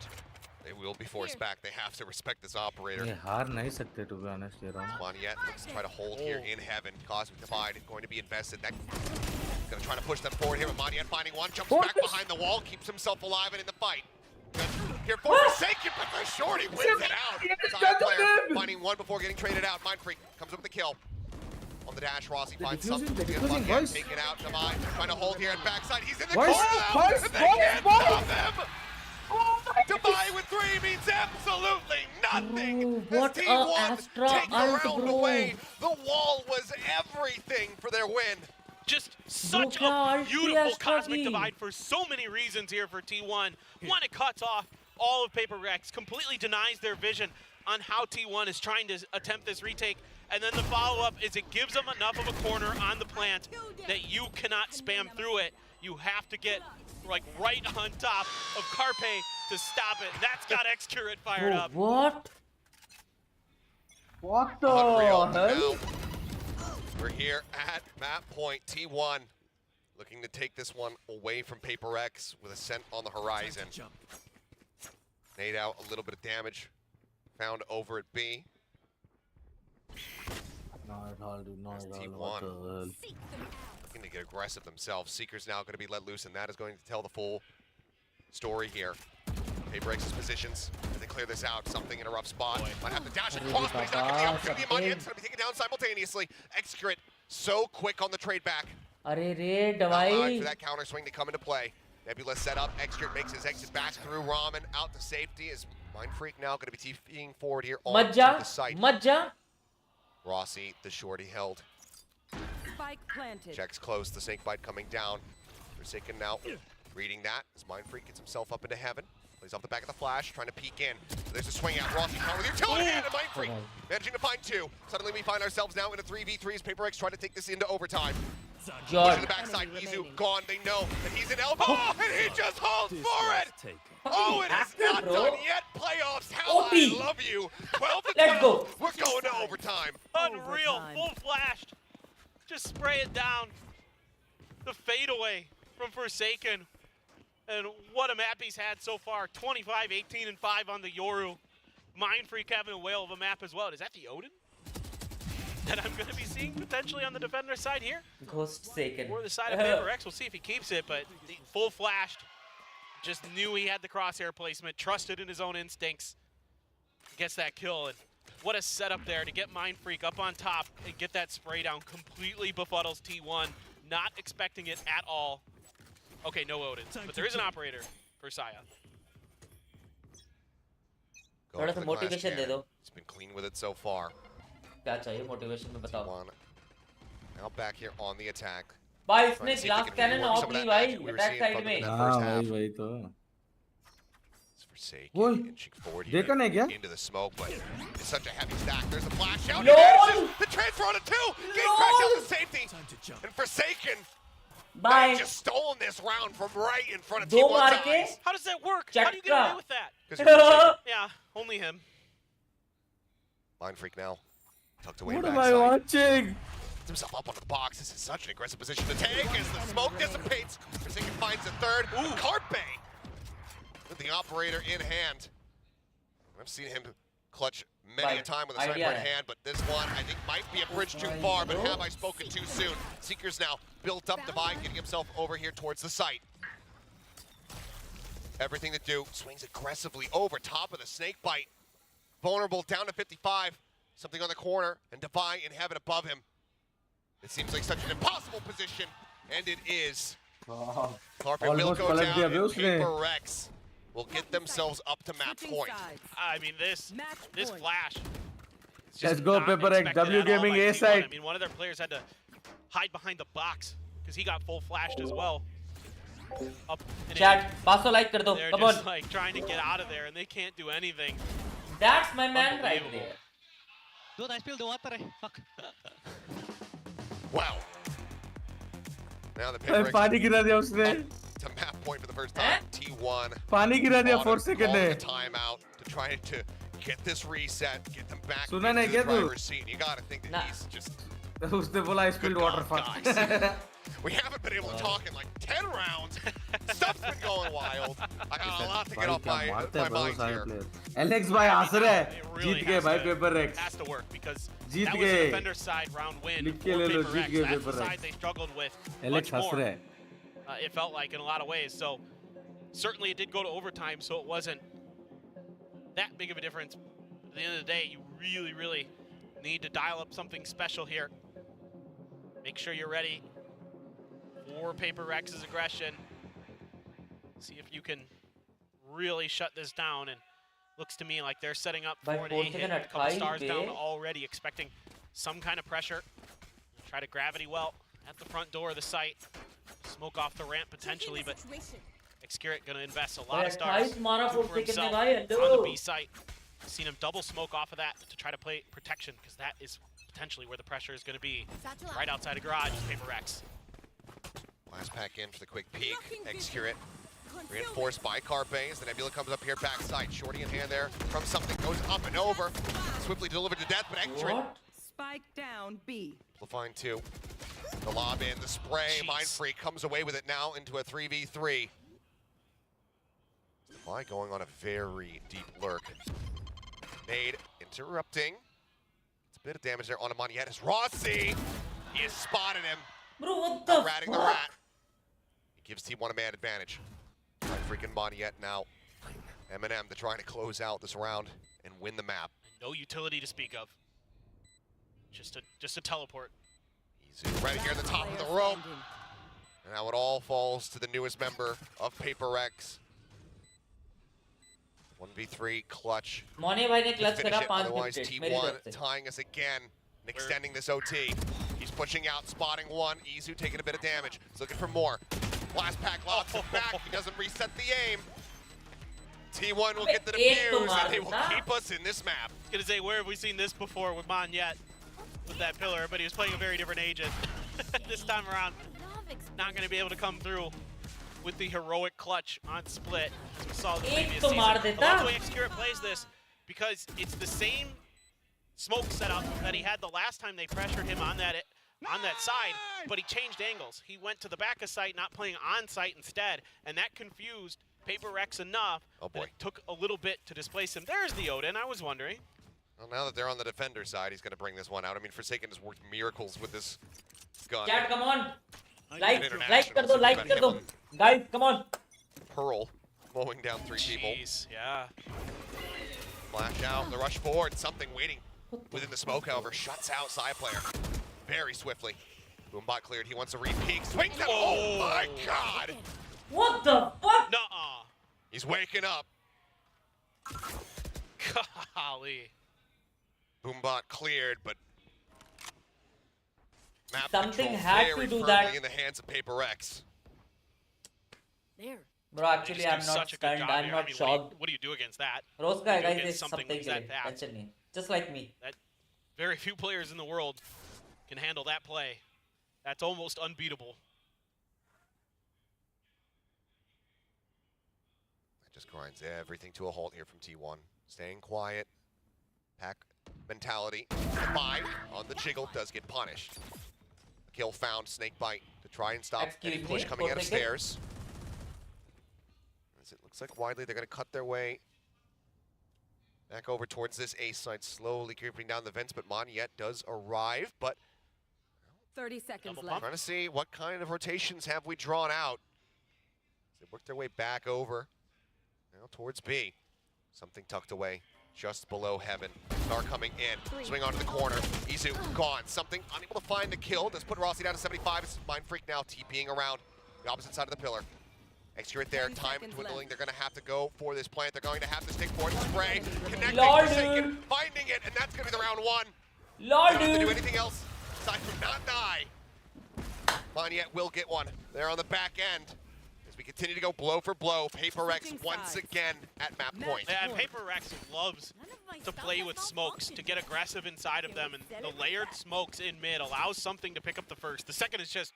Speaker 3: They will be forced back. They have to respect this operator.
Speaker 10: ये हार नहीं सकते to be honest ये round.
Speaker 3: Monyet looks to try to hold here in heaven. Cosmic Divide going to be invested. That going to try to push them forward here with Monyet finding one. Jumps back behind the wall. Keeps himself alive and in the fight. Here for Forsaken, but the shorty wins it out. Side player finding one before getting traded out. Mind Freak comes up with the kill. On the dash, Rossi finds something. Take it out. Divide trying to hold here at backside. He's in the corner now. And they can't stop him. Divide with 3 means absolutely nothing.
Speaker 2: What
Speaker 3: T1 take the
Speaker 2: ult,
Speaker 3: round
Speaker 2: bro.
Speaker 3: away. The wall was everything for their win.
Speaker 7: Just such
Speaker 2: Bro,
Speaker 7: a beautiful
Speaker 2: Astra
Speaker 7: Cosmic
Speaker 2: ki.
Speaker 7: Divide for so many reasons here for T1. One, it cuts off all of PRX, completely denies their vision on how T1 is trying to attempt this retake. And then the follow-up is it gives them enough of a corner on the plant that you cannot spam through it. You have to get like right on top of Carpe to stop it. That's got Xcurate fired up.
Speaker 2: What?
Speaker 10: What the
Speaker 3: Unreal.
Speaker 10: hell?
Speaker 3: Now, we're here at map point. T1 looking to take this one away from PRX with Ascent on the horizon. Nade out a little bit of damage. Found over at B.
Speaker 10: Not at all, dude. Not
Speaker 3: There's
Speaker 10: at all.
Speaker 3: T1.
Speaker 10: What the hell?
Speaker 3: Looking to get aggressive themselves. Seeker's now going to be let loose, and that is going to tell the full story here. PRX's positions as they clear this out. Something in a rough spot. Might have to dash across, but he's not getting the opportunity. Money's going to be taken down simultaneously. Excurate so quick on the trade back.
Speaker 2: अरे रे
Speaker 3: Not allowing
Speaker 2: दवाई
Speaker 3: for that counter swing to come into play. Nebula set up. Excurate makes his exit back through Ramen out to safety. Is Mindfreak now going to be TPing forward here on the site.
Speaker 2: मत जा
Speaker 3: Rossi, the shorty held.
Speaker 8: Spike planted.
Speaker 3: Checks close. The snake bite coming down. Forsaken now reading that as Mindfreak gets himself up into heaven. Plays off the back of the flash, trying to peek in. There's a swing out. Rossi caught with utility and Mindfreak managing to find two. Suddenly we find ourselves now in a 3v3 as PRX trying to take this into overtime. Pushing the backside, Izu gone. They know that he's an elbow, and he just holds for it. Oh, it is not done yet. Playoffs, how I love you. 12 to 12. We're going to overtime.
Speaker 7: Unreal, full flashed. Just spray it down. The fadeaway from Forsaken. And what a map he's had so far. 25, 18, and 5 on the Yoru. Mindfreak having a whale of a map as well. Is that the Odin that I'm going to be seeing potentially on the defender side here?
Speaker 2: Ghost Saken
Speaker 7: Or the side of PRX. We'll see if he keeps it, but full flashed. Just knew he had the crosshair placement. Trusted in his own instincts. Gets that kill. And what a setup there to get Mindfreak up on top and get that spray down. Completely befuddles T1. Not expecting it at all. Okay, no Odin, but there is an operator for Saya.
Speaker 2: थोड़ा सा motivation दे दो.
Speaker 3: He's been clean with it so far.
Speaker 2: क्या चाहिए motivation में बताओ.
Speaker 3: Now back here on the attack.
Speaker 2: भाई इसने glass cannon off ली भाई attack side में.
Speaker 10: हाँ भाई तो.
Speaker 3: Forsaken inching forward here into the smoke, but it's such a heavy stack. There's a flash out. The transfer on a two. Gate crash out to safety. And Forsaken.
Speaker 2: Bye.
Speaker 3: Just stolen this round from right in front of
Speaker 2: दो
Speaker 3: T1's
Speaker 2: मार के
Speaker 3: eyes.
Speaker 7: How does that work? How do you get away with that? Yeah, only him.
Speaker 3: Mindfreak now tucked away
Speaker 10: What
Speaker 3: backside.
Speaker 10: am I watching?
Speaker 3: Gets himself up onto the box. This is such an aggressive position to take as the smoke dissipates. Forsaken finds a third. Carpe with the operator in hand. I've seen him clutch many a time with a sniper in hand, but this one I think might be a bridge too far, but have I spoken too soon? Seeker's now built up Divine, getting himself over here towards the site. Everything to do, swings aggressively over top of the snake bite. Vulnerable down to 55, something on the corner, and Divine in heaven above him. It seems like such an impossible position, and it is. Carpe will go down, and PRX will get themselves up to map point.
Speaker 7: I mean, this flash.
Speaker 10: Let's go, PRX. W Gaming A side.
Speaker 7: I mean, one of their players had to hide behind the box because he got full flashed as well. Up and
Speaker 2: Chat, 500 like कर दो.
Speaker 7: they're
Speaker 2: Come
Speaker 7: just
Speaker 2: on.
Speaker 7: like trying to get out of there, and they can't do anything.
Speaker 2: That's my man right there.
Speaker 11: Dude, I spilled the water. Fuck.
Speaker 3: Wow. Now the PRX
Speaker 10: पानी गिरा दिया उसने.
Speaker 3: to map point for the first time. T1
Speaker 10: पानी गिरा दिया 4
Speaker 3: calling
Speaker 10: second
Speaker 3: a
Speaker 10: में.
Speaker 3: timeout to try to get this reset, get them back
Speaker 10: सुना
Speaker 3: into
Speaker 10: नहीं
Speaker 3: the
Speaker 10: क्या तू?
Speaker 3: driver's seat. You gotta think that he's just
Speaker 10: उसने बोला I spilled water. Fuck.
Speaker 3: we haven't been able to talk in like 10 rounds. Stuff's been going wild. I got a lot to get off my mind here.
Speaker 10: Alex भाई हंस रहे.
Speaker 7: It really
Speaker 10: जीत गए भाई PRX.
Speaker 7: has to work because
Speaker 10: Jeet
Speaker 7: that was the
Speaker 10: गए.
Speaker 7: defender side round win
Speaker 10: लिख
Speaker 7: for
Speaker 10: के ले लो,
Speaker 7: PRX.
Speaker 10: जीत गए
Speaker 7: That's the
Speaker 10: PRX.
Speaker 7: side they struggled with
Speaker 10: Alex
Speaker 7: much
Speaker 10: हंस
Speaker 7: more.
Speaker 10: रहे.
Speaker 7: It felt like in a lot of ways. So certainly it did go to overtime, so it wasn't that big of a difference. But at the end of the day, you really, really need to dial up something special here. Make sure you're ready for PRX's aggression. See if you can really shut this down. And looks to me like they're setting up for an A hit. A couple stars down already, expecting some kind of pressure. Try to gravity well at the front door of the site. Smoke off the ramp potentially, but Excurate gonna invest a lot of stars for himself on the B site. Seen him double smoke off of that to try to play protection, because that is potentially where the pressure is gonna be. Right outside of garage, PRX.
Speaker 3: Last pack in for the quick peek. Excurate Reinforced by Carpe as the Nebula comes up here backside. Shorty in hand there from something, goes up and over. Swiftly delivered to death, but extra.
Speaker 2: What?
Speaker 8: Spike down B.
Speaker 3: Amplifying 2. The lob in, the spray. Mind Freak comes away with it now into a 3v3. Defy going on a very deep lurk. Nade interrupting. It's a bit of damage there on him. Yet as Rossi, he has spotted him.
Speaker 2: Bro, what the
Speaker 3: Ratting the
Speaker 2: fuck?
Speaker 3: rat. He gives T1 a man advantage. Mind Freak and Moniette now. Eminem to trying to close out this round and win the map.
Speaker 7: No utility to speak of. Just a teleport.
Speaker 3: Izu right here at the top of the rope. And now it all falls to the newest member of PRX. 1v3 clutch.
Speaker 2: मोने भाई ने clutch
Speaker 3: Finish
Speaker 2: करा
Speaker 3: it,
Speaker 2: 5
Speaker 3: otherwise
Speaker 2: wicket मेरी
Speaker 3: T1
Speaker 2: तरफ से.
Speaker 3: tying us again and extending this OT. He's pushing out, spotting one. Izu taking a bit of damage. He's looking for more. Blast pack locks him back. He doesn't reset the aim. T1 will get the defuse and they will keep us in this map.
Speaker 7: I was gonna say, where have we seen this before with Moniette with that pillar, but he was playing a very different agent. This time around, not gonna be able to come through with the heroic clutch on split. As we saw the previous season. I love the way Xcure plays this because it's the same smoke setup that he had the last time they pressured him on that side, but he changed angles. He went to the back of site, not playing on site instead, and that confused PRX enough that it took a little bit to displace him. There's the Odin, I was wondering.
Speaker 3: Well, now that they're on the defender side, he's going to bring this one out. I mean, Forsaken has worked miracles with this gun.
Speaker 2: Chat, come on. Like कर दो, like कर दो. Guys, come on.
Speaker 3: Pearl mowing down 3 people.
Speaker 7: Yeah.
Speaker 3: Flash out, the rush forward, something waiting within the smoke, however, shuts out side player very swiftly. Boombot cleared, he wants a re-peek, swings it, oh my god!
Speaker 2: What the fuck?
Speaker 7: Nuh-uh.
Speaker 3: He's waking up.
Speaker 7: Golly.
Speaker 3: Boombot cleared, but map
Speaker 2: Something
Speaker 3: control
Speaker 2: had to
Speaker 3: very
Speaker 2: do
Speaker 3: firmly
Speaker 2: that.
Speaker 3: in the hands of PRX.
Speaker 5: There.
Speaker 2: Bro, actually, I'm not stunned. I'm not shocked.
Speaker 7: What do you do against that?
Speaker 2: Rose
Speaker 7: What do
Speaker 2: का
Speaker 7: you do
Speaker 2: guys
Speaker 7: against
Speaker 2: is
Speaker 7: something
Speaker 2: something
Speaker 7: like
Speaker 2: के लिए.
Speaker 7: that?
Speaker 2: Tension नहीं. Just like me.
Speaker 7: That very few players in the world can handle that play. That's almost unbeatable.
Speaker 3: Just grinds everything to a halt here from T1. Staying quiet. Pack mentality. The buy on the jiggle does get punished. Kill found, snake bite to try and stop any push coming out of stairs. As it looks like widely they're going to cut their way back over towards this A side, slowly creeping down the vents, but Moniette does arrive, but
Speaker 8: 30 seconds left.
Speaker 3: trying to see what kind of rotations have we drawn out. As they work their way back over. Now towards B. Something tucked away just below heaven. Star coming in. Swing onto the corner. Izu gone. Something unable to find the kill. Does put Rossi down to 75. It's Mind Freak now TPing around the opposite side of the pillar. Execute there. Time dwindling. They're going to have to go for this plant. They're going to have to stick forward. Spray. Connecting. Forsaken. Finding it. And that's going to be the round one. They don't have to do anything else aside from not die. Moniette will get one. They're on the back end. As we continue to go blow for blow, PRX once again at map point.
Speaker 7: Yeah, PRX loves to play with smokes, to get aggressive inside of them, and the layered smokes in mid allows something to pick up the first. The second is just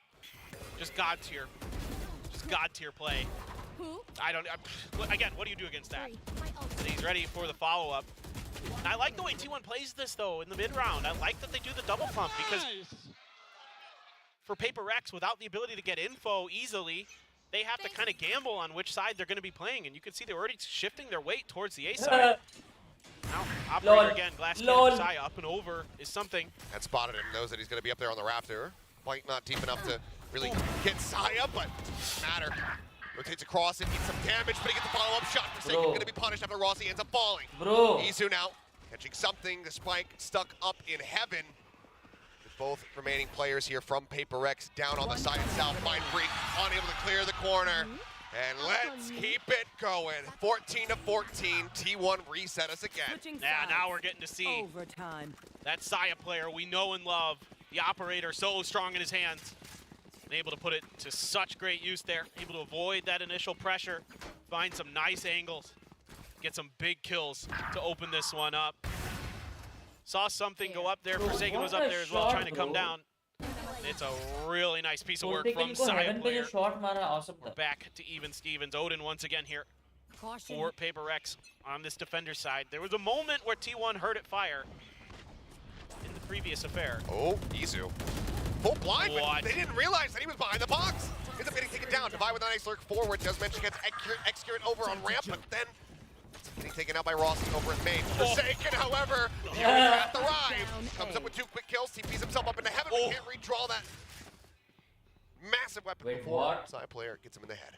Speaker 7: God tier. Just God tier play. Again, what do you do against that? And he's ready for the follow-up. And I like the way T1 plays this, though, in the mid-round. I like that they do the double pump, because for PRX, without the ability to get info easily, they have to kind of gamble on which side they're going to be playing, and you can see they're already shifting their weight towards the A side. Now, operator again, glass cannon, Sai up and over is something.
Speaker 3: And spotted him, knows that he's going to be up there on the rafter. Quite not deep enough to really get Sai up, but doesn't matter. Rotates across it, needs some damage, but he gets a follow-up shot. Forsaken going to be punished after Rossi ends up falling. Izu now catching something. The spike stuck up in heaven. Both remaining players here from PRX down on the side itself. Mind Freak unable to clear the corner. And let's keep it going. 14-14. T1 reset us again.
Speaker 7: Yeah, now we're getting to see that Saya player we know and love. The operator so strong in his hands. And able to put it to such great use there. Able to avoid that initial pressure. Find some nice angles. Get some big kills to open this one up. Saw something go up there. Forsaken was up there as well, trying to come down. It's a really nice piece of work
Speaker 2: बोलते कि
Speaker 7: from
Speaker 2: इनको
Speaker 7: Saya
Speaker 2: heaven पे जो
Speaker 7: player.
Speaker 2: shot मारा awesome
Speaker 7: We're
Speaker 2: था.
Speaker 7: back to even Stevens. Odin once again here
Speaker 8: Caution.
Speaker 7: for PRX on this defender side. There was a moment where T1 heard it fire in the previous affair.
Speaker 3: Oh, Izu. Full blind, but
Speaker 7: What?
Speaker 3: they didn't realize that he was behind the box. Ends up getting taken down. Divide with a nice lurk forward. Does mention gets execute over on ramp, but then getting taken out by Rossi over in main. Forsaken, however, the wrath arrives. Comes up with 2 quick kills. TPs himself up into heaven, but can't redraw that massive weapon.
Speaker 2: Wait,
Speaker 3: before
Speaker 2: what?
Speaker 3: Side player gets him in the head.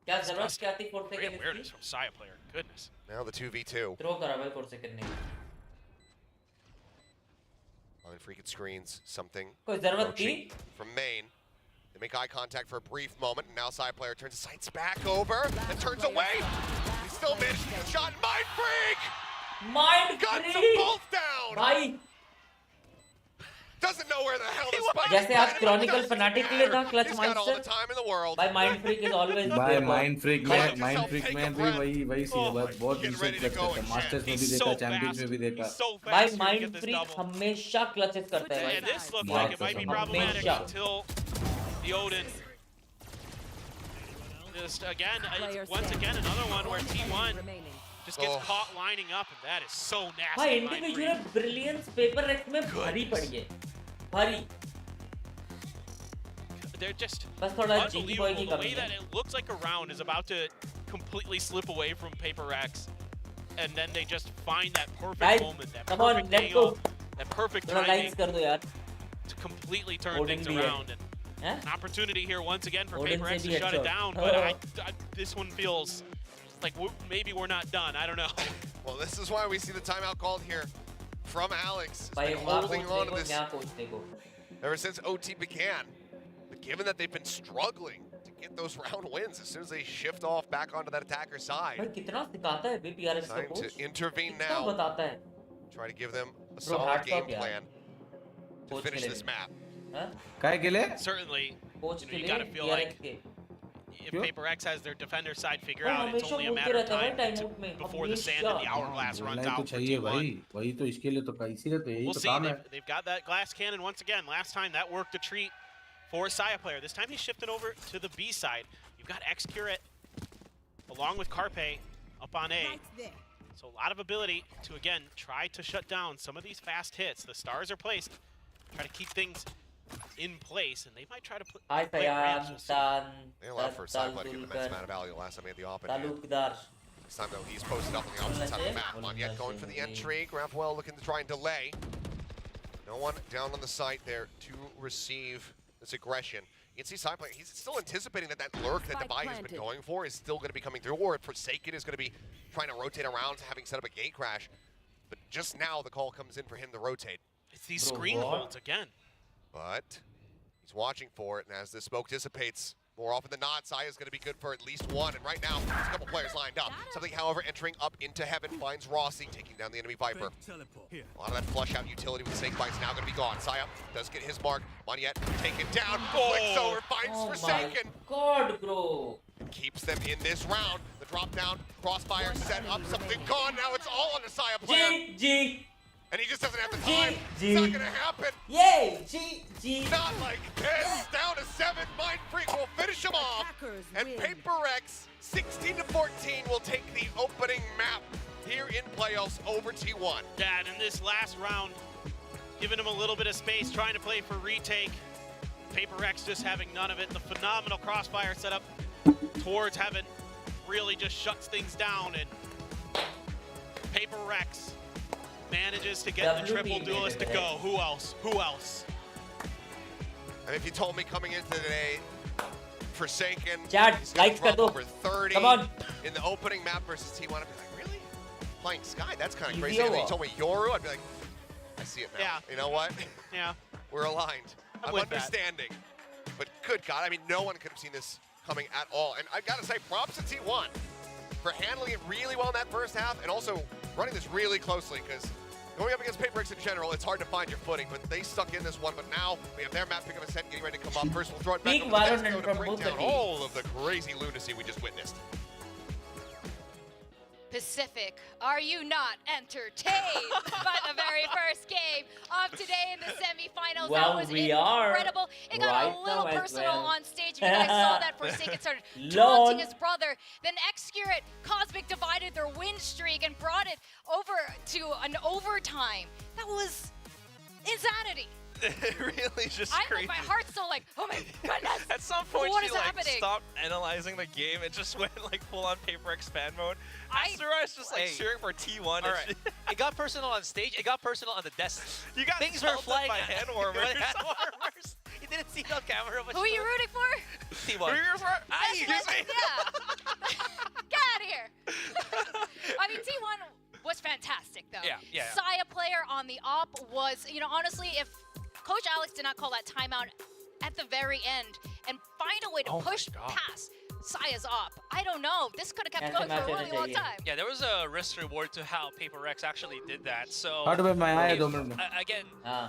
Speaker 2: क्या जरूरत क्या थी 4
Speaker 7: Great
Speaker 2: second
Speaker 7: awareness
Speaker 2: की?
Speaker 7: from Saya player. Goodness.
Speaker 3: Now the 2v2.
Speaker 2: Throw करा भाई 4 second नहीं.
Speaker 3: On freaking screens, something
Speaker 2: कोई जरूरत
Speaker 3: approaching
Speaker 2: थी?
Speaker 3: from main. They make eye contact for a brief moment, and now side player turns his sights back over and turns away. He still managed to get a shot. Mind freak!
Speaker 2: Mind
Speaker 3: Guns them
Speaker 2: freak!
Speaker 3: both down!
Speaker 2: भाई
Speaker 3: Doesn't know where the hell the spike
Speaker 2: जैसे
Speaker 3: is.
Speaker 2: आज Chronicle Fnatic के लिए था Clutch
Speaker 3: He's got all the
Speaker 2: Monster.
Speaker 3: time in the world.
Speaker 2: भाई Mind Freak is always
Speaker 10: भाई
Speaker 2: there.
Speaker 10: Mind freak
Speaker 3: Let
Speaker 10: में
Speaker 3: yourself take a
Speaker 10: भी
Speaker 3: breath.
Speaker 10: वही सी
Speaker 3: Oh,
Speaker 10: बहुत
Speaker 3: get ready
Speaker 10: रिसर्च
Speaker 3: to
Speaker 10: करता
Speaker 3: go
Speaker 10: है.
Speaker 3: and
Speaker 10: मास्टर्स में भी
Speaker 7: He's
Speaker 10: देखा,
Speaker 7: so
Speaker 10: चैंपियंस में
Speaker 7: fast.
Speaker 10: भी देखा.
Speaker 7: He's so
Speaker 2: भाई
Speaker 7: fast. Here to
Speaker 2: Mind
Speaker 7: get this
Speaker 2: Freak
Speaker 7: double.
Speaker 2: हमेशा clutches करता है
Speaker 7: And
Speaker 2: भाई.
Speaker 7: this looked
Speaker 10: Mark
Speaker 7: like it might be
Speaker 10: this one.
Speaker 7: problematic
Speaker 2: Hamisha.
Speaker 7: until the Odin. Just again, once again, another one where T1
Speaker 8: remaining.
Speaker 7: just gets
Speaker 3: Oh.
Speaker 7: caught lining up, and that is so nasty.
Speaker 2: भाई
Speaker 7: Mind
Speaker 2: individual
Speaker 7: freak.
Speaker 2: Brilliance paper x में भारी पड़ी है. भारी.
Speaker 7: They're just
Speaker 2: बस थोड़ा Jiggy Boy की
Speaker 7: unbelievable. The
Speaker 2: कमी
Speaker 7: way that
Speaker 2: है.
Speaker 7: it looks like a round is about to completely slip away from PRX, and then they just find that perfect
Speaker 2: Guys,
Speaker 7: moment, that
Speaker 2: come on,
Speaker 7: perfect
Speaker 2: let's
Speaker 7: angle,
Speaker 2: go.
Speaker 7: that perfect
Speaker 2: थोड़ा
Speaker 7: timing
Speaker 2: likes कर दो यार.
Speaker 7: to completely turn
Speaker 2: Odin
Speaker 7: things
Speaker 2: भी है.
Speaker 7: around. And
Speaker 2: हैं?
Speaker 7: an opportunity here once again for
Speaker 2: Odin
Speaker 7: PRX
Speaker 2: से
Speaker 7: to
Speaker 2: भी
Speaker 7: shut it
Speaker 2: headshot.
Speaker 7: down, but this one feels like maybe we're not done. I don't know.
Speaker 3: Well, this is why we see the timeout called here from Alex. He's
Speaker 2: भाई
Speaker 3: been
Speaker 2: वहाँ
Speaker 3: holding
Speaker 2: coach
Speaker 3: on to
Speaker 2: देखो,
Speaker 3: this
Speaker 2: यहाँ coach देखो.
Speaker 3: ever since OT began. But given that they've been struggling to get those round wins as soon as they shift off back onto that attacker
Speaker 2: भाई
Speaker 3: side,
Speaker 2: कितना सिखाता है बे PRX का
Speaker 3: time
Speaker 2: coach.
Speaker 3: to intervene
Speaker 2: कितना
Speaker 3: now.
Speaker 2: बताता है.
Speaker 3: Try to give them a
Speaker 2: Bro,
Speaker 3: solid
Speaker 2: hats
Speaker 3: game
Speaker 2: off, yeah.
Speaker 3: plan to
Speaker 2: Coach
Speaker 3: finish
Speaker 2: के
Speaker 3: this
Speaker 2: लिए.
Speaker 3: map.
Speaker 2: हैं?
Speaker 10: काय केले?
Speaker 7: Certainly,
Speaker 2: कोच
Speaker 7: you
Speaker 2: के
Speaker 7: know, you
Speaker 2: लिए
Speaker 7: gotta feel
Speaker 2: PRX
Speaker 7: like
Speaker 2: के.
Speaker 7: if
Speaker 10: Sure.
Speaker 7: PRX has their defender side figured
Speaker 2: और
Speaker 7: out, it's
Speaker 2: हमेशा
Speaker 7: only a
Speaker 2: बोलते
Speaker 7: matter of
Speaker 2: रहता है
Speaker 7: time
Speaker 2: भाई
Speaker 7: to,
Speaker 2: timeout में.
Speaker 7: before the sand and the
Speaker 2: हमेशा.
Speaker 7: hourglass runs
Speaker 10: बोलना ही तो
Speaker 7: out for
Speaker 10: चाहिए
Speaker 7: T1.
Speaker 10: भाई. वही तो इसके लिए तो इसीलिए तो यही
Speaker 7: We'll
Speaker 10: तो
Speaker 7: see.
Speaker 10: काम है.
Speaker 7: They've got that glass cannon once again. Last time that worked a treat for a Saya player. This time he's shifted over to the B side. You've got Xcure along with Carpe up on A.
Speaker 8: Right there.
Speaker 7: So a lot of ability to, again, try to shut down some of these fast hits. The stars are placed. Try to keep things in place, and they might try to
Speaker 2: Hi
Speaker 7: play ramps.
Speaker 2: Sayan,
Speaker 7: We'll see.
Speaker 2: Tan,
Speaker 3: They allowed for a side play to give the immense
Speaker 2: Talukar,
Speaker 3: amount of value last time he had the op in hand.
Speaker 2: Talukdar.
Speaker 3: This time, though, he's posted up on the opposite side of the map. Monyet going for the entry. Grafwell looking to try and delay. No one down on the site there to receive this aggression. You can see side player, he's still anticipating that that lurk that
Speaker 8: Spike
Speaker 3: Dubai has been
Speaker 8: planted.
Speaker 3: going for is still going to be coming through, or Forsaken is going to be trying to rotate around, having set up a gate crash. But just now, the call comes in for him to rotate.
Speaker 7: It's these
Speaker 2: Bro,
Speaker 7: screen
Speaker 2: what?
Speaker 7: holds again.
Speaker 3: But he's watching for it, and as the smoke dissipates, more often than not, Saya's going to be good for at least one. And right now, there's a couple players lined up. Something, however, entering up into heaven finds Rossi, taking down the enemy Viper. A lot of that flush out utility with Snake Bite's now going to be gone. Saya does get his mark. Monyet taken down. Flicks over, finds
Speaker 2: Oh my
Speaker 3: Forsaken.
Speaker 2: God, bro.
Speaker 3: Keeps them in this round. The drop down, crossfire set up, something gone. Now it's all on the Saya player.
Speaker 2: G.
Speaker 3: And he just doesn't have the time.
Speaker 2: G.
Speaker 3: It's not going to happen.
Speaker 2: Yay, G.
Speaker 3: Not like this. Down to 7. Mind Freak will finish him off.
Speaker 8: Attackers
Speaker 3: And
Speaker 8: win.
Speaker 3: PRX 16-14 will take the opening map here in playoffs over T1.
Speaker 7: Dad, in this last round, giving him a little bit of space, trying to play for retake. PRX just having none of it. The phenomenal crossfire setup towards heaven really just shuts things down, and PRX manages to get the triple duelist to go. Who else? Who else?
Speaker 3: And if you told me coming into today, Forsaken
Speaker 2: Chat,
Speaker 3: is gonna
Speaker 2: likes kar
Speaker 3: drop
Speaker 2: do.
Speaker 3: over 30
Speaker 2: Come on.
Speaker 3: in the opening map versus T1, I'd be like, really? Playing Sky? That's kind of
Speaker 2: Easy
Speaker 3: crazy. And then you
Speaker 2: over.
Speaker 3: told me Yoru, I'd be like, I see it now.
Speaker 7: Yeah.
Speaker 3: You know what?
Speaker 7: Yeah.
Speaker 3: We're aligned. I'm
Speaker 7: with that.
Speaker 3: understanding. But good God, I mean, no one could have seen this coming at all. And I've got to say, props to T1 for handling it really well in that first half and also running this really closely, because going up against PRX in general, it's hard to find your footing, but they stuck in this one. But now we have their map picking up a set, getting ready to come up. First, we'll throw it back
Speaker 2: Big
Speaker 3: over to
Speaker 2: valorant
Speaker 3: Desco to
Speaker 2: from
Speaker 3: bring
Speaker 2: both
Speaker 3: down
Speaker 2: the teams.
Speaker 3: all of the crazy lunacy we just witnessed.
Speaker 5: Pacific, are you not entertained by the very first game of today in the semifinals?
Speaker 2: Well,
Speaker 5: that was
Speaker 2: we are
Speaker 5: incredible. It got
Speaker 2: right
Speaker 5: a little
Speaker 2: now as
Speaker 5: personal
Speaker 2: well.
Speaker 5: on stage. If you guys saw that, Forsaken started
Speaker 2: Lol.
Speaker 5: taunting his brother. Then Xcurate, Cosmic divided their win streak and brought it over to an overtime. That was insanity.
Speaker 12: It really is just
Speaker 5: My
Speaker 12: crazy.
Speaker 5: heart's still like, oh my goodness.
Speaker 12: At some point,
Speaker 5: What
Speaker 12: she
Speaker 5: is
Speaker 12: like
Speaker 5: happening?
Speaker 12: stopped analyzing the game and just went like full on PRX fan mode. Asteroid's just like cheering for T1.
Speaker 4: All right. It got personal on stage. It got personal on the desk.
Speaker 12: You got
Speaker 4: Things were
Speaker 12: pelted
Speaker 4: flying
Speaker 12: by hand warmers.
Speaker 4: Hand warmers. You didn't see it on camera. But
Speaker 5: Who are you rooting for?
Speaker 4: T1.
Speaker 12: Who are you rooting for?
Speaker 5: Excellent. Yeah. Get out of here. I mean, T1 was fantastic, though.
Speaker 4: Yeah.
Speaker 5: Saya player on the op was, you know, honestly, if Coach Alex did not call that timeout at the very end and find a way to push past Saya's op, I don't know. This could have kept going for a really long time.
Speaker 4: Yeah, there was a risk reward to how PRX actually did that. So again,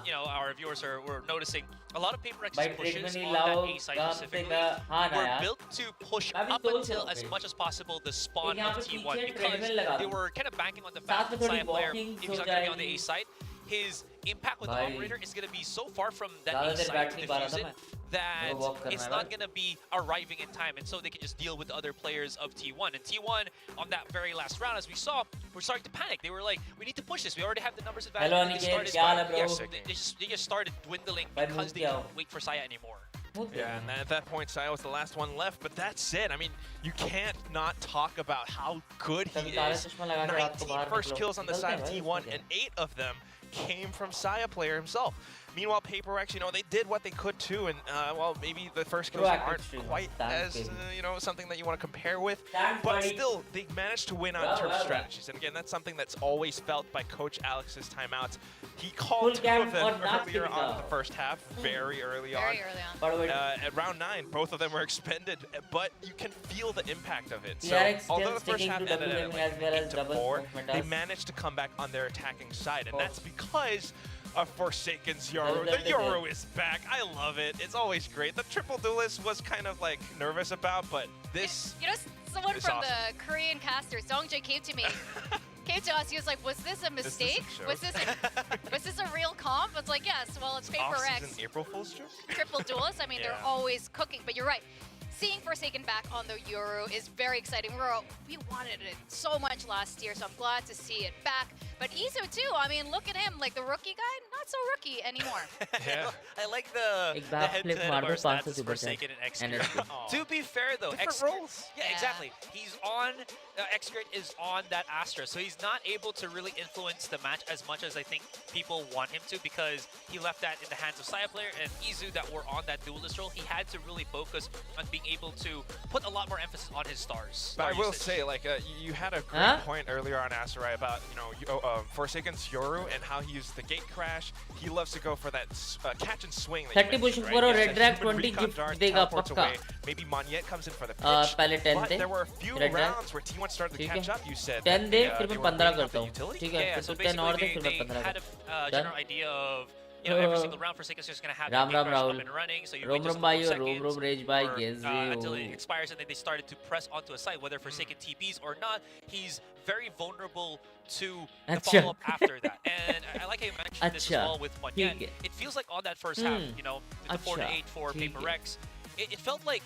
Speaker 4: you know, our viewers were noticing a lot of PRX pushes on that A site specifically were built to push up until as much as possible the spawn of T1 because they were kind of banking on the fact that Saya player, if he's not going to be on the A site, his impact with the operator is going to be so far from that A site to defuse it that it's not going to be arriving in time, and so they can just deal with the other players of T1. And T1, on that very last round, as we saw, were starting to panic. They were like, we need to push this. We already have the numbers advantage.
Speaker 2: Hello,
Speaker 4: They just started dwindling because they couldn't wait for Saya anymore.
Speaker 12: Yeah, and at that point, Saya was the last one left, but that's it. I mean, you can't not talk about how good he is. 19 first kills on the side of T1, and 8 of them came from Saya player himself. Meanwhile, PRX, you know, they did what they could too, and well, maybe the first kills aren't quite as, you know, something that you want to compare with, but still, they managed to win on turf strategies. And again, that's something that's always felt by Coach Alex's timeouts. He called 2 of them earlier on in the first half, very early on. At round 9, both of them were expended, but you can feel the impact of it. So, although the first half ended at like 8-4, they managed to come back on their attacking side, and that's because of Forsaken's Yoru. The Yoru is back. I love it. It's always great. The triple duelist was kind of like nervous about, but this
Speaker 5: You know, someone from
Speaker 12: awesome.
Speaker 5: The Korean caster, Songjae, came to me. Came to us, he was like, was this a mistake? Was this a real comp? I was like, yes, well, it's PRX.
Speaker 12: April Fool's joke?
Speaker 5: Triple duelists, I mean, they're always cooking, but you're right. Seeing Forsaken back on the Yoru is very exciting. We wanted it so much last year, so I'm glad to see it back. But Isu too, I mean, look at him, like the rookie guy, not so rookie anymore.
Speaker 4: I like the head-to-head stats of Forsaken and Xcurate. To be fair though,
Speaker 12: roles.
Speaker 4: Yeah, exactly. He's on, Xcurate is on that Astra, so he's not able to really influence the match as much as I think people want him to, because he left that in the hands of Saya player and Izu that were on that duelist role. He had to really focus on being able to put a lot more emphasis on his stars.
Speaker 12: But I will say, like, you had a great point earlier on Asarai about, you know, Forsaken's Yoru and how he used the gate crash. He loves to go for that catch and swing.
Speaker 2: 30 pushing for a red drag 20 gift dega pakka.
Speaker 12: Maybe Monyet comes in for the pitch. But there were a few rounds where T1 started to catch up, you said.
Speaker 2: 10 दे फिर मैं 15 करता हूँ. ठीक है,
Speaker 4: So
Speaker 2: फिर 10 और दे
Speaker 4: basically
Speaker 2: फिर मैं 15
Speaker 4: they had
Speaker 2: करता
Speaker 4: a general idea of, you know, every single round Forsaken's just going to have
Speaker 2: Ram
Speaker 4: the
Speaker 2: Ram
Speaker 4: gate crash
Speaker 2: Rahul.
Speaker 4: up and running, so you
Speaker 2: Rom
Speaker 4: wait just
Speaker 2: Rom
Speaker 4: a couple
Speaker 2: Bayo,
Speaker 4: seconds
Speaker 2: Rom Rom Rage by
Speaker 4: or,
Speaker 2: Gaze
Speaker 4: until it expires, and then they started to press onto a site, whether Forsaken TPs or not. He's very vulnerable to the follow-up after that. And I like how you mentioned this as well with Monyet. It feels like on that first half, you know, the 4-8 for PRX, it felt like,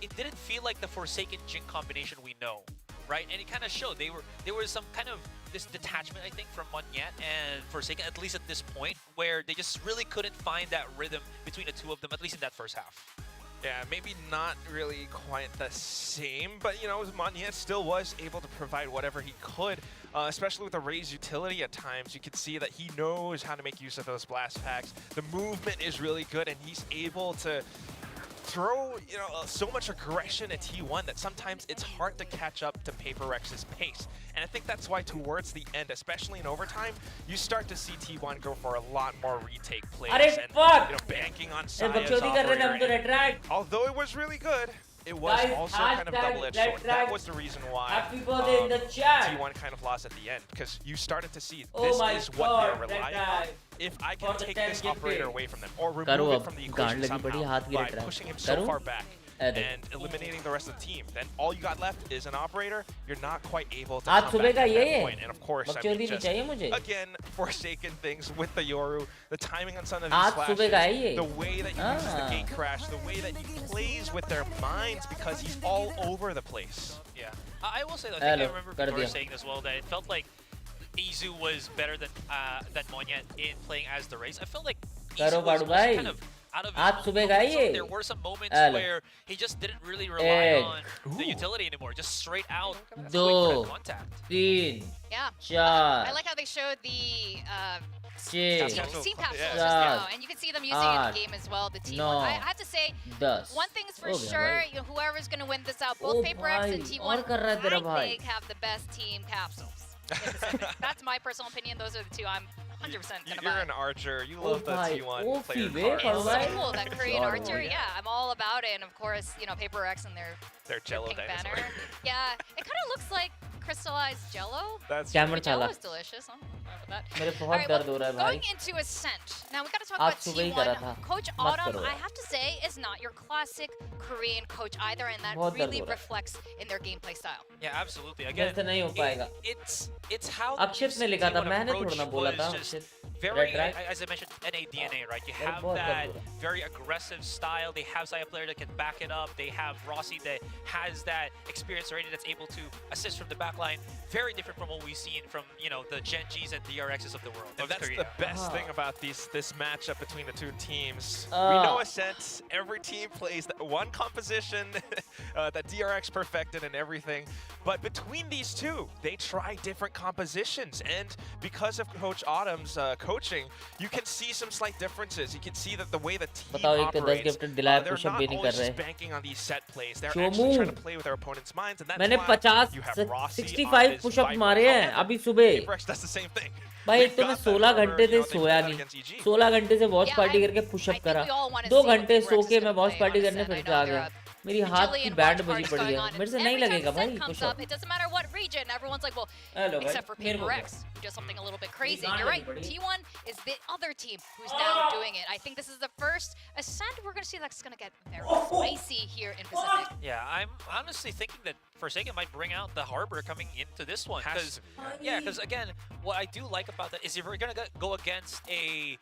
Speaker 4: it didn't feel like the Forsaken Jhin combination we know, right? And it kind of showed. There was some kind of this detachment, I think, from Monyet and Forsaken, at least at this point, where they just really couldn't find that rhythm between the two of them, at least in that first half.
Speaker 12: Yeah, maybe not really quite the same, but, you know, Monyet still was able to provide whatever he could, especially with the Raze utility at times. You can see that he knows how to make use of those blast packs. The movement is really good, and he's able to throw, you know, so much aggression at T1 that sometimes it's hard to catch up to PRX's pace. And I think that's why towards the end, especially in overtime, you start to see T1 go for a lot more retake plays and, you know, banking on Saya's operator. Although it was really good, it was also kind of double-edged sword. That was the reason why T1 kind of lost at the end, because you started to see this is what they're relying on. If I can take this operator away from them or remove it from the equation somehow by pushing him so far back, and eliminating the rest of the team. Then all you got left is an operator. You're not quite able to
Speaker 2: आज
Speaker 12: come
Speaker 2: सुबह
Speaker 12: back
Speaker 2: का
Speaker 12: at
Speaker 2: ये
Speaker 12: that
Speaker 2: है
Speaker 12: point. And of course, I
Speaker 2: बकचोदी
Speaker 12: mean,
Speaker 2: नहीं
Speaker 12: just,
Speaker 2: चाहिए मुझे
Speaker 12: again, forsaken things with the Yoru, the timing on some of
Speaker 2: आज
Speaker 12: these
Speaker 2: सुबह का है
Speaker 12: flashes,
Speaker 2: ये
Speaker 12: the way that he uses the gate crash, the way that he plays with their minds because he's all over the place.
Speaker 4: Yeah, I will say though, I think I remember before saying as well that it felt like Izu was better than Monyet in playing as the race. I felt like Izu was kind of out of his own. There were some moments where he just didn't really rely on the utility anymore, just straight out contact.
Speaker 2: 3
Speaker 5: Yeah.
Speaker 2: 4
Speaker 5: I like how they showed the team capsules just now, and you can see them using it in the game as well. The T1. I have to say, one thing is for sure, you know, whoever's going to win this out, both PRX and T1, I think have the best team capsules. That's my personal opinion. Those are the two I'm 100% gonna buy.
Speaker 12: You're an archer. You love the T1 player
Speaker 5: It's
Speaker 12: cards.
Speaker 5: so cool, that Korean archer. Yeah, I'm all about it. And of course, you know, PRX and their
Speaker 12: Jello
Speaker 5: pink
Speaker 12: dinosaur.
Speaker 5: banner. Yeah, it kind of looks like crystallized Jello.
Speaker 12: That's
Speaker 5: Jello is delicious.
Speaker 2: मेरे बहुत दर्द हो रहा है भाई
Speaker 5: Going into Ascent. Now we got to talk about T1. Coach Autumn, I have to say, is not your classic Korean coach either, and that really reflects in their gameplay style.
Speaker 4: Yeah, absolutely. Again,
Speaker 2: नहीं हो पाएगा
Speaker 4: it's how
Speaker 2: अक्षित ने लिखा था मैंने थोड़ा ना बोला था
Speaker 4: very, as I mentioned, NADNA, right? You have that very aggressive style. They have Zaya player that can back it up. They have Rossi that has that experience already that's able to assist from the back line. Very different from what we've seen from, you know, the Gen Gs and DRXs of the world.
Speaker 12: And that's the best thing about this matchup between the two teams. We know Ascent, every team plays one composition that DRX perfected and everything. But between these two, they try different compositions. And because of Coach Autumn's coaching, you can see some slight differences. You can see that the way the team operates, they're not always just banking on these set plays. They're actually trying to play with their opponent's minds, and that's why you have Rossi
Speaker 2: 65 pushup मारे हैं अभी सुबह
Speaker 12: does the same thing.
Speaker 2: भाई एक तो मैं 16 घंटे से सोया नहीं 16 घंटे से वॉच पार्टी करके पुशअप करा 2 घंटे सो के मैं वॉच पार्टी करने फिर से आ गया मेरी हाथ की बैंड बजी पड़ी है मेरे से नहीं लगेगा भाई pushup
Speaker 5: It doesn't matter what region, everyone's like, well, except for PRX, who does something a little bit crazy. You're right, T1 is the other team who's now doing it. I think this is the first Ascent we're going to see that's going to get very spicy here in Pacific.
Speaker 4: Yeah, I'm honestly thinking that Forsaken might bring out the Harbor coming into this one. Because again, what I do like about that is if we're going to go against a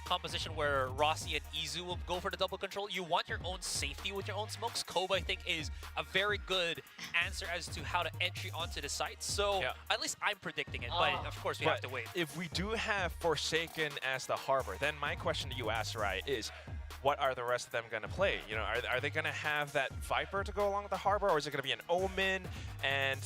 Speaker 4: composition where Rossi and Izu will go for the double control, you want your own safety with your own smokes. Cove, I think, is a very good answer as to how to entry onto the site. So at least I'm predicting it, but of course we have to wait.
Speaker 12: If we do have Forsaken as the Harbor, then my question to you, Asarai, is what are the rest of them going to play? You know, are they going to have that Viper to go along with the Harbor, or is it going to be an Omen? And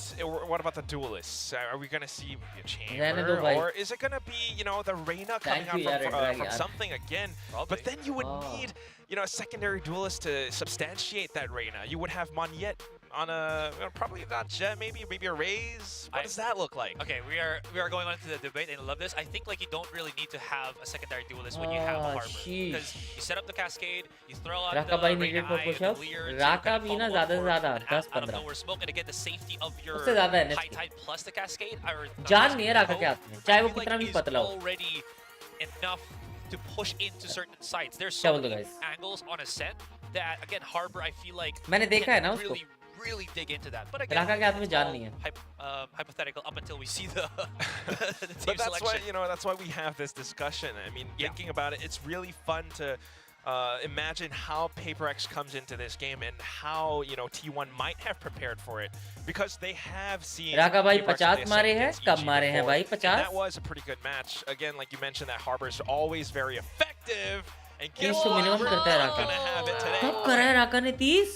Speaker 12: what about the Duelists? Are we going to see maybe a Chamber, or is it going to be, you know, the Reyna coming out from something again? But then you would need, you know, a secondary Duelist to substantiate that Reyna. You would have Monyet on a probably not Jet, maybe a Raze. What does that look like?
Speaker 4: Okay, we are going on to the debate, and I love this. I think like you don't really need to have a secondary Duelist when you have a Harbor, because you set up the cascade, you throw out the Reyna Eye, the Leer,
Speaker 2: Raka भी ना ज़्यादा से ज़्यादा 10-15
Speaker 4: out of nowhere smoke, and to get the safety of your high tide plus the cascade.
Speaker 2: जान नहीं है Raka के हाथ में चाहे वो कितना भी पतला हो
Speaker 4: already enough to push into certain sites. There's so many angles on Ascent that again Harbor I feel like
Speaker 2: मैंने देखा है ना उसको
Speaker 4: really dig into that. But again,
Speaker 2: Raka के हाथ में जान नहीं है
Speaker 4: hypothetical up until we see the team
Speaker 12: but that's
Speaker 4: selection.
Speaker 12: why, you know, that's why we have this discussion. I mean, thinking about it, it's really fun to imagine how PRX comes into this game and how, you know, T1 might have prepared for it, because they have seen
Speaker 2: Raka भाई 50 मारे हैं कब मारे हैं भाई 50
Speaker 12: that was a pretty good match. Again, like you mentioned, that Harbor is always very effective. And guess
Speaker 2: what?
Speaker 12: We're
Speaker 2: gonna
Speaker 12: have it today.
Speaker 2: कब करा है Raka ने 30?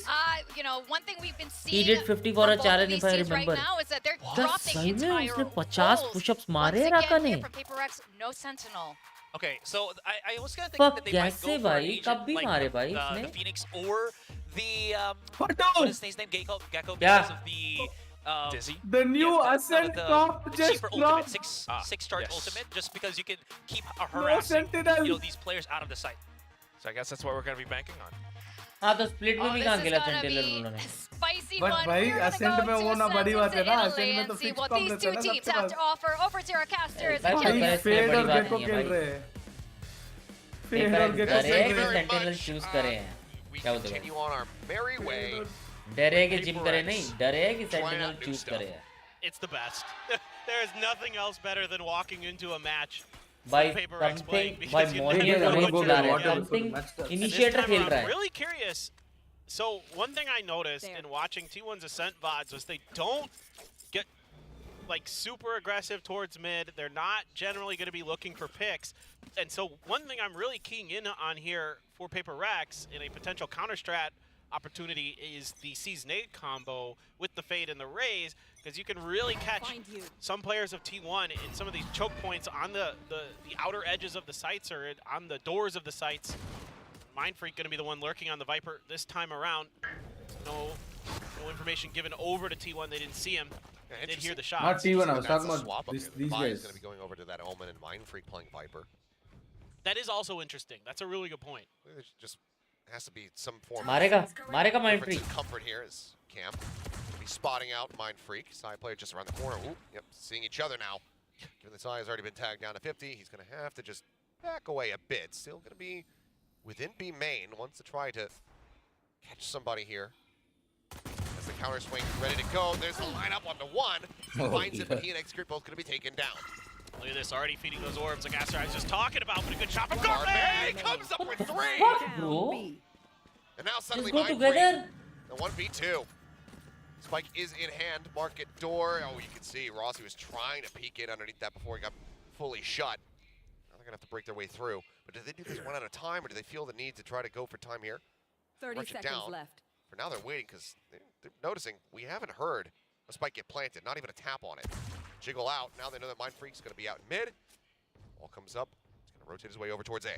Speaker 5: You know, one thing we've been seeing
Speaker 2: he did 50 for a challenge if I remember.
Speaker 5: right now is that they're dropping entire
Speaker 2: उसने 50 push-ups मारे हैं Raka ने
Speaker 5: from PRX, no Sentinel.
Speaker 4: Okay, so I was gonna think that they might go for an agent
Speaker 2: like
Speaker 4: the Phoenix or the what is his name? Gecko because of the
Speaker 12: Dizzy.
Speaker 10: The new Ascent comp just dropped.
Speaker 4: Six charge ultimate, just because you can keep harassing these players out of the site.
Speaker 12: So I guess that's what we're going to be banking on.
Speaker 2: हाँ तो split में भी कहाँ खेला Sentinel उन्होंने?
Speaker 5: Spicy
Speaker 10: but
Speaker 5: one.
Speaker 10: भाई Ascent में वो ना बड़ी बात है ना Ascent में तो
Speaker 5: see
Speaker 10: fix
Speaker 5: what
Speaker 10: come
Speaker 5: these
Speaker 10: रहता
Speaker 5: two
Speaker 10: है ना
Speaker 5: teams have to offer over to our casters.
Speaker 10: भाई Fade और Gecko खेल रहे हैं. Fade और Gecko खेल रहे हैं.
Speaker 2: Sentinel choose करे हैं.
Speaker 3: we
Speaker 2: क्या बोलते हो?
Speaker 3: continue on our merry way.
Speaker 2: डरे कि जिम करे
Speaker 12: PRX.
Speaker 2: नहीं, डरे कि
Speaker 3: Trying
Speaker 2: sentinel
Speaker 3: out new
Speaker 2: choose
Speaker 3: stuff.
Speaker 2: करे.
Speaker 7: It's the best. There is nothing else better than walking into a match
Speaker 2: By
Speaker 7: with PRX playing
Speaker 2: something, by
Speaker 7: because you
Speaker 2: morning
Speaker 7: never know
Speaker 2: नहीं
Speaker 7: what you're
Speaker 2: चला
Speaker 7: gonna
Speaker 2: रहा है,
Speaker 7: get.
Speaker 2: something
Speaker 7: And this
Speaker 2: initiator
Speaker 7: time
Speaker 2: खेल
Speaker 7: around,
Speaker 2: रहा
Speaker 7: I'm
Speaker 2: है.
Speaker 7: really curious. So one thing I noticed
Speaker 8: There.
Speaker 7: in watching T1's Ascent VODs was they don't get like super aggressive towards mid. They're not generally going to be looking for picks. And so one thing I'm really keying in on here for PRX in a potential counter strat opportunity is the Seize Nade combo with the Fade and the Raze, because you can really catch
Speaker 8: Find you.
Speaker 7: some players of T1 in some of these choke points on the outer edges of the sites or on the doors of the sites. Mindfreak going to be the one lurking on the Viper this time around. No information given over to T1. They didn't see him.
Speaker 3: Yeah,
Speaker 7: Did hear the
Speaker 10: Not
Speaker 7: shots.
Speaker 10: T1, I was
Speaker 3: That's
Speaker 10: talking
Speaker 3: a
Speaker 10: about
Speaker 3: swap up
Speaker 10: these
Speaker 3: here. The buy is
Speaker 10: guys.
Speaker 3: going to be going over to that Omen and Mindfreak playing Viper.
Speaker 7: That is also interesting. That's a really good point.
Speaker 3: There just has to be some form
Speaker 2: मारेगा mind
Speaker 3: difference
Speaker 2: freak.
Speaker 3: in comfort here as Cam he's spotting out Mindfreak. Side player just around the corner. Ooh, yep, seeing each other now. Given the size already been tagged down to 50, he's going to have to just back away a bit. Still going to be within B main. Wants to try to catch somebody here. As the counter swing ready to go. There's the lineup 1-to-1. Finds it, but he and X-Grit both going to be taken down.
Speaker 7: Look at this, already feeding those orbs like Aster I was just talking about, but a good shot from
Speaker 3: Barbe
Speaker 7: Garbe!
Speaker 3: comes up with 3.
Speaker 2: Bro,
Speaker 8: B.
Speaker 3: And now suddenly
Speaker 2: just go
Speaker 3: Mindfreak.
Speaker 2: together.
Speaker 3: The 1v2. Spike is in hand. Market door. Oh, you can see Rossi was trying to peek in underneath that before he got fully shut. Now they're going to have to break their way through. But do they do this one at a time, or do they feel the need to try to go for time here?
Speaker 8: 30
Speaker 3: Rush it
Speaker 8: seconds
Speaker 3: down.
Speaker 8: left.
Speaker 3: For now, they're waiting because they're noticing we haven't heard a spike get planted. Not even a tap on it. Jiggle out. Now they know that Mindfreak's going to be out in mid. Ball comes up. He's going to rotate his way over towards A.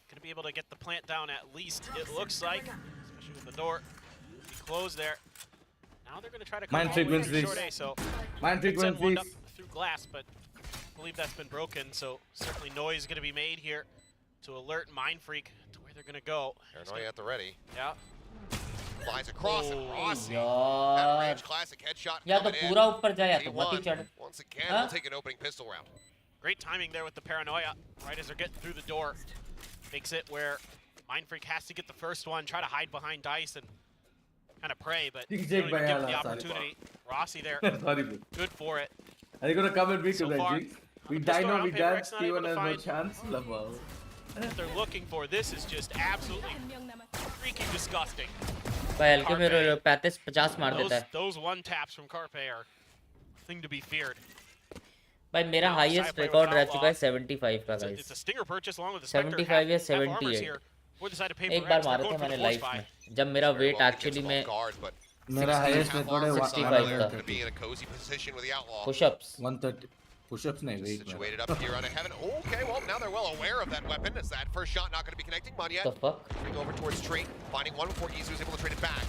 Speaker 7: Gonna be able to get the plant down at least, it looks like. Especially with the door. Be closed there. Now they're gonna try to come all the way
Speaker 10: Mindfreak
Speaker 7: through
Speaker 10: wins
Speaker 7: short A,
Speaker 10: this.
Speaker 7: so
Speaker 10: Mindfreak
Speaker 7: send one
Speaker 10: wins
Speaker 7: up
Speaker 10: this.
Speaker 7: through glass, but I believe that's been broken, so certainly noise gonna be made here to alert Mindfreak to where they're gonna go.
Speaker 3: Paranoia at the ready.
Speaker 7: Yeah.
Speaker 3: Flies across and Rossi. That
Speaker 2: यार
Speaker 3: range classic headshot
Speaker 2: या तो
Speaker 3: coming in.
Speaker 2: पूरा ऊपर जाए या तो मत ही
Speaker 3: T1
Speaker 2: चढ़.
Speaker 3: once again
Speaker 2: Huh?
Speaker 3: will take an opening pistol round.
Speaker 7: Great timing there with the paranoia, right as they're getting through the door. Makes it where Mindfreak has to get the first one, try to hide behind Dice and kind of pray, but
Speaker 10: Jinx
Speaker 7: don't even
Speaker 10: by
Speaker 7: give him the
Speaker 10: Allah, sorry,
Speaker 7: opportunity. Rossi there,
Speaker 10: Sorry, bro.
Speaker 7: good for it.
Speaker 10: Are you gonna come and beat
Speaker 7: So
Speaker 10: you
Speaker 7: far,
Speaker 10: guys? We
Speaker 7: on the
Speaker 10: die
Speaker 7: pistol
Speaker 10: now,
Speaker 7: round,
Speaker 10: we
Speaker 7: PRX
Speaker 10: dance.
Speaker 7: not able
Speaker 10: T1
Speaker 7: to
Speaker 10: has no
Speaker 7: find
Speaker 10: chance. Love.
Speaker 7: What they're looking for. This is just absolutely freaking disgusting.
Speaker 2: भाई हल्के में 35-50 मार देता है.
Speaker 7: Those one taps from Carpe are a thing to be feared.
Speaker 2: भाई मेरा
Speaker 7: Now,
Speaker 2: highest
Speaker 7: side player
Speaker 2: record
Speaker 7: with
Speaker 2: रह
Speaker 7: Outlaw.
Speaker 2: चुका है 75 का
Speaker 7: It's
Speaker 2: guys.
Speaker 7: a stinger purchase along with the Spectre.
Speaker 2: 75 या
Speaker 7: half armors
Speaker 2: 78.
Speaker 7: here for the side of
Speaker 2: एक
Speaker 7: PRX.
Speaker 2: बार
Speaker 7: They're
Speaker 2: मारे
Speaker 7: going
Speaker 2: थे
Speaker 7: for the
Speaker 2: मैंने
Speaker 7: force
Speaker 2: लाइफ
Speaker 7: buy.
Speaker 2: में जब मेरा
Speaker 3: Very
Speaker 2: wait
Speaker 3: well
Speaker 2: actually
Speaker 3: against
Speaker 2: में
Speaker 3: both guards, but
Speaker 10: मेरा highest
Speaker 3: half
Speaker 10: record है
Speaker 3: off,
Speaker 2: 65
Speaker 3: They're
Speaker 2: का.
Speaker 3: going to be in a cozy position with the Outlaw.
Speaker 2: Pushups.
Speaker 10: 130. Push-ups nahi, wait. man.
Speaker 3: Situated up here on a heaven. Okay, well, now they're well aware of that weapon. As that first shot not going to be connecting. Manya
Speaker 2: The fuck?
Speaker 3: moving over towards Tree, finding one before Izu is able to trade it back.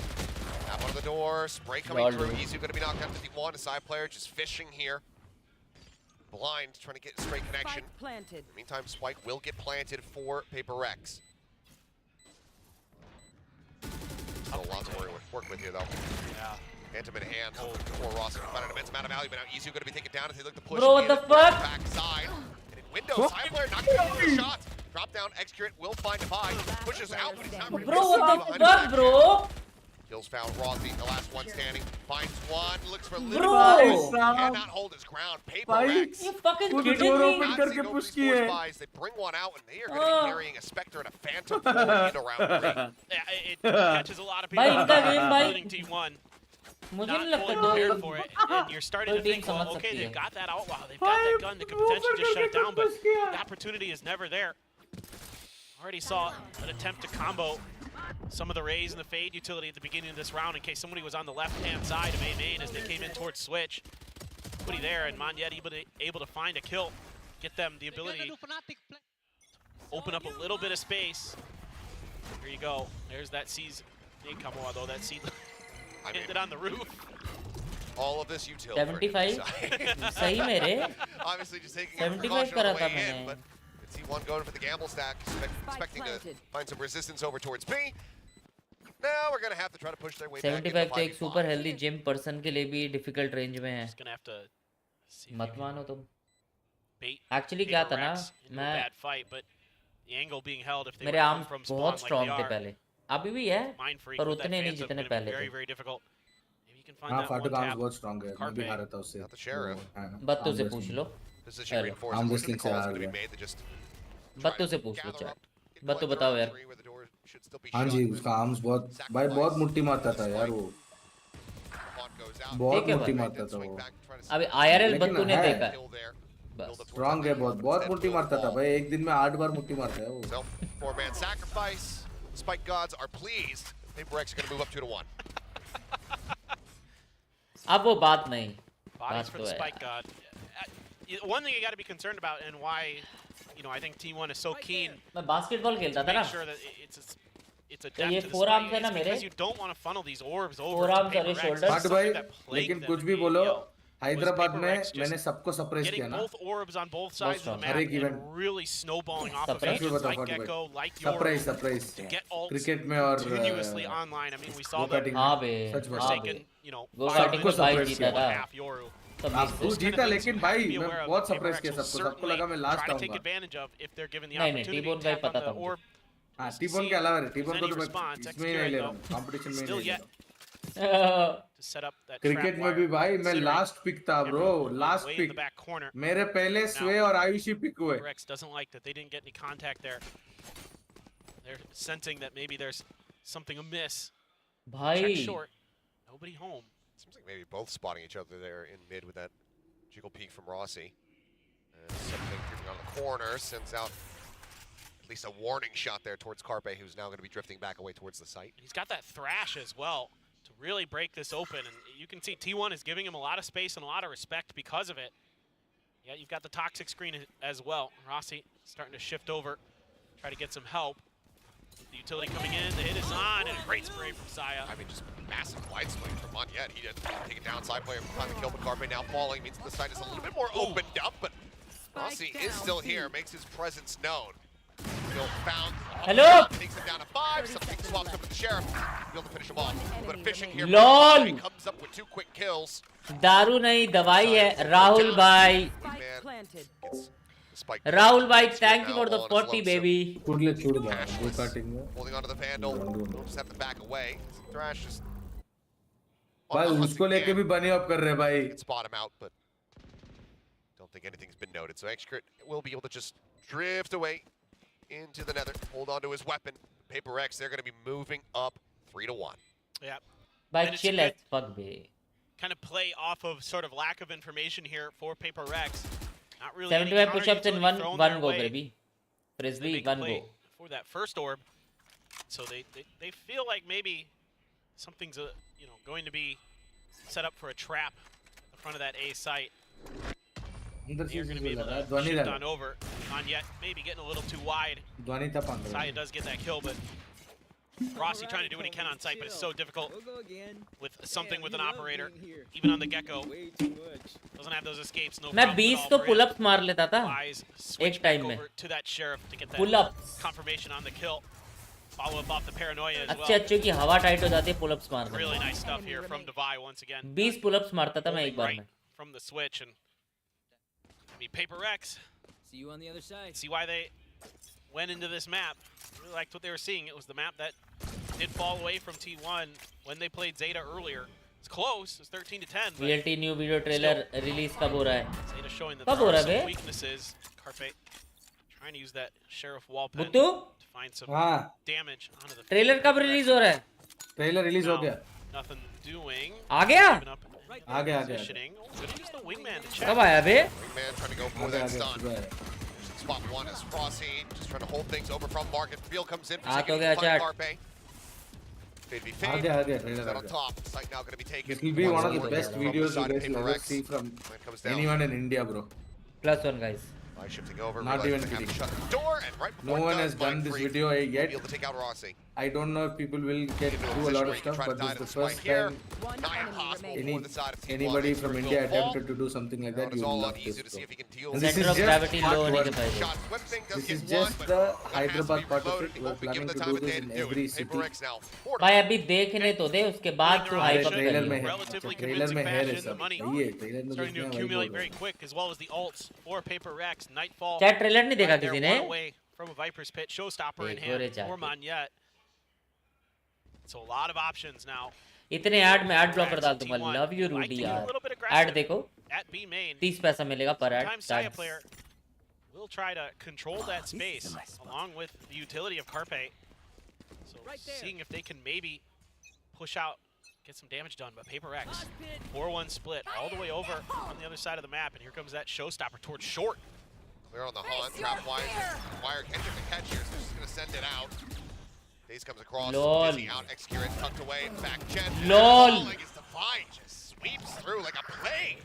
Speaker 3: Tap onto the door, spray coming
Speaker 2: Lol,
Speaker 3: through.
Speaker 2: dude.
Speaker 3: Izu going to be knocked down to the one. A side player just fishing here. Blind, trying to get a straight connection.
Speaker 8: Spike planted.
Speaker 3: Meantime, Spike will get planted for PRX. Still a lot to work with here, though.
Speaker 7: Yeah.
Speaker 3: Phantom in hand for Rossi. Find an immense amount of value, but now Izu going to be taken down as they look to push
Speaker 2: Bro, what
Speaker 3: in
Speaker 2: the fuck?
Speaker 3: backside. And in windows, side player not going to get the shot. Drop down, X-Crit will find a buy. Pushes out, but he's not ready to
Speaker 2: Bro, what the
Speaker 3: behind
Speaker 2: fuck,
Speaker 3: back.
Speaker 2: bro?
Speaker 3: Kills found Rossi, the last one standing. Finds one, looks for Little.
Speaker 2: Bro!
Speaker 3: Cannot hold his ground. PRX.
Speaker 2: You fucking
Speaker 10: Put the
Speaker 2: kidding
Speaker 10: door
Speaker 2: me?
Speaker 10: open.
Speaker 3: Not
Speaker 10: करके
Speaker 3: seeing
Speaker 10: push
Speaker 3: nobody's
Speaker 10: किए.
Speaker 3: force buys. They bring one out, and they are going to be carrying a Spectre and a Phantom forward into round 3.
Speaker 7: Yeah, it catches a lot of people.
Speaker 2: भाई इनका game भाई
Speaker 7: Including T1.
Speaker 2: मुझे
Speaker 7: Not
Speaker 2: नहीं
Speaker 7: fully
Speaker 2: लगता
Speaker 7: prepared
Speaker 2: दो
Speaker 7: for it, and you're starting to
Speaker 2: कोई
Speaker 7: think,
Speaker 2: team
Speaker 7: well,
Speaker 2: समझ
Speaker 7: okay,
Speaker 2: सकती
Speaker 7: they've
Speaker 2: है.
Speaker 7: got that outlaw, they've got that gun that could potentially just shut it down, but the opportunity is never there. Already saw an attempt to combo some of the Raze and the Fade utility at the beginning of this round in case somebody was on the left-hand side of main as they came in towards Switch. Nobody there, and Monyet able to find a kill, get them the ability to open up a little bit of space. Here you go. There's that C's nade combo, although that C ended on the roof.
Speaker 3: All of this utility.
Speaker 2: 75 सही में रे.
Speaker 3: Obviously, just taking
Speaker 2: 75
Speaker 3: precaution
Speaker 2: करा
Speaker 3: on the
Speaker 2: था
Speaker 3: way in,
Speaker 2: मैंने.
Speaker 3: but T1 going for the gamble stack, expecting to
Speaker 8: planted.
Speaker 3: find some resistance over towards B. Now we're going to have to try to push their way back into
Speaker 2: 75 तो एक
Speaker 3: 5v5.
Speaker 2: Super healthy gym person के लिए भी difficult range में है.
Speaker 7: Just gonna have to see if
Speaker 2: मत
Speaker 7: you can
Speaker 2: मानो तुम.
Speaker 7: bait
Speaker 2: Actually क्या था ना
Speaker 7: PRX into a
Speaker 2: मैं
Speaker 7: bad fight, but the angle being held if they
Speaker 2: मेरे
Speaker 7: were
Speaker 2: आर्म्स
Speaker 7: from
Speaker 2: बहुत
Speaker 7: spawn
Speaker 2: स्ट्रांग
Speaker 7: like
Speaker 2: थे
Speaker 7: they are.
Speaker 2: पहले, अभी भी है,
Speaker 7: Mind Freak
Speaker 2: पर
Speaker 7: with that
Speaker 2: उतने नहीं
Speaker 7: phantom
Speaker 2: जितने
Speaker 7: gonna be
Speaker 2: पहले
Speaker 7: very
Speaker 2: थे।
Speaker 7: very difficult. Maybe you can find
Speaker 10: हाँ
Speaker 7: that
Speaker 10: फाटक
Speaker 7: one
Speaker 10: आर्म्स
Speaker 7: tap.
Speaker 10: बहुत स्ट्रांग है, मैं भी
Speaker 7: Carpe.
Speaker 10: हारा था उससे।
Speaker 3: Not the sheriff.
Speaker 2: बत्तू से पूछ लो।
Speaker 3: Position
Speaker 2: Hello.
Speaker 3: reinforced.
Speaker 10: Arm
Speaker 3: Looks like
Speaker 10: wrestling
Speaker 3: the
Speaker 10: से
Speaker 3: call's
Speaker 10: हार
Speaker 3: gonna be
Speaker 10: गया।
Speaker 3: made to just
Speaker 2: बत्तू
Speaker 3: try
Speaker 2: से
Speaker 3: to
Speaker 2: पूछ लो
Speaker 3: gather
Speaker 2: chat.
Speaker 3: up, get
Speaker 2: बत्तू
Speaker 3: collector
Speaker 2: बताओ
Speaker 3: on
Speaker 2: यार।
Speaker 3: three where the door should still be
Speaker 10: हाँ
Speaker 3: shut,
Speaker 10: जी
Speaker 3: but
Speaker 10: उसका arms बहुत भाई बहुत मुट्ठी मारता था यार वो,
Speaker 3: Vaughn goes out.
Speaker 10: बहुत
Speaker 2: ठीक है
Speaker 10: मुट्ठी
Speaker 2: भाई।
Speaker 10: मारता था
Speaker 3: Swing
Speaker 10: वो।
Speaker 3: back, try to
Speaker 2: अभी
Speaker 3: set
Speaker 2: IRL
Speaker 10: लेकिन
Speaker 2: बत्तू ने
Speaker 10: है।
Speaker 2: देखा है।
Speaker 3: kill there.
Speaker 2: बस।
Speaker 3: Build up towards
Speaker 10: स्ट्रांग है
Speaker 3: that
Speaker 10: बहुत,
Speaker 3: main,
Speaker 10: बहुत
Speaker 3: instead
Speaker 10: मुट्ठी
Speaker 3: build
Speaker 10: मारता था
Speaker 3: wall.
Speaker 10: भाई, एक दिन में 8 बार मुट्ठी मारता है वो।
Speaker 3: So, four-man sacrifice. Spike gods are pleased. PRX are going to move up 2-1.
Speaker 2: अब वो बात नहीं।
Speaker 7: Bodies
Speaker 2: बात
Speaker 7: for
Speaker 2: तो
Speaker 7: the
Speaker 2: है।
Speaker 7: Spike God. One thing you got to be concerned about, and why, you know, I think T1 is so keen
Speaker 2: मैं basketball
Speaker 7: to
Speaker 2: खेलता था ना।
Speaker 7: make sure that it's a
Speaker 2: तो
Speaker 7: depth
Speaker 2: ये
Speaker 7: to the
Speaker 2: forearms
Speaker 7: spike
Speaker 2: है ना
Speaker 7: is
Speaker 2: मेरे।
Speaker 7: because you don't want to funnel these orbs over
Speaker 2: Forearms
Speaker 7: to
Speaker 2: और ये
Speaker 7: PRX.
Speaker 2: shoulders।
Speaker 7: This
Speaker 10: हट
Speaker 7: is
Speaker 10: भाई,
Speaker 7: something that plagued
Speaker 10: लेकिन
Speaker 7: them
Speaker 10: कुछ
Speaker 7: in
Speaker 10: भी
Speaker 7: the
Speaker 10: बोलो,
Speaker 7: ABL.
Speaker 10: हैदराबाद में
Speaker 7: PRX just
Speaker 10: मैंने सबको सरप्राइज
Speaker 7: Getting
Speaker 10: किया ना।
Speaker 7: both orbs on both sides of the
Speaker 2: strong।
Speaker 7: map
Speaker 10: हर एक
Speaker 7: and
Speaker 10: event।
Speaker 7: really snowballing off of
Speaker 2: Surprise?
Speaker 7: agents
Speaker 10: बताओ
Speaker 7: like
Speaker 10: फट
Speaker 7: Gecko,
Speaker 10: भाई।
Speaker 7: like Yoru
Speaker 10: surprise surprise.
Speaker 7: to get ults
Speaker 10: cricket में और
Speaker 7: continuously online. I mean, we saw
Speaker 10: go
Speaker 7: the
Speaker 10: karting
Speaker 2: हाँ
Speaker 10: में
Speaker 2: बे,
Speaker 10: सच
Speaker 2: हाँ
Speaker 10: बता।
Speaker 2: बे।
Speaker 7: Forsaken, you know,
Speaker 2: go
Speaker 7: 5
Speaker 2: karting को
Speaker 7: minutes
Speaker 2: भाई
Speaker 10: surprise
Speaker 2: जीता
Speaker 7: one
Speaker 2: था।
Speaker 7: half Yoru.
Speaker 2: सब
Speaker 10: आप
Speaker 2: मिस
Speaker 10: तू
Speaker 2: थे।
Speaker 10: जीता, लेकिन भाई
Speaker 7: Be
Speaker 10: मैं
Speaker 7: aware of
Speaker 10: बहुत
Speaker 7: that
Speaker 10: सरप्राइज
Speaker 7: PRX
Speaker 10: किया
Speaker 7: will
Speaker 10: सबको, सबको
Speaker 7: certainly
Speaker 10: लगा मैं लास्ट
Speaker 7: try to take
Speaker 10: आऊंगा।
Speaker 7: advantage of if they're given the
Speaker 2: नहीं नहीं,
Speaker 7: opportunity
Speaker 2: टी-बोन
Speaker 7: to
Speaker 2: का ही
Speaker 7: tap on
Speaker 2: पता
Speaker 7: the
Speaker 2: था मुझे।
Speaker 7: orb.
Speaker 10: हाँ
Speaker 7: Just to
Speaker 10: टी-बोन
Speaker 7: see
Speaker 10: के अलावा
Speaker 7: if
Speaker 10: टी-बोन
Speaker 7: there's
Speaker 10: को
Speaker 7: any
Speaker 10: तो मैं
Speaker 7: response.
Speaker 10: इसमें ही नहीं ले रहा हूँ,
Speaker 7: XQA
Speaker 10: कंपटीशन में ही
Speaker 7: still
Speaker 10: नहीं ले
Speaker 7: yet
Speaker 10: रहा हूँ।
Speaker 7: to set up that
Speaker 10: cricket
Speaker 7: trap
Speaker 10: में भी
Speaker 7: wire,
Speaker 10: भाई मैं
Speaker 7: considering
Speaker 10: लास्ट पिक था bro,
Speaker 7: everyone
Speaker 10: last
Speaker 7: way in the
Speaker 10: pick.
Speaker 7: back corner.
Speaker 10: मेरे पहले स्वे और आयुषी पिक हुए।
Speaker 7: PRX doesn't like that they didn't get any contact there. They're sensing that maybe there's something amiss. Check
Speaker 2: भाई
Speaker 7: short. Nobody home.
Speaker 3: Seems like maybe both spotting each other there in mid with that jiggle peek from Rossi. And something creeping on the corner sends out at least a warning shot there towards Carpe, who's now going to be drifting back away towards the site.
Speaker 7: He's got that thrash as well to really break this open, and you can see T1 is giving him a lot of space and a lot of respect because of it. Yeah, you've got the toxic screen as well. Rossi starting to shift over, try to get some help. The utility coming in, the hit is on, and a great spray from Saya.
Speaker 3: I mean, just massive wide swing from Monyet. He didn't take a downside player from time to kill, but Carpe now falling means that the site is a little bit more opened up, but Rossi is still here, makes his presence known. Still found.
Speaker 2: Hello?
Speaker 3: Takes him down to 5. Something swaps up with the sheriff. Be able to finish him off. But efficient here.
Speaker 2: LOL.
Speaker 3: He comes up with 2 quick kills.
Speaker 2: दारू नहीं दवाई है। राहुल भाई,
Speaker 8: Spike
Speaker 3: Man.
Speaker 8: planted.
Speaker 3: Gets the spike.
Speaker 2: Rahul भाई,
Speaker 3: Gets
Speaker 2: thank
Speaker 3: now
Speaker 2: you for the
Speaker 3: all on his
Speaker 2: 40
Speaker 3: lonesome.
Speaker 2: baby।
Speaker 10: छूट ले छूट गया गो कार्टिंग में।
Speaker 3: Holding onto the vandal. We'll just have to back away. Thrash just.
Speaker 10: भाई
Speaker 3: once
Speaker 10: उसको लेके
Speaker 3: again,
Speaker 10: भी बनी अप कर रहे हैं भाई।
Speaker 3: can spot him out, but don't think anything's been noted. So Excret will be able to just drift away into the nether, hold on to his weapon. PRX, they're going to be moving up 3-1.
Speaker 7: Yeah.
Speaker 2: भाई
Speaker 7: And it's
Speaker 2: chill
Speaker 7: good.
Speaker 2: as fuck bay.
Speaker 7: Kind of play off of sort of lack of information here for PRX. Not really
Speaker 2: 75
Speaker 7: any
Speaker 2: push-ups in
Speaker 7: counter-utility thrown
Speaker 2: one
Speaker 7: their
Speaker 2: go
Speaker 7: way.
Speaker 2: baby।
Speaker 7: They
Speaker 2: Frisbee
Speaker 7: make a
Speaker 2: one
Speaker 7: play
Speaker 2: go।
Speaker 7: for that first orb. So they feel like maybe something's going to be set up for a trap at the front of that A site.
Speaker 10: अंदर
Speaker 7: They're
Speaker 10: से
Speaker 7: going to be able
Speaker 10: लगा
Speaker 7: to
Speaker 10: ध्वनि
Speaker 7: shift
Speaker 10: लगा
Speaker 7: on over. On yet, maybe getting a little too wide.
Speaker 10: ध्वनि था पंद्रह।
Speaker 7: Saya does get that kill, but Rossi trying to do what he can on site, but it's so difficult with something with an operator, even on the Gecko. Doesn't have those escapes, no
Speaker 2: मैं
Speaker 7: problem
Speaker 2: 20
Speaker 7: at all
Speaker 2: तो
Speaker 7: for
Speaker 2: pull
Speaker 7: him.
Speaker 2: Ups मार लेता था
Speaker 7: Wise switch
Speaker 2: एक
Speaker 7: back
Speaker 2: time में।
Speaker 7: over to that sheriff to get
Speaker 2: pull
Speaker 7: that
Speaker 2: ups
Speaker 7: confirmation on the kill. Follow up off the paranoia as
Speaker 2: अच्छे
Speaker 7: well.
Speaker 2: अच्छे की हवा टाइट हो जाती है पुल अप्स मारने
Speaker 7: Really
Speaker 2: में।
Speaker 7: nice stuff here from Devi once again.
Speaker 2: 20 pull ups मारता था मैं
Speaker 7: Holding
Speaker 2: एक बार
Speaker 7: right
Speaker 2: में।
Speaker 7: from the switch, and I mean PRX.
Speaker 1: See you on the other side.
Speaker 7: See why they went into this map. Really liked what they were seeing. It was the map that did fall away from T1 when they played Zeta earlier. It's close. It's 13-10. But
Speaker 2: VLT new video trailer release कब हो रहा है?
Speaker 7: Zeta showing that
Speaker 2: कब
Speaker 7: there
Speaker 2: हो
Speaker 7: are
Speaker 2: रहा
Speaker 7: some
Speaker 2: है बे?
Speaker 7: weaknesses. Carpe trying to use that sheriff wall pen
Speaker 2: बुत्तू
Speaker 7: to find some
Speaker 10: हाँ
Speaker 7: damage onto the
Speaker 2: trailer कब रिलीज हो रहा है?
Speaker 10: ट्रेलर रिलीज हो गया।
Speaker 7: Nothing doing.
Speaker 2: आ गया?
Speaker 7: Even up
Speaker 10: आ गया आ गया।
Speaker 7: positioning. Oh, gonna use the wingman to check.
Speaker 2: कब आया बे?
Speaker 3: Wingman trying to go
Speaker 10: uh
Speaker 3: for
Speaker 10: गया आ
Speaker 3: that
Speaker 10: गया
Speaker 3: stun.
Speaker 10: सुबह है।
Speaker 3: Spot 1 is Rossi, just trying to hold things over from Market. Reveal comes in for
Speaker 2: आ तो
Speaker 3: second
Speaker 2: गया
Speaker 3: find
Speaker 2: chat।
Speaker 3: Carpe. Fade v
Speaker 10: आ
Speaker 3: fade.
Speaker 10: गया trailer
Speaker 3: Set
Speaker 10: uh
Speaker 3: on
Speaker 10: गया।
Speaker 3: top. Site now going to be taken.
Speaker 10: It will be one of the
Speaker 3: once
Speaker 10: best
Speaker 3: more from
Speaker 10: videos
Speaker 3: the
Speaker 10: you
Speaker 3: side of
Speaker 10: guys will ever
Speaker 3: PRX.
Speaker 10: see from
Speaker 3: When it comes down.
Speaker 10: anyone in India, bro.
Speaker 2: +1 guys।
Speaker 3: By shifting over,
Speaker 10: Not
Speaker 3: realizing
Speaker 10: even
Speaker 3: they have to
Speaker 10: kidding.
Speaker 3: shut the door, and right
Speaker 10: No
Speaker 3: before it
Speaker 10: one
Speaker 3: does,
Speaker 10: has done
Speaker 3: Mind
Speaker 10: this
Speaker 3: Freak
Speaker 10: video
Speaker 3: will
Speaker 10: yet.
Speaker 3: be able to take out Rossi.
Speaker 10: I don't know if people will get
Speaker 3: Into a
Speaker 10: do a
Speaker 3: position
Speaker 10: lot
Speaker 3: where
Speaker 10: of
Speaker 3: you can
Speaker 10: stuff,
Speaker 3: try to
Speaker 10: but
Speaker 3: die
Speaker 10: this is
Speaker 3: to
Speaker 10: the
Speaker 3: the
Speaker 10: first
Speaker 3: spike here.
Speaker 10: time
Speaker 8: One
Speaker 3: Not
Speaker 8: enemy
Speaker 3: impossible
Speaker 8: remaining.
Speaker 3: for the side of T1.
Speaker 10: anybody from
Speaker 3: First
Speaker 10: India
Speaker 3: will fall.
Speaker 10: attempted to do something like
Speaker 3: Now
Speaker 10: that.
Speaker 3: it is
Speaker 10: You
Speaker 3: all
Speaker 10: love
Speaker 3: on Isu
Speaker 10: this,
Speaker 3: to see
Speaker 10: bro.
Speaker 3: if he can deal
Speaker 10: And
Speaker 3: with
Speaker 10: this
Speaker 2: centre
Speaker 10: is
Speaker 2: of
Speaker 10: just
Speaker 2: gravity low
Speaker 10: part
Speaker 2: होने के
Speaker 10: one.
Speaker 2: पहले।
Speaker 3: shot. Whip thing does
Speaker 10: This is
Speaker 3: get
Speaker 10: just
Speaker 3: one,
Speaker 10: the
Speaker 3: but that has to be
Speaker 10: Hyderabad part of
Speaker 3: reloaded.
Speaker 10: it.
Speaker 3: He
Speaker 10: We're
Speaker 3: won't be given
Speaker 10: planning
Speaker 3: the
Speaker 10: to
Speaker 3: time
Speaker 10: do
Speaker 3: of
Speaker 10: this
Speaker 3: day
Speaker 10: in
Speaker 3: to do
Speaker 10: every
Speaker 3: it.
Speaker 10: city.
Speaker 3: PRX now. Portal.
Speaker 2: भाई अभी देखने तो दे उसके बाद
Speaker 7: Holding
Speaker 2: तू
Speaker 7: their
Speaker 2: hype
Speaker 7: own
Speaker 2: up
Speaker 10: trailer
Speaker 2: कर
Speaker 10: में
Speaker 2: लियो।
Speaker 10: है,
Speaker 7: Relatively
Speaker 10: ट्रेलर में
Speaker 7: convincing
Speaker 10: है रे
Speaker 7: fashion, the
Speaker 10: सब।
Speaker 7: money
Speaker 10: ये ट्रेलर में
Speaker 7: starting to
Speaker 10: देखना है, वही
Speaker 7: accumulate
Speaker 10: बोल
Speaker 7: very
Speaker 10: रहा
Speaker 7: quick, as well as the ults for PRX. Nightfall
Speaker 2: क्या ट्रेलर नहीं देखा
Speaker 7: right there,
Speaker 2: किसी ने?
Speaker 7: one away from a Viper's Pit. Showstopper in
Speaker 2: देखो रे
Speaker 7: hand
Speaker 2: जाके।
Speaker 7: for Monyet. So a lot of options now.
Speaker 2: इतने ऐड में ऐड ब्लॉकर डाल दूंगा।
Speaker 7: T1
Speaker 2: love you
Speaker 7: like to
Speaker 2: रूडी
Speaker 7: get a
Speaker 2: यार।
Speaker 7: little bit
Speaker 2: ऐड
Speaker 7: aggressive
Speaker 2: देखो
Speaker 7: at B main.
Speaker 2: 30 पैसा मिलेगा पर ad.
Speaker 7: Sometimes Saya player will try to control that space along with the utility of Carpe. So seeing if they can maybe push out, get some damage done. But Paper X, 4-1 split all the way over on the other side of the map. And here comes that Showstopper towards short.
Speaker 3: Clear on the Haunt, trap wire can't get the catch here, so just gonna send it out. Daze comes across,
Speaker 2: Lol.
Speaker 3: Dizzy out, Execute tucked away, back jet.
Speaker 2: Lol.
Speaker 3: Like it's Divine, just sweeps through like a plague.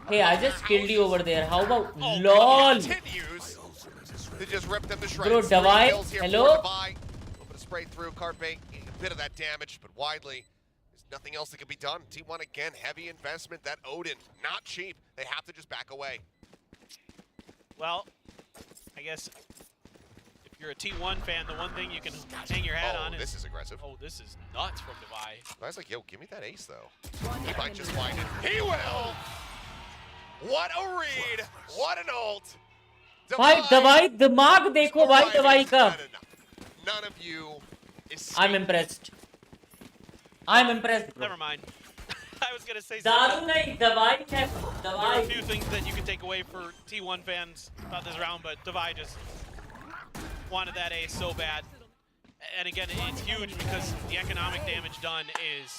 Speaker 2: Hey, I just killed you over there. How about
Speaker 3: Oh,
Speaker 2: LOL?
Speaker 3: Continues to just rip them to shreds.
Speaker 2: Bro,
Speaker 3: 3
Speaker 2: Divine,
Speaker 3: kills here
Speaker 2: hello?
Speaker 3: for Divine. A little bit of spray through, Carpe, a bit of that damage, but widely, there's nothing else that can be done. T1 again, heavy investment. That Odin, not cheap. They have to just back away.
Speaker 7: Well, I guess if you're a T1 fan, the one thing you can hang your hat on is...
Speaker 3: this is aggressive.
Speaker 7: Oh, this is nuts from Divine.
Speaker 3: I was like, yo, give me that ace, though. He might just find it. He will! What a read! What an ult!
Speaker 2: भाई दवाई दिमाग देखो भाई दवाई का।
Speaker 3: None of you is...
Speaker 2: I'm impressed. I'm impressed, bro.
Speaker 7: Never mind. I was going to say
Speaker 2: दारू
Speaker 7: something.
Speaker 2: नहीं दवाई है
Speaker 7: There are a
Speaker 2: दवाई।
Speaker 7: few things that you can take away for T1 fans about this round, but Divide just wanted that ace so bad. And again, it's huge because the economic damage done is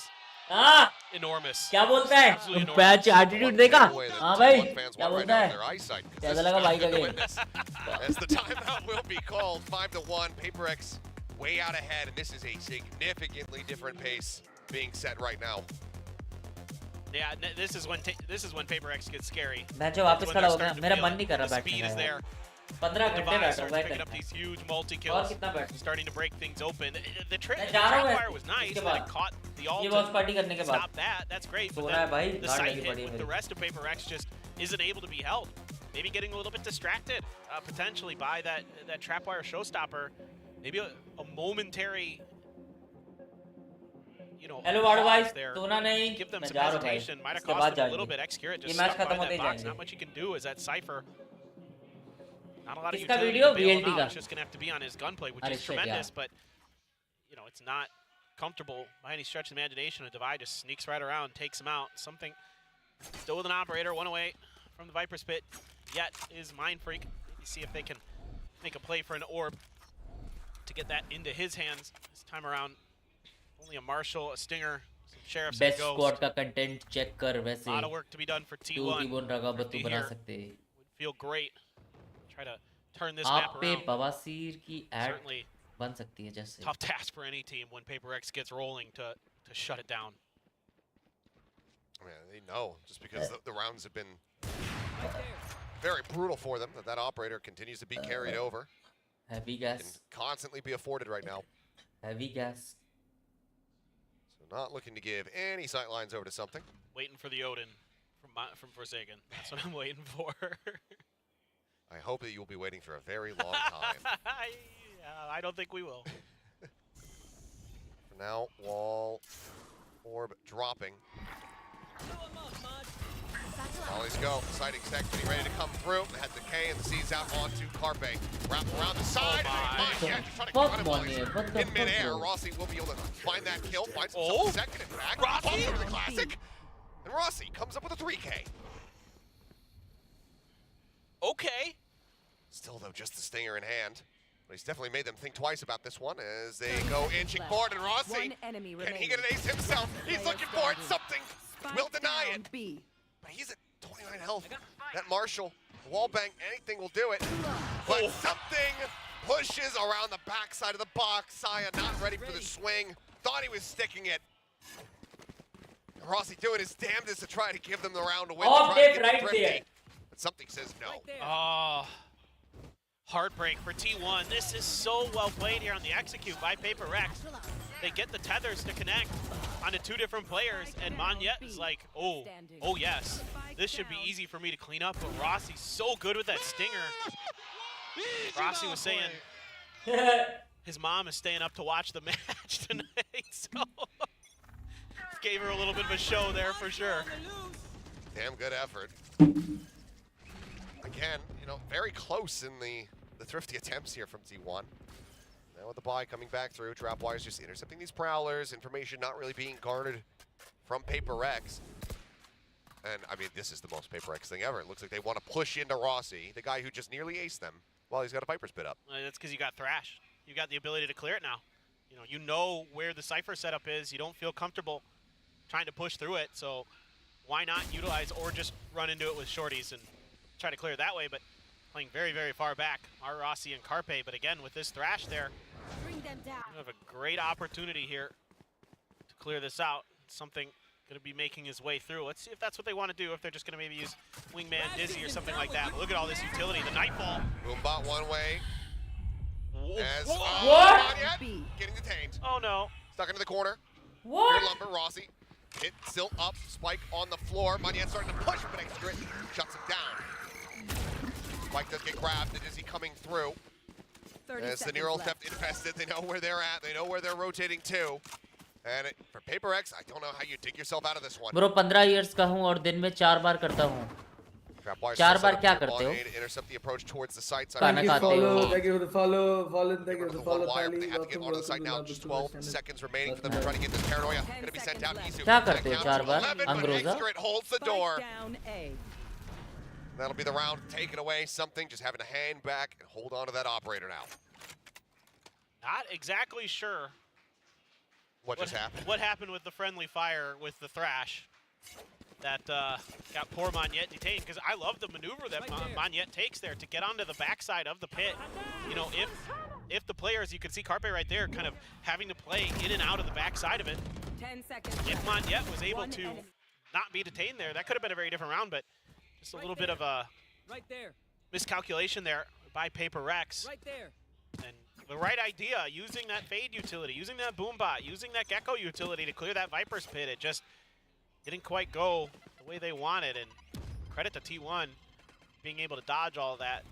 Speaker 2: हाँ
Speaker 7: enormous.
Speaker 2: क्या बोलता है?
Speaker 7: Absolutely enormous.
Speaker 2: Batch attitude देखा? हाँ भाई क्या बोलता है? कैसा लगा भाई का game?
Speaker 3: As the timeout will be called, 5-1, Paper X way out ahead, and this is a significantly different pace being set right now.
Speaker 7: Yeah, this is when Paper X gets scary.
Speaker 2: मैं जो वापस खड़ा हो गया, मेरा मन नहीं कर रहा बैठने
Speaker 7: Speed is
Speaker 2: का।
Speaker 7: there.
Speaker 2: 15 घंटे
Speaker 7: Divide
Speaker 2: बैठा
Speaker 7: starts
Speaker 2: हुआ
Speaker 7: picking up
Speaker 2: है।
Speaker 7: these huge multi
Speaker 2: और
Speaker 7: kills,
Speaker 2: कितना बैठ?
Speaker 7: starting to break things open. The
Speaker 2: मैं जा रहा हूँ
Speaker 7: trapfire was nice,
Speaker 2: इसके
Speaker 7: that
Speaker 2: बाद।
Speaker 7: it caught the
Speaker 2: ये
Speaker 7: ult
Speaker 2: वॉच पार्टी करने के
Speaker 7: and
Speaker 2: बाद।
Speaker 7: stop that. That's great.
Speaker 2: So
Speaker 7: But
Speaker 2: रहा है
Speaker 7: then
Speaker 2: भाई,
Speaker 7: the
Speaker 2: गाड़
Speaker 7: sight
Speaker 2: लगी
Speaker 7: hit
Speaker 2: पड़ी है
Speaker 7: with the
Speaker 2: मेरी।
Speaker 7: rest of Paper X just isn't able to be held. Maybe getting a little bit distracted, potentially by that trapwire showstopper. Maybe a momentary, you know,
Speaker 2: hello ward
Speaker 7: pause
Speaker 2: भाई
Speaker 7: there.
Speaker 2: सोना नहीं
Speaker 7: Give them
Speaker 2: मैं
Speaker 7: some
Speaker 2: जा रहा हूँ भाई
Speaker 7: hesitation. Might have
Speaker 2: इसके
Speaker 7: cost
Speaker 2: बाद
Speaker 7: them a little
Speaker 2: जाएंगे
Speaker 7: bit. Execute
Speaker 2: ये
Speaker 7: just
Speaker 2: मैच
Speaker 7: stuck by
Speaker 2: खत्म होते
Speaker 7: that
Speaker 2: ही
Speaker 7: box.
Speaker 2: जाएंगे
Speaker 7: Not much you can do. Is that Cypher? Not a lot of
Speaker 2: इसका
Speaker 7: utility
Speaker 2: video
Speaker 7: to bail him
Speaker 2: VLT
Speaker 7: out.
Speaker 2: का
Speaker 7: It's just gonna have to be on his gunplay, which
Speaker 2: अरे
Speaker 7: is
Speaker 2: shit
Speaker 7: tremendous.
Speaker 2: यार
Speaker 7: But you know, it's not comfortable by any stretch of the imagination. A Divide just sneaks right around, takes him out. Something still with an operator, one away from the Viper's Pit. Yet is Mind Freak. Maybe see if they can make a play for an orb to get that into his hands. This time around, only a Marshal, a Stinger, some Sheriffs, and
Speaker 2: best
Speaker 7: Ghost.
Speaker 2: Squad का content check कर
Speaker 7: A
Speaker 2: वैसे
Speaker 7: lot of work to be done for
Speaker 2: तू
Speaker 7: T1.
Speaker 2: T-bone रगाबत तू
Speaker 7: Be
Speaker 2: बना
Speaker 7: here.
Speaker 2: सकते
Speaker 7: Would feel great. Try to turn this
Speaker 2: आप
Speaker 7: map
Speaker 2: पे
Speaker 7: around.
Speaker 2: बवासीर की ऐड
Speaker 7: Certainly
Speaker 2: बन सकती है जैसे
Speaker 7: tough task for any team when Paper X gets rolling to shut it down.
Speaker 3: Man, they know, just because the rounds have been very brutal for them, that operator continues to be carried over
Speaker 2: heavy
Speaker 3: and
Speaker 2: gas
Speaker 3: constantly be afforded right now.
Speaker 2: Heavy gas
Speaker 3: So not looking to give any sight lines over to something.
Speaker 7: Waiting for the Odin from Forsaken. That's what I'm waiting for.
Speaker 3: I hope that you will be waiting for a very long time.
Speaker 7: Yeah, I don't think we will.
Speaker 3: For now, wall, orb dropping. Volleys go. Sighting section ready to come through. They had the K and the C's out onto Carpe. Wrap around the side.
Speaker 7: my.
Speaker 3: Yeah, just trying to
Speaker 2: Fuck
Speaker 3: cut him
Speaker 2: Money, what the
Speaker 3: in
Speaker 2: fuck,
Speaker 3: midair.
Speaker 2: bro?
Speaker 3: Rossi will be able to find that kill, find some
Speaker 7: Oh.
Speaker 3: second and back.
Speaker 7: Rossi?
Speaker 3: Bumps over the classic. And Rossi comes up with a 3K.
Speaker 7: Okay.
Speaker 3: Still, though, just the stinger in hand. But he's definitely made them think twice about this one as they go inching forward. And Rossi,
Speaker 8: One enemy
Speaker 3: can he
Speaker 8: remaining.
Speaker 3: get an ace himself? He's looking for it. Something will deny
Speaker 8: down
Speaker 3: it.
Speaker 8: B.
Speaker 3: But he's at 29 health. That Marshall, wall bang, anything will do it. But something pushes around the backside of the box. Saya not ready for the swing. Thought he was sticking it. And Rossi doing his damnedest to try to give them the round to win.
Speaker 2: Off
Speaker 3: try to
Speaker 2: it
Speaker 3: get
Speaker 2: right
Speaker 3: thrifty.
Speaker 2: there.
Speaker 3: But something says no.
Speaker 7: Oh, heartbreak for T1. This is so well played here on the execute by Paper X. They get the tethers to connect onto two different players, and Monyet is like, oh yes, this should be easy for me to clean up, but Rossi's so good with that stinger. Rossi was saying his mom is staying up to watch the match tonight, so gave her a little bit of a show there for sure.
Speaker 3: Damn good effort. Again, you know, very close in the the thrifty attempts here from T1. Now with the buy coming back through, Trapwire's just intercepting these prowlers, information not really being garnered from PRX. And I mean, this is the most PRX thing ever. It looks like they want to push into Rossi, the guy who just nearly aced them while he's got a Viper's Pit up.
Speaker 7: That's because you got Thrash. You got the ability to clear it now. You know where the Cypher setup is. You don't feel comfortable trying to push through it, so why not utilize or just run into it with shorties and try to clear it that way, but playing very, very far back are Rossi and Carpe, but again, with this Thrash there,
Speaker 8: Bring them down.
Speaker 7: you have a great opportunity here to clear this out. Something going to be making his way through. Let's see if that's what they want to do, if they're just going to maybe use Wingman, Dizzy, or something like that. But look at all this utility. The Nightfall.
Speaker 3: Boombot one way. As
Speaker 2: What?
Speaker 3: Getting detained.
Speaker 7: Oh, no.
Speaker 3: Stuck into the corner.
Speaker 2: What?
Speaker 3: Here Lumber, Rossi. Hit still up. Spike on the floor. Manyet starting to push, but Extra shuts him down. Spike does get grabbed. The Dizzy coming through. As the neural theft infested, they know where they're at. They know where they're rotating to. And for PRX, I don't know how you dig yourself out of this one.
Speaker 2: Bro, 15 years का हूँ और दिन में 4 बार करता हूँ. 4 बार क्या करते हो?
Speaker 3: Intercept the approach towards the site.
Speaker 2: खाना खाते हो.
Speaker 10: Thank you for the follow. Fallen, thank you for the follow.
Speaker 3: They have to get onto the site now. Just 12 seconds remaining for them to try to get this paranoia. Going to be sent down. Isu.
Speaker 2: क्या करते हो 4 बार? Androza?
Speaker 3: It holds the door.
Speaker 8: Down A.
Speaker 3: That'll be the round taken away. Something just having to hang back and hold on to that operator now.
Speaker 7: Not exactly sure
Speaker 3: What just happened?
Speaker 7: What happened with the friendly fire with the Thrash that got poor Manyet detained, because I love the maneuver that Manyet takes there to get onto the backside of the pit. If the players, you can see Carpe right there kind of having to play in and out of the backside of it.
Speaker 8: 10 seconds.
Speaker 7: If Manyet was able to not be detained there, that could have been a very different round, but just a little bit of a miscalculation there by PRX.
Speaker 8: Right there.
Speaker 7: And the right idea, using that Fade utility, using that Boombot, using that Gecko utility to clear that Viper's Pit, it just didn't quite go the way they wanted. And credit to T1 being able to dodge all of that,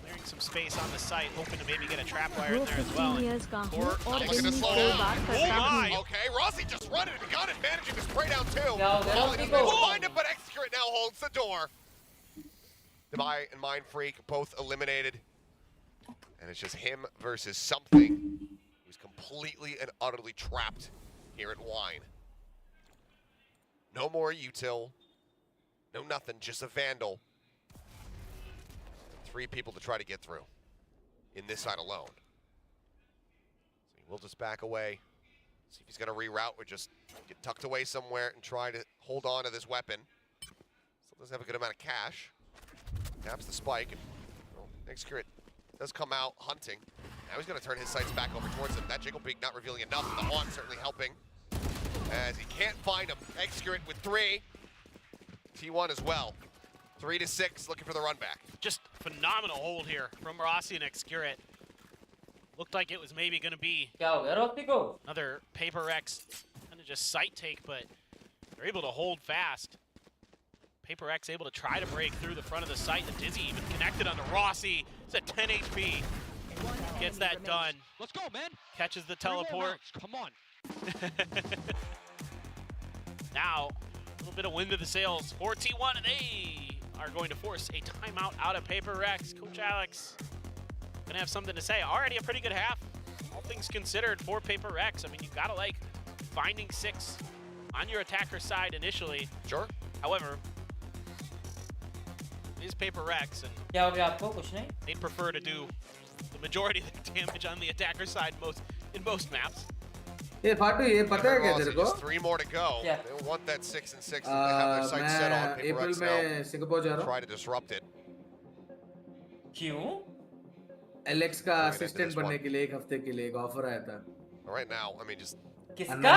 Speaker 7: clearing some space on the site, hoping to maybe get a trapwire in there as well.
Speaker 3: Looking to slow down. Oh my! Okay, Rossi just running and got it, managing to spray down two. Behind it, but Execute now holds the door. Divide and Mind Freak both eliminated. And it's just him versus something who's completely and utterly trapped here at Wine. No more util. No nothing, just a Vandal. 3 people to try to get through in this side alone. So he will just back away. See if he's going to reroute or just get tucked away somewhere and try to hold on to this weapon. Still does have a good amount of cash. Taps the spike. And, Execute does come out hunting. Now he's going to turn his sights back over towards him. That Jiggle Beak not revealing enough. The Haunt certainly helping. As he can't find him. Execute with 3. T1 as well. 3 to 6, looking for the run back.
Speaker 7: Just phenomenal hold here from Rossi and Execute. Looked like it was maybe going to be another PRX kind of just sight take, but they're able to hold fast. PRX able to try to break through the front of the site. The Dizzy even connected onto Rossi. It's at 10 HP. Gets that done.
Speaker 11: Let's go, man.
Speaker 7: Catches the teleport.
Speaker 11: Come on.
Speaker 7: Now, a little bit of wind to the sails for T1, and they are going to force a timeout out of PRX. Coach Alex gonna have something to say. Already a pretty good half, all things considered, for PRX. I mean, you gotta like finding 6 on your attacker side initially.
Speaker 3: Sure.
Speaker 7: However, it is PRX, and they'd prefer to do the majority of the damage on the attacker side in most maps.
Speaker 10: ये फाटू ये पता है क्या तेरे को?
Speaker 3: 3 more to go. They want that 6 and 6 that they have their sights set on.
Speaker 10: अप्रैल में Singapore जा रहा हूँ.
Speaker 3: Try to disrupt it.
Speaker 2: क्यों?
Speaker 10: एलेक्स का असिस्टेंट बनने के लिए 1 हफ्ते के लिए एक ऑफर आया था.
Speaker 3: Right now, I mean, just
Speaker 2: किसका?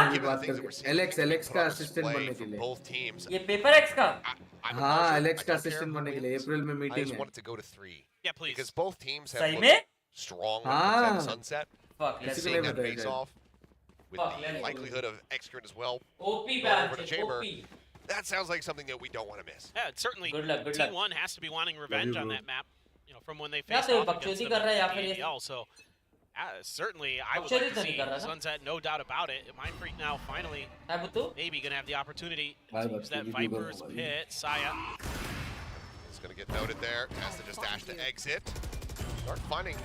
Speaker 10: एलेक्स का असिस्टेंट बनने के लिए.
Speaker 3: Both teams.
Speaker 2: ये PRX का?
Speaker 10: हाँ, एलेक्स का असिस्टेंट बनने के लिए अप्रैल में मीटिंग है.
Speaker 3: I just wanted to go to 3.
Speaker 7: Yeah, please.
Speaker 3: Because both teams have
Speaker 2: सही में?
Speaker 3: strong at Sunset.
Speaker 2: Fuck,
Speaker 3: And seeing that face off with the likelihood of Execute as well.
Speaker 2: OP
Speaker 3: For the chamber. That sounds like something that we don't want to miss.
Speaker 7: Yeah, certainly.
Speaker 2: Good luck.
Speaker 7: T1 has to be wanting revenge on that map. From when they faced off against them in PDL. So certainly, I would like to see Sunset, no doubt about it. Mind Freak now finally maybe gonna have the opportunity to use that Viper's Pit. Saya.
Speaker 3: It's gonna get noted there. Has to just dash to exit.
Speaker 6: Start finding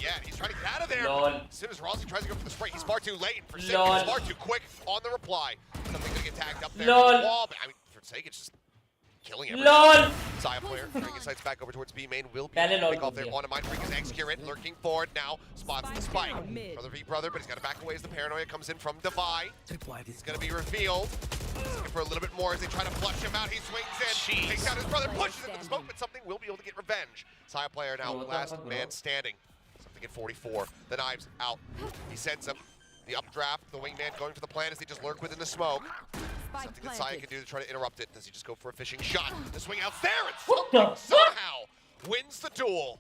Speaker 6: yet. He's trying to get out of there.
Speaker 2: Lol.
Speaker 6: As soon as Rossi tries to go for the spray, he's far too late. And Forsaken
Speaker 2: Lol.
Speaker 6: is far too quick on the reply. Something gonna get tagged up there.
Speaker 2: Lol.
Speaker 6: On the wall, but, I mean, Forsaken's just killing everything.
Speaker 2: LOL.
Speaker 6: Saya player bringing his sights back over towards B main. Will be
Speaker 2: Pehले lol
Speaker 6: pick off there.
Speaker 2: कर दिया.
Speaker 6: On a mind freak is X-Curate lurking forward now. Spots the spike.
Speaker 8: down mid.
Speaker 6: Brother v brother, but he's got to back away as the paranoia comes in from Devi. He's going to be revealed. He's looking for a little bit more as they try to flush him out. He swings in,
Speaker 7: Jeez.
Speaker 6: takes out his brother, pushes into the smoke, but something will be able to get revenge. Saya player now,
Speaker 2: Bro, what the
Speaker 6: last
Speaker 2: fuck, bro?
Speaker 6: man standing. Something at 44. The knives out. He sends him. The updraft, the wingman going for the plan as they just lurk within the smoke.
Speaker 8: Spike
Speaker 6: Something that Saya
Speaker 8: planted.
Speaker 6: can do to try to interrupt it. Does he just go for a fishing shot? The swing out there, and
Speaker 2: What the
Speaker 6: something
Speaker 2: fuck?
Speaker 6: somehow wins the duel.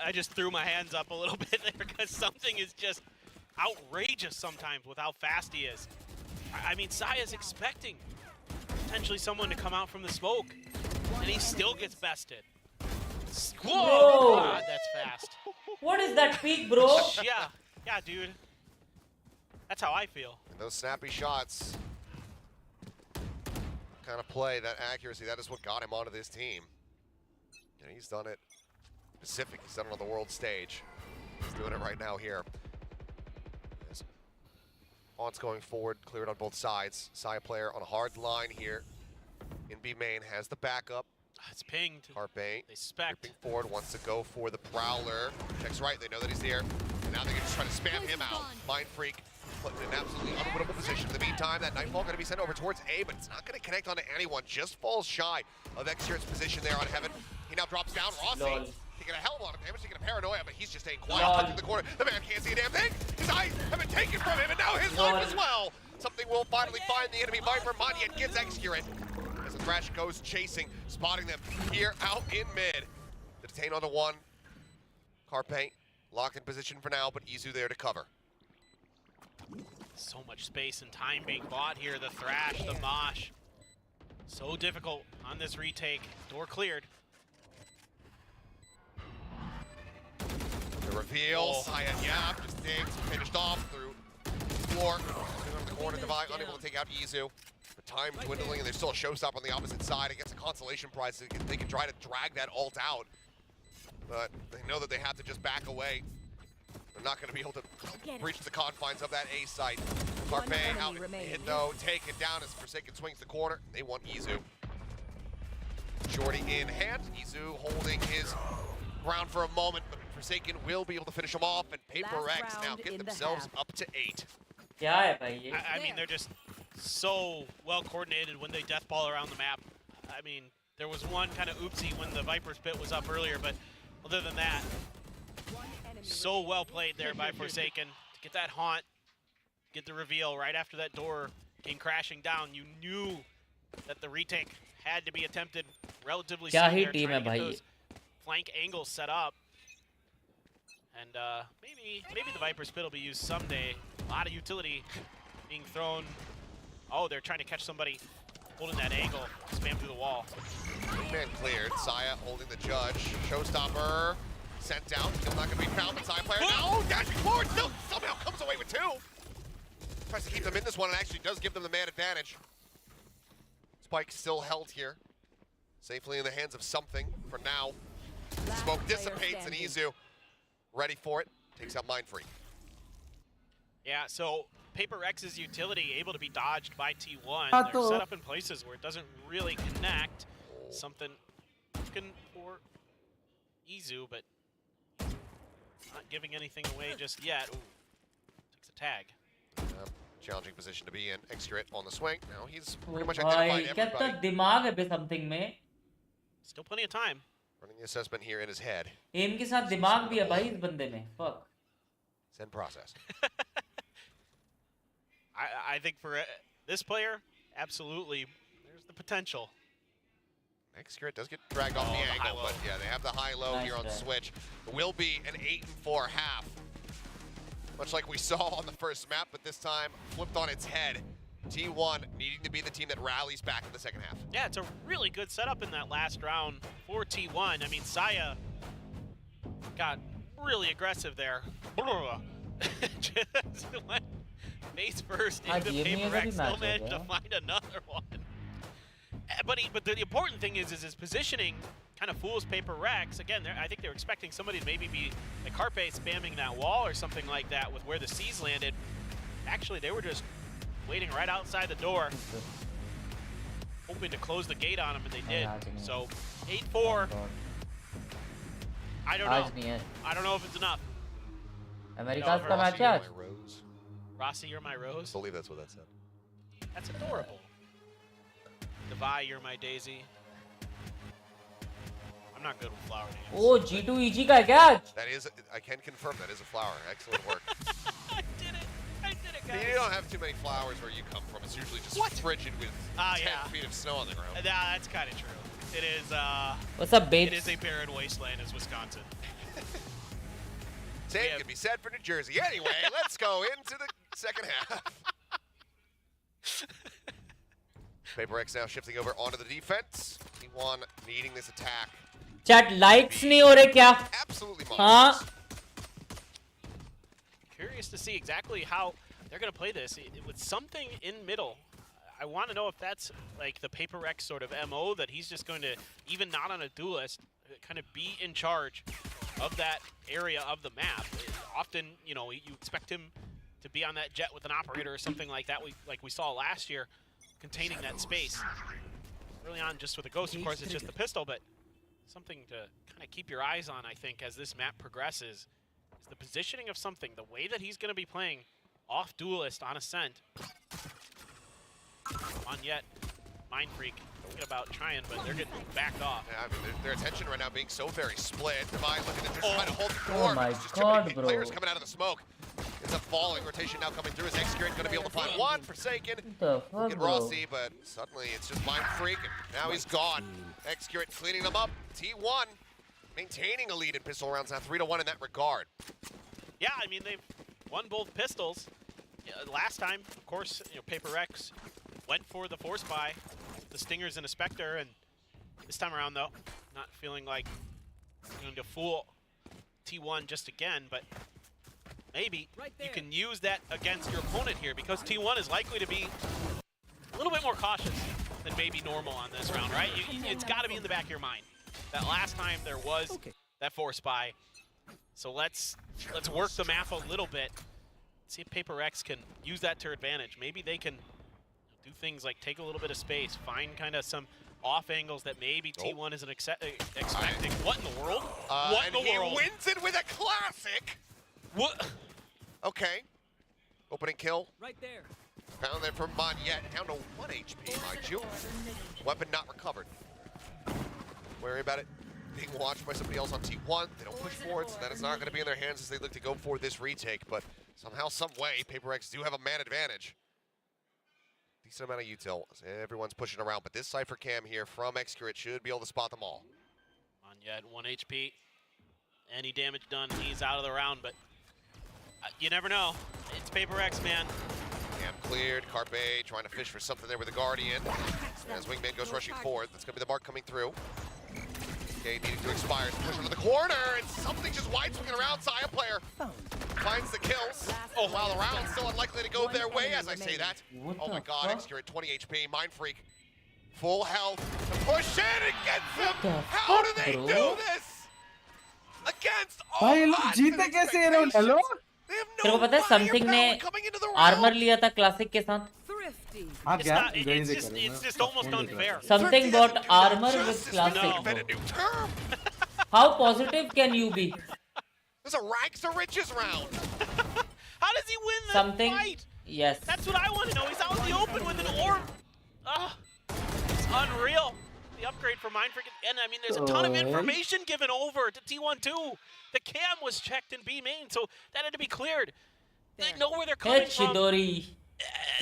Speaker 7: I just threw my hands up a little bit there because something is just outrageous sometimes with how fast he is. I mean, Saya's expecting potentially someone to come out from the smoke, and he still gets bested. Whoa!
Speaker 2: Bro.
Speaker 7: God, that's fast.
Speaker 2: What is that peak, bro?
Speaker 7: Yeah, dude. That's how I feel.
Speaker 6: And those snappy shots kind of play, that accuracy, that is what got him onto this team. And he's done it Pacific, he's done it on the world stage. He's doing it right now here. As Aunt's going forward, cleared on both sides. Saya player on a hard line here. In B main has the backup.
Speaker 7: It's pinged.
Speaker 6: Carpe,
Speaker 7: They spec.
Speaker 6: ripping forward, wants to go for the Prowler. Checks right, they know that he's there. And now they're gonna just try to spam him out. Mind Freak put in an absolutely unwinnable position. In the meantime, that Nightfall gonna be sent over towards A, but it's not gonna connect onto anyone. Just falls shy of X-Shirt's position there on Heaven. He now drops down. Rossi
Speaker 2: Lol.
Speaker 6: taking a hell of a lot of damage, taking a paranoia, but he's just staying quiet,
Speaker 2: Lol.
Speaker 6: touching the corner. The man can't see a damn thing. His eyes have been taken from him, and now his
Speaker 2: Lol.
Speaker 6: life as well. Something will finally find the enemy. Viper Monyet gets X-Curate. As the Thrash goes chasing, spotting them here out in mid. The detain onto one. Carpe locked in position for now, but Izu there to cover.
Speaker 7: So much space and time being bought here. The Thrash, the Mosh. So difficult on this retake. Door cleared.
Speaker 6: The reveal, Saya Yap just digs, finished off through floor. Over the corner, Devi unable to take out Izu. The time dwindling, and there's still a showstopper on the opposite side. It gets a consolation prize. They can try to drag that ult out, but they know that they have to just back away. They're not going to be able to breach the confines of that A site. Carpe out, hit though, taken down as Forsaken swings the corner. They want Izu. Jordy in hand. Izu holding his ground for a moment, but Forsaken will be able to finish him off, and PRX now get themselves up to 8.
Speaker 2: क्या है भाई ये?
Speaker 7: I mean, they're just so well coordinated when they death ball around the map. I mean, there was one kind of oopsie when the Viper's pit was up earlier, but other than that, so well played there by Forsaken to get that haunt, get the reveal right after that door came crashing down. You knew that the retake had to be attempted relatively soon.
Speaker 2: क्या ही
Speaker 7: there,
Speaker 2: team
Speaker 7: trying
Speaker 2: है
Speaker 7: to get
Speaker 2: भाई
Speaker 7: those flank angles set up. And maybe the Viper's pit will be used someday. A lot of utility being thrown. Oh, they're trying to catch somebody holding that angle. Spam through the wall.
Speaker 6: Man cleared. Saya holding the judge. Showstopper sent down. Still not going to be found. But Saya player now dashing forward. Still somehow comes away with 2. Tries to keep them in this one and actually does give them the man advantage. Spike still held here. Safely in the hands of something for now. Smoke dissipates and Izu ready for it. Takes out Mind Freak.
Speaker 7: Yeah, so PRX's utility able to be dodged by T1.
Speaker 10: Ah,
Speaker 7: They're
Speaker 10: to-
Speaker 7: set up in places where it doesn't really connect. Something looking for Izu, but not giving anything away just yet. Ooh, takes a tag.
Speaker 6: Challenging position to be in. X-Curate on the swing. Now he's pretty much
Speaker 2: भाई
Speaker 6: identified
Speaker 2: कितना
Speaker 6: everybody.
Speaker 2: दिमाग है बे something में?
Speaker 7: Still plenty of time.
Speaker 6: Running the assessment here in his head.
Speaker 2: Aim के साथ दिमाग भी है भाई इस बंदे में. Fuck.
Speaker 6: Send process.
Speaker 7: I think for this player, absolutely, there's the potential.
Speaker 6: X-Curate does get dragged off the angle,
Speaker 7: high-low.
Speaker 6: but yeah, they have the high-low
Speaker 2: Nice
Speaker 6: here on
Speaker 2: try.
Speaker 6: Switch. It will be an 8-4 half. Much like we saw on the first map, but this time flipped on its head. T1 needing to be the team that rallies back in the second half.
Speaker 7: Yeah, it's a really good setup in that last round for T1. I mean, Saya got really aggressive there. Just went face first into
Speaker 2: ये भी
Speaker 7: PRX.
Speaker 2: match
Speaker 7: Still
Speaker 2: हो
Speaker 7: managed to
Speaker 2: गया.
Speaker 7: find another one. but the important thing is his positioning kind of fools PRX. Again, I think they were expecting somebody to maybe be like Carpe spamming that wall or something like that with where the C's landed. Actually, they were just waiting right outside the door, hoping to close the gate on him, and they did. So 8-4. I don't know. I don't know if it's enough.
Speaker 2: America's का match है आज.
Speaker 7: Rossi, you're my rose.
Speaker 3: I believe that's what that said.
Speaker 7: That's adorable. Devi, you're my daisy. I'm not good with flower names.
Speaker 2: Oh, G2EG का है क्या आज?
Speaker 3: That is, I can confirm that is a flower. Excellent work.
Speaker 7: I did it, guys.
Speaker 3: You don't have too many flowers where you come from. It's usually just frigid with 10 feet of snow on the ground.
Speaker 7: Nah, that's kind of true. It is,
Speaker 2: What's up, babes?
Speaker 7: It is a barren wasteland as Wisconsin.
Speaker 3: Same can be said for New Jersey. Anyway, let's go into the second half. PRX now shifting over onto the defense. T1 needing this attack.
Speaker 2: Chat likes नहीं हो रहे क्या?
Speaker 3: Absolutely
Speaker 2: हाँ.
Speaker 7: Curious to see exactly how they're going to play this. With something in middle, I want to know if that's like the PRX sort of MO, that he's just going to, even not on a duelist, kind of be in charge of that area of the map. Often, you know, you expect him to be on that jet with an operator or something like that, like we saw last year, containing that space. Early on, just with a ghost, of course, it's just the pistol, but something to kind of keep your eyes on, I think, as this map progresses, is the positioning of something, the way that he's going to be playing off duelist on Ascent. On yet, Mind Freak thinking about trying, but they're getting backed off.
Speaker 3: Yeah, I mean, their attention right now being so very split. Divine looking to just try to hold the door.
Speaker 2: Oh my
Speaker 3: just
Speaker 2: God,
Speaker 3: too many players coming out of the smoke. Ends up falling. Rotation now coming through as X-Current going to be able to find one. Forsaken. Look at Rossi, but suddenly it's just Mind Freak, and now he's gone. X-Current cleaning them up. T1 maintaining a lead in pistol rounds, now 3-1 in that regard.
Speaker 7: Yeah, I mean, they've won both pistols. Last time, of course, you know, PRX went for the force buy, the Stingers and a Spectre, and this time around, though, not feeling like going to fool T1 just again, but maybe you can use that against your opponent here, because T1 is likely to be a little bit more cautious than maybe normal on this round, right? It's got to be in the back of your mind that last time there was that force buy. So let's work the map a little bit, see if PRX can use that to their advantage. Maybe they can do things like take a little bit of space, find kind of some off angles that maybe T1 isn't expecting. What in the world? What in the world?
Speaker 3: He wins it with a classic.
Speaker 7: What?
Speaker 3: Okay. Opening kill.
Speaker 1: Right there.
Speaker 3: Found there from Monyet, down to 1 HP, mind you. Weapon not recovered. Worry about it being watched by somebody else on T1. They don't push forward, so that is not going to be in their hands as they look to go for this retake. But somehow, some way, PRX do have a man advantage. Decent amount of util. Everyone's pushing around, but this Cypher Cam here from X-Current should be able to spot them all.
Speaker 7: Monyet, 1 HP. Any damage done, he's out of the round, but you never know. It's PRX, man.
Speaker 3: Cam cleared. Carpe trying to fish for something there with the Guardian. As Wingman goes rushing forward, that's going to be the mark coming through. Okay, needing to expire. Push into the corner, and something just wide swinging around. Saya player finds the kills. Oh, wow, the round's still unlikely to go their way as I say that. Oh my god, X-Current 20 HP. Mind Freak, full health. To push in and gets him. How do they do this? Against all odds and expectations.
Speaker 10: Hello?
Speaker 3: They have
Speaker 2: तेरे को
Speaker 3: no
Speaker 2: पता है something ने
Speaker 3: firepower coming into the round.
Speaker 2: Armour लिया था classic के साथ.
Speaker 1: Thrifty.
Speaker 10: हाँ
Speaker 7: It's,
Speaker 10: क्या?
Speaker 7: not, it's just almost unfair.
Speaker 2: Something bought armor with
Speaker 3: Justice
Speaker 2: classic.
Speaker 3: would invent a new term.
Speaker 2: How positive can you be?
Speaker 3: There's a rags to riches round.
Speaker 7: How does he win that
Speaker 2: Something.
Speaker 7: fight?
Speaker 2: Yes.
Speaker 7: That's what I want to know. He's out in the open with an orb. It's unreal. The upgrade for Mind Freak. And I mean, there's a ton of information given over to T1 too. The cam was checked in B main, so that had to be cleared. They know where they're coming
Speaker 2: Hey
Speaker 7: from.
Speaker 2: Chidori.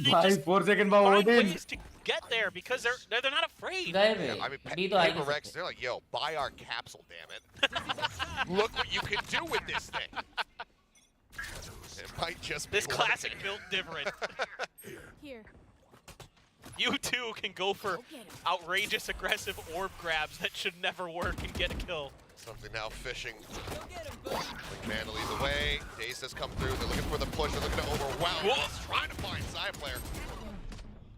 Speaker 7: They
Speaker 10: Bhai,
Speaker 7: just
Speaker 10: 4 second
Speaker 7: find
Speaker 10: Odin.
Speaker 7: ways to get there because they're not afraid.
Speaker 2: गए
Speaker 3: Yeah,
Speaker 2: way.
Speaker 3: I mean,
Speaker 2: अभी तो आएगी
Speaker 3: PRX, they're like, yo, buy our capsule, damn it. Look what you can do with this thing. It might just be
Speaker 7: This
Speaker 3: worth
Speaker 7: classic
Speaker 3: it.
Speaker 7: built different.
Speaker 8: Here.
Speaker 7: You too can go for outrageous aggressive orb grabs that should never work and get a kill.
Speaker 3: Something now fishing. Man leads the way. Dace has come through. They're looking for the push. They're looking to overwhelm.
Speaker 7: Whoa.
Speaker 3: Just trying to find side player.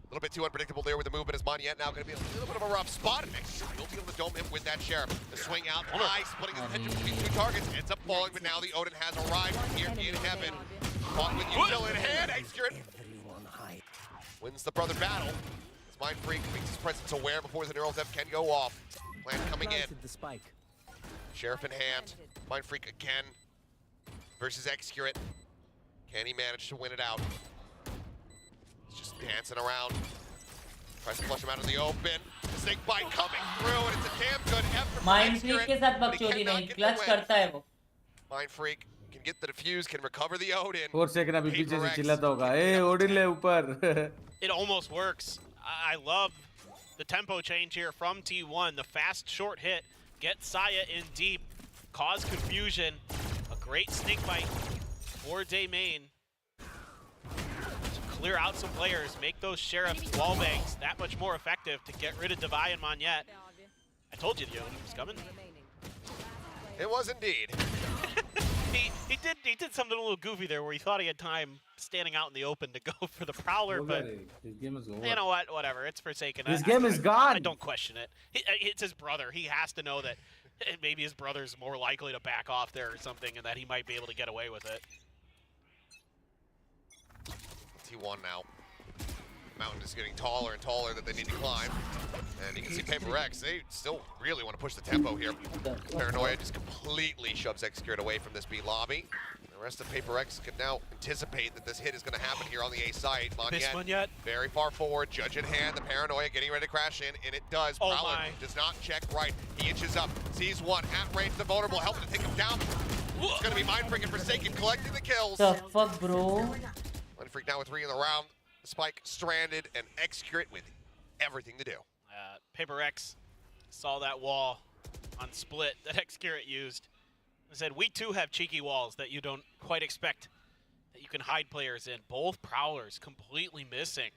Speaker 3: A little bit too unpredictable there with the movement as Monyet now going to be a little bit of a rough spot. And he'll be able to dome him with that Sheriff. The swing out, nice, splitting his attention between two targets. Ends up falling, but now the Odin has arrived here in heaven. Caught with Util in hand, Execute wins the brother battle. As Mind Freak makes his presence aware before the neural depth can go off. Plan coming in. Sheriff in hand. Mind Freak again versus Execute. Can he manage to win it out? He's just dancing around. Tries to flush him out of the open. The snake bite coming through, and it's a damn good effort.
Speaker 2: Mind Freak के साथ बकचोदी नहीं, clutch करता है वो.
Speaker 3: Mind Freak can get the defuse, can recover the Odin.
Speaker 10: 4 second अभी पीछे से चिल्लाता होगा. Hey, Odin ले ऊपर.
Speaker 7: It almost works. I love the tempo change here from T1. The fast short hit, get Saya in deep, cause confusion. A great snake bite for Daymain to clear out some players, make those Sheriff wallbangs that much more effective to get rid of Devi and Monyet. I told you the Odin was coming.
Speaker 3: It was indeed.
Speaker 7: He did something a little goofy there where he thought he had time standing out in the open to go for the Prowler, but
Speaker 10: His game is over.
Speaker 7: you know what? Whatever. It's Forsaken.
Speaker 10: His game is gone.
Speaker 7: I don't question it. It's his brother. He has to know that maybe his brother's more likely to back off there or something, and that he might be able to get away with it.
Speaker 3: T1 now. Mountain is getting taller and taller that they need to climb. And you can see PRX, they still really want to push the tempo here. Paranoia just completely shoves Execute away from this B lobby. The rest of PRX can now anticipate that this hit is going to happen here on the A site. Monyet very far forward, judge in hand. The Paranoia getting ready to crash in, and it does.
Speaker 7: Oh
Speaker 3: Prowler does not check right. He inches up, sees one at range, the vulnerable, helping to take him down. It's going to be Mind Freak and Forsaken collecting the kills.
Speaker 2: The fuck, bro?
Speaker 3: Mind Freak now with 3 in the round. Spike stranded and Execute with everything to do.
Speaker 7: PRX saw that wall on split that Execute used. I said, we too have cheeky walls that you don't quite expect that you can hide players in. Both Prowlers completely missing.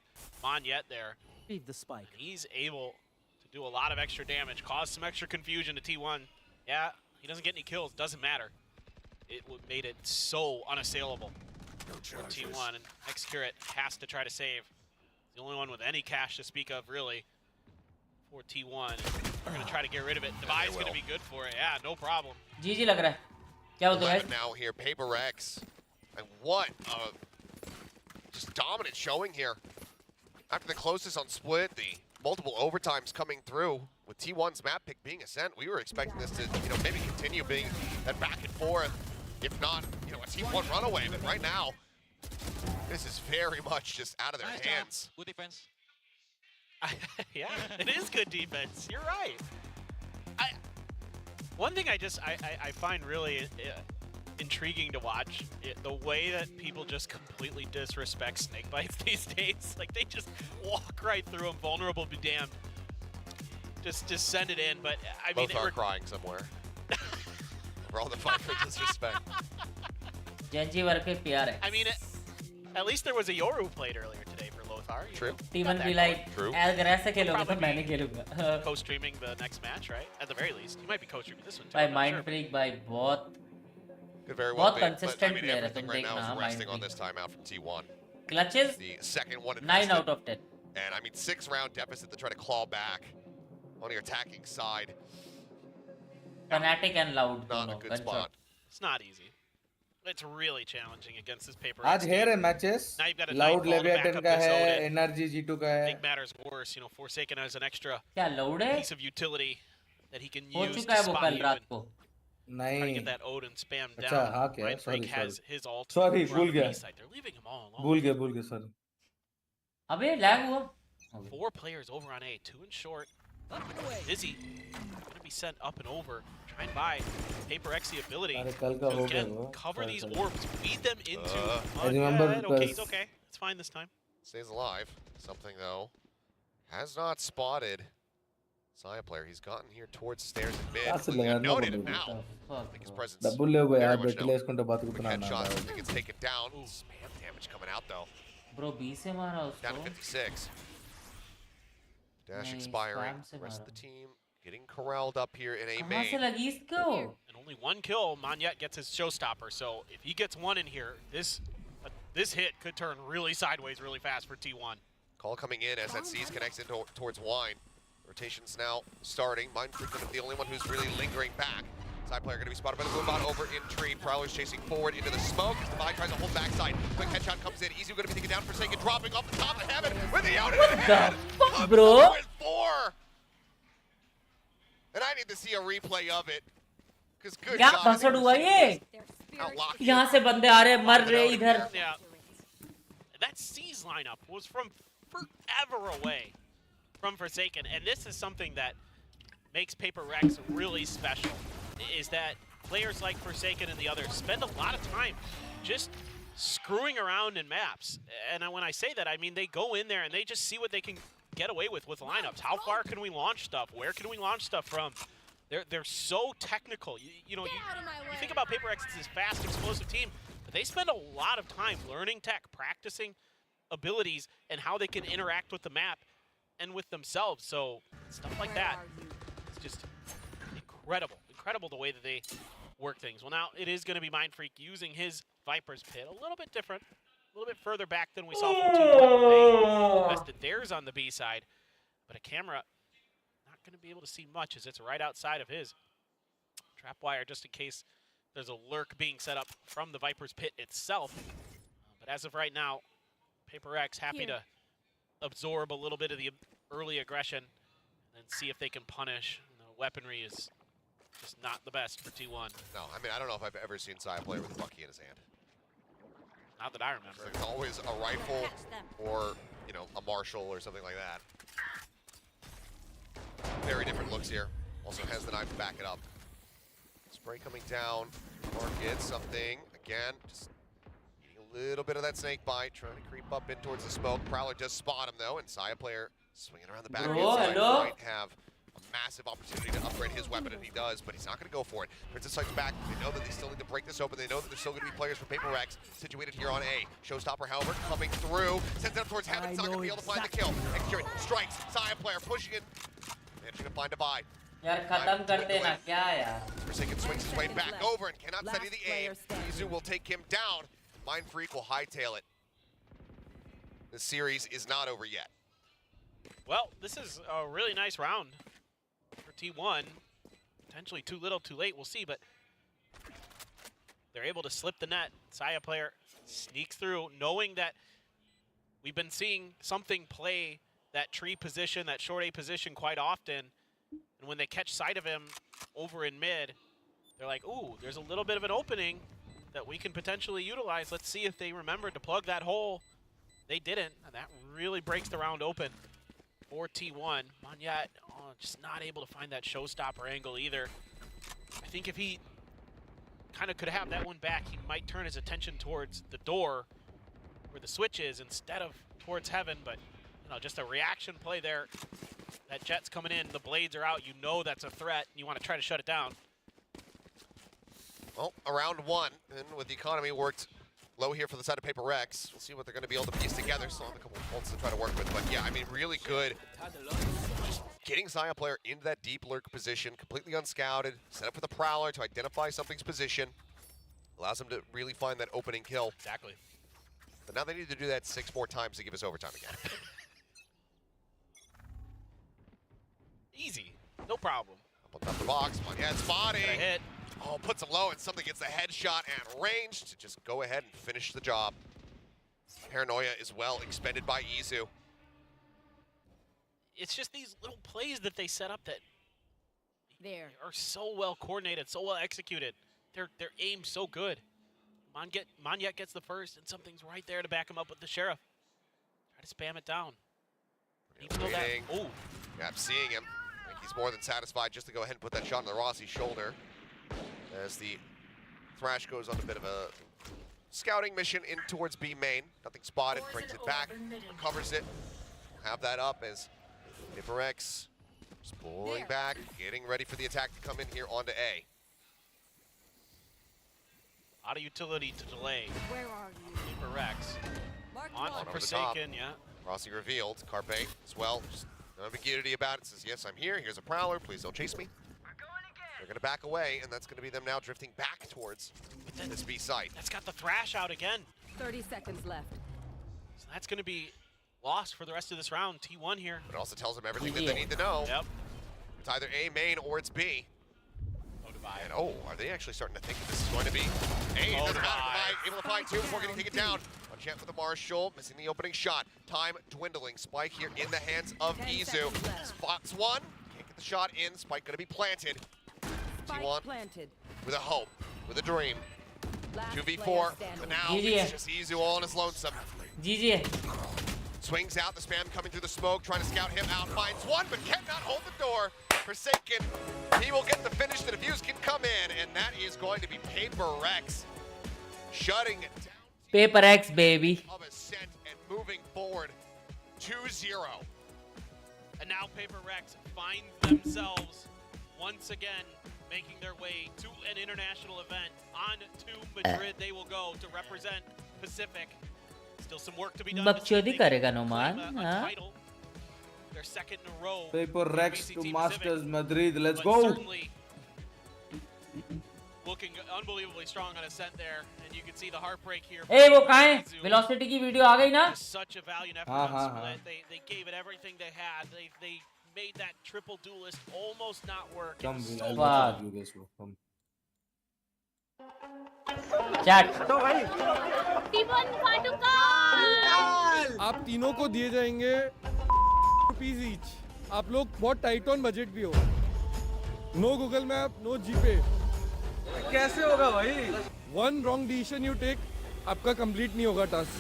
Speaker 7: Monyet there.
Speaker 1: Leave the spike.
Speaker 7: And he's able to do a lot of extra damage, cause some extra confusion to T1. Yeah, he doesn't get any kills, doesn't matter. It made it so unassailable for T1, and Execute has to try to save. The only one with any cash to speak of, really, for T1. They're going to try to get rid of it. Devi's going to be good for it. Yeah, no problem.
Speaker 2: GG लग रहा है. क्या होता है?
Speaker 3: Now here, PRX, and what just dominant showing here. After the closest on split, the multiple overtimes coming through with T1's map pick being Ascent, we were expecting this to, maybe continue being that back and forth. If not, a T1 runaway, but right now, this is very much just out of their hands.
Speaker 11: Good defense.
Speaker 7: Yeah, it is good defense. You're right. One thing I find really intriguing to watch, the way that people just completely disrespect snake bites these days. Like, they just walk right through them, vulnerable be damned. Just send it in, but I mean...
Speaker 3: Both are crying somewhere. For all the fight for disrespect.
Speaker 2: Genji work पे PRX.
Speaker 7: I mean, at least there was a Yoru played earlier today for Lothar.
Speaker 3: True.
Speaker 2: T1 be like, अगर ऐसे खेलोगे तो मैं नहीं खेलूंगा.
Speaker 7: Co-streaming the next match, right? At the very least, you might be co-streaming this one too.
Speaker 2: By Mind Freak, by बहुत.
Speaker 3: Could very well be,
Speaker 2: consistent
Speaker 3: but I mean,
Speaker 2: player है,
Speaker 3: everything
Speaker 2: तुम
Speaker 3: right now
Speaker 2: देखना,
Speaker 3: is resting
Speaker 2: Mind
Speaker 3: on this timeout from T1.
Speaker 2: Clutches.
Speaker 3: The second one.
Speaker 2: 9 out of 10.
Speaker 3: And I mean, 6-round deficit to try to claw back on your attacking side.
Speaker 2: Fanatic and loud.
Speaker 3: Not a good spot.
Speaker 7: It's not easy. It's really challenging against this paper.
Speaker 10: आज है रे matches.
Speaker 7: Now you've got a
Speaker 10: Loud
Speaker 7: Leviathan
Speaker 10: का है, Energy G2 का है.
Speaker 7: Make matters worse, Forsaken has an extra
Speaker 2: क्या loud है?
Speaker 7: piece of utility that he can
Speaker 2: हो
Speaker 7: use
Speaker 2: चुका
Speaker 7: to
Speaker 2: है वो
Speaker 7: spot
Speaker 2: कल
Speaker 7: you
Speaker 2: रात
Speaker 7: and
Speaker 2: को.
Speaker 7: try to
Speaker 10: नहीं.
Speaker 7: get that Odin spam down.
Speaker 10: अच्छा हाँ क्या?
Speaker 7: Mind Freak
Speaker 10: Sorry.
Speaker 7: has his ult.
Speaker 10: Sorry,
Speaker 7: from
Speaker 10: भूल
Speaker 7: the
Speaker 10: गया.
Speaker 7: B-side. They're leaving him all alone.
Speaker 10: भूल गया sorry.
Speaker 2: अबे lag हुआ.
Speaker 7: 4 players over on A, 2 in short. Dizzy gonna be sent up and over. Try and buy PRX the ability to again cover these orbs, feed them into.
Speaker 10: I remember
Speaker 7: okay, he's okay. It's fine this time.
Speaker 3: Stays alive. Something though has not spotted Saya player. He's gotten here towards stairs and mid. Noted it now. I think his presence.
Speaker 10: Double ले गया
Speaker 3: very much
Speaker 10: बैटले इसको बात को
Speaker 3: known.
Speaker 10: Banana.
Speaker 3: Headshot. I think it's taken down. Spam damage coming out though.
Speaker 2: Bro, B से मारा उसको.
Speaker 3: Down to 56. Dash expiring. Rest of the team getting corralled up here in A
Speaker 2: कहाँ से
Speaker 3: main.
Speaker 2: लगी इसको?
Speaker 7: And only 1 kill, Monyet gets his showstopper. So if he gets 1 in here, this hit could turn really sideways really fast for T1.
Speaker 3: Call coming in as that C's connects in towards Wine. Rotations now starting. Mindfreak gonna be the only one who's really lingering back. Side player gonna be spotted by the Boombot over in tree. Prowler's chasing forward into the smoke. As Divide tries to hold backside. Quick headshot comes in. Easy gonna be taken down. Forsaken dropping off the top of heaven with the out in the head.
Speaker 2: Fuck, bro.
Speaker 3: With 4. And I need to see a replay of it. Because good
Speaker 2: क्या
Speaker 3: God,
Speaker 2: भसड़ हुआ ये?
Speaker 3: outlock
Speaker 2: यहाँ से बंदे आ रहे, मर रहे इधर.
Speaker 7: Yeah. That C's lineup was from forever away from Forsaken, and this is something that makes PRX really special, is that players like Forsaken and the others spend a lot of time just screwing around in maps. And when I say that, I mean they go in there and they just see what they can get away with lineups. How far can we launch stuff? Where can we launch stuff from? They're so technical. You know, you think about PRX as this fast, explosive team, but they spend a lot of time learning tech, practicing abilities, and how they can interact with the map and with themselves. So stuff like that, it's just incredible. Incredible the way that they work things. Well, now it is going to be Mindfreak using his Viper's Pit. A little bit different, a little bit further back than we saw from T1. They invested theirs on the B side, but a camera not going to be able to see much as it's right outside of his. Trap wire just in case there's a lurk being set up from the Viper's Pit itself. But as of right now, PRX happy to absorb a little bit of the early aggression and then see if they can punish. The weaponry is just not the best for T1.
Speaker 3: No, I mean, I don't know if I've ever seen Sai play with a Bucky in his hand.
Speaker 7: Not that I remember.
Speaker 3: There's always a rifle or, you know, a Marshall or something like that. Very different looks here. Also has the knife to back it up. Spray coming down. Mark gets something. Again, just eating a little bit of that snake bite. Trying to creep up in towards the smoke. Prowler does spot him, though. And Saya player swinging around the back of his side. Might have a massive opportunity to upgrade his weapon, and he does, but he's not going to go for it. Princess Sight's back. They know that they still need to break this open. They know that there's still going to be players for PRX situated here on A. Showstopper, however, coming through. Sends it up towards heaven. It's not going to be able to find the kill. Execute. Strikes. Saya player pushing it. Managing to find a buy.
Speaker 2: यार खत्म करते ना क्या यार.
Speaker 3: Forsaken swings his way back over and cannot study the aim. Izu will take him down. Mindfreak will hightail it. This series is not over yet.
Speaker 7: Well, this is a really nice round for T1. Potentially too little, too late, we'll see, but they're able to slip the net. Saya player sneaks through, knowing that we've been seeing something play that tree position, that short A position quite often. And when they catch sight of him over in mid, they're like, ooh, there's a little bit of an opening that we can potentially utilize. Let's see if they remember to plug that hole. They didn't, and that really breaks the round open for T1. Monyet just not able to find that showstopper angle either. I think if he kind of could have that one back, he might turn his attention towards the door where the switch is instead of towards heaven, but you know, just a reaction play there. That jet's coming in, the blades are out, you know that's a threat, and you want to try to shut it down.
Speaker 3: Well, around one, and with the economy worked low here for the side of PRX, we'll see what they're going to be able to piece together. Still have a couple of bolts to try to work with, but yeah, I mean, really good. Just getting Saya player into that deep lurk position, completely unscouted, set up with a Prowler to identify something's position. Allows them to really find that opening kill.
Speaker 7: Exactly.
Speaker 3: But now they need to do that 6 more times to give us overtime again.
Speaker 7: Easy, no problem.
Speaker 3: Up on top of the box, Monyet spotting.
Speaker 7: Got a hit.
Speaker 3: Oh, puts him low, and something gets the headshot and range to just go ahead and finish the job. Paranoia is well expended by Izu.
Speaker 7: It's just these little plays that they set up that are so well coordinated, so well executed. Their aim so good. Monyet gets the first, and something's right there to back him up with the Sheriff. Try to spam it down. Even though that, oh.
Speaker 3: Yep, seeing him. I think he's more than satisfied just to go ahead and put that shot on the Rossi shoulder. As the Thrash goes on a bit of a scouting mission in towards B main. Nothing spotted, brings it back, recovers it. Have that up as PRX just pulling back, getting ready for the attack to come in here onto A.
Speaker 7: A lot of utility to delay.
Speaker 8: Where are you?
Speaker 7: PRX. On
Speaker 3: over the
Speaker 7: Forsaken,
Speaker 3: top.
Speaker 7: yeah.
Speaker 3: Rossi revealed. Carpe as well. Just no ambiguity about it. Says, yes, I'm here. Here's a Prowler. Please don't chase me. They're going to back away, and that's going to be them now drifting back towards this B site.
Speaker 7: That's got the Thrash out again.
Speaker 8: 30 seconds left.
Speaker 7: So that's going to be lost for the rest of this round. T1 here.
Speaker 3: But it also tells them everything that they need to know.
Speaker 7: Yep.
Speaker 3: It's either A main or it's B. And oh, are they actually starting to think that this is going to be A? It doesn't matter. Divide, able to find two before getting taken down. One chance for the Marshall, missing the opening shot. Time dwindling. Spike here in the hands of Izu. Spots one. Can't get the shot in. Spike going to be planted. T1 with a hope, with a dream. 2v4. But now it's just Izu all on his lonesome.
Speaker 2: GG.
Speaker 3: Swings out, the spam coming through the smoke, trying to scout him out. Finds one, but cannot hold the door. Forsaken, he will get the finish. The defuse can come in, and that is going to be PRX shutting down
Speaker 2: PRX, baby.
Speaker 3: of Ascent and moving forward 2-0.
Speaker 7: And now PRX find themselves once again making their way to an international event. On to Madrid they will go to represent Pacific. Still some work to be done.
Speaker 2: बकचोदी करेगा नोमान, हाँ?
Speaker 7: Their second in a row.
Speaker 10: PRX to Masters Madrid. Let's go.
Speaker 7: Looking unbelievably strong on Ascent there, and you can see the heartbreak here.
Speaker 2: ए वो कहाँ है? Velocity की video आ गई ना?
Speaker 7: Such a valiant effort on Split. They gave it everything they had. They made that triple duelist almost not work.
Speaker 10: Come,
Speaker 7: So
Speaker 10: I'll you guys. Come.
Speaker 2: Chat.
Speaker 5: T1
Speaker 13: आप तीनों को दिए जाएंगे रुपीज ईच। आप लोग बहुत टाइट ऑन बजट भी हो। No Google map, no GPay.
Speaker 10: कैसे होगा भाई?
Speaker 13: One wrong decision you take, आपका कंप्लीट नहीं होगा टास्क।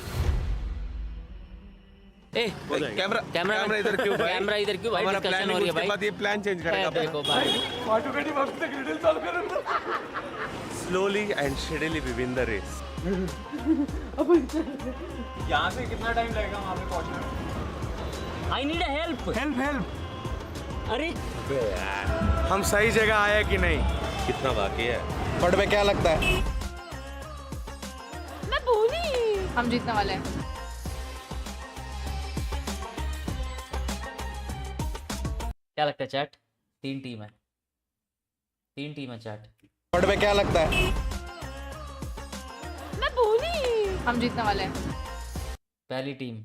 Speaker 10: कैमरा इधर क्यों भाई?
Speaker 2: कैमरा इधर क्यों भाई? डिस्कशन हो रही है भाई।
Speaker 10: बाद ये प्लान चेंज करेगा।
Speaker 2: देखो भाई।
Speaker 10: ऑटोमेटिक वक्त तक रिडल सॉल्व करूंगा। Slowly and steadily we win the race. यहाँ से कितना टाइम लगेगा वहाँ पे पहुँचने?
Speaker 2: I need a help.
Speaker 10: Help.
Speaker 2: अरे
Speaker 10: हम सही जगह आए कि नहीं? कितना बाकी है? फट में क्या लगता है?
Speaker 5: मैं भूली। हम जीतने वाले हैं।
Speaker 2: क्या लगता है चैट? 3 टीम है चैट।
Speaker 10: फट में क्या लगता है?
Speaker 5: मैं भूली। हम जीतने वाले हैं।
Speaker 2: पहली टीम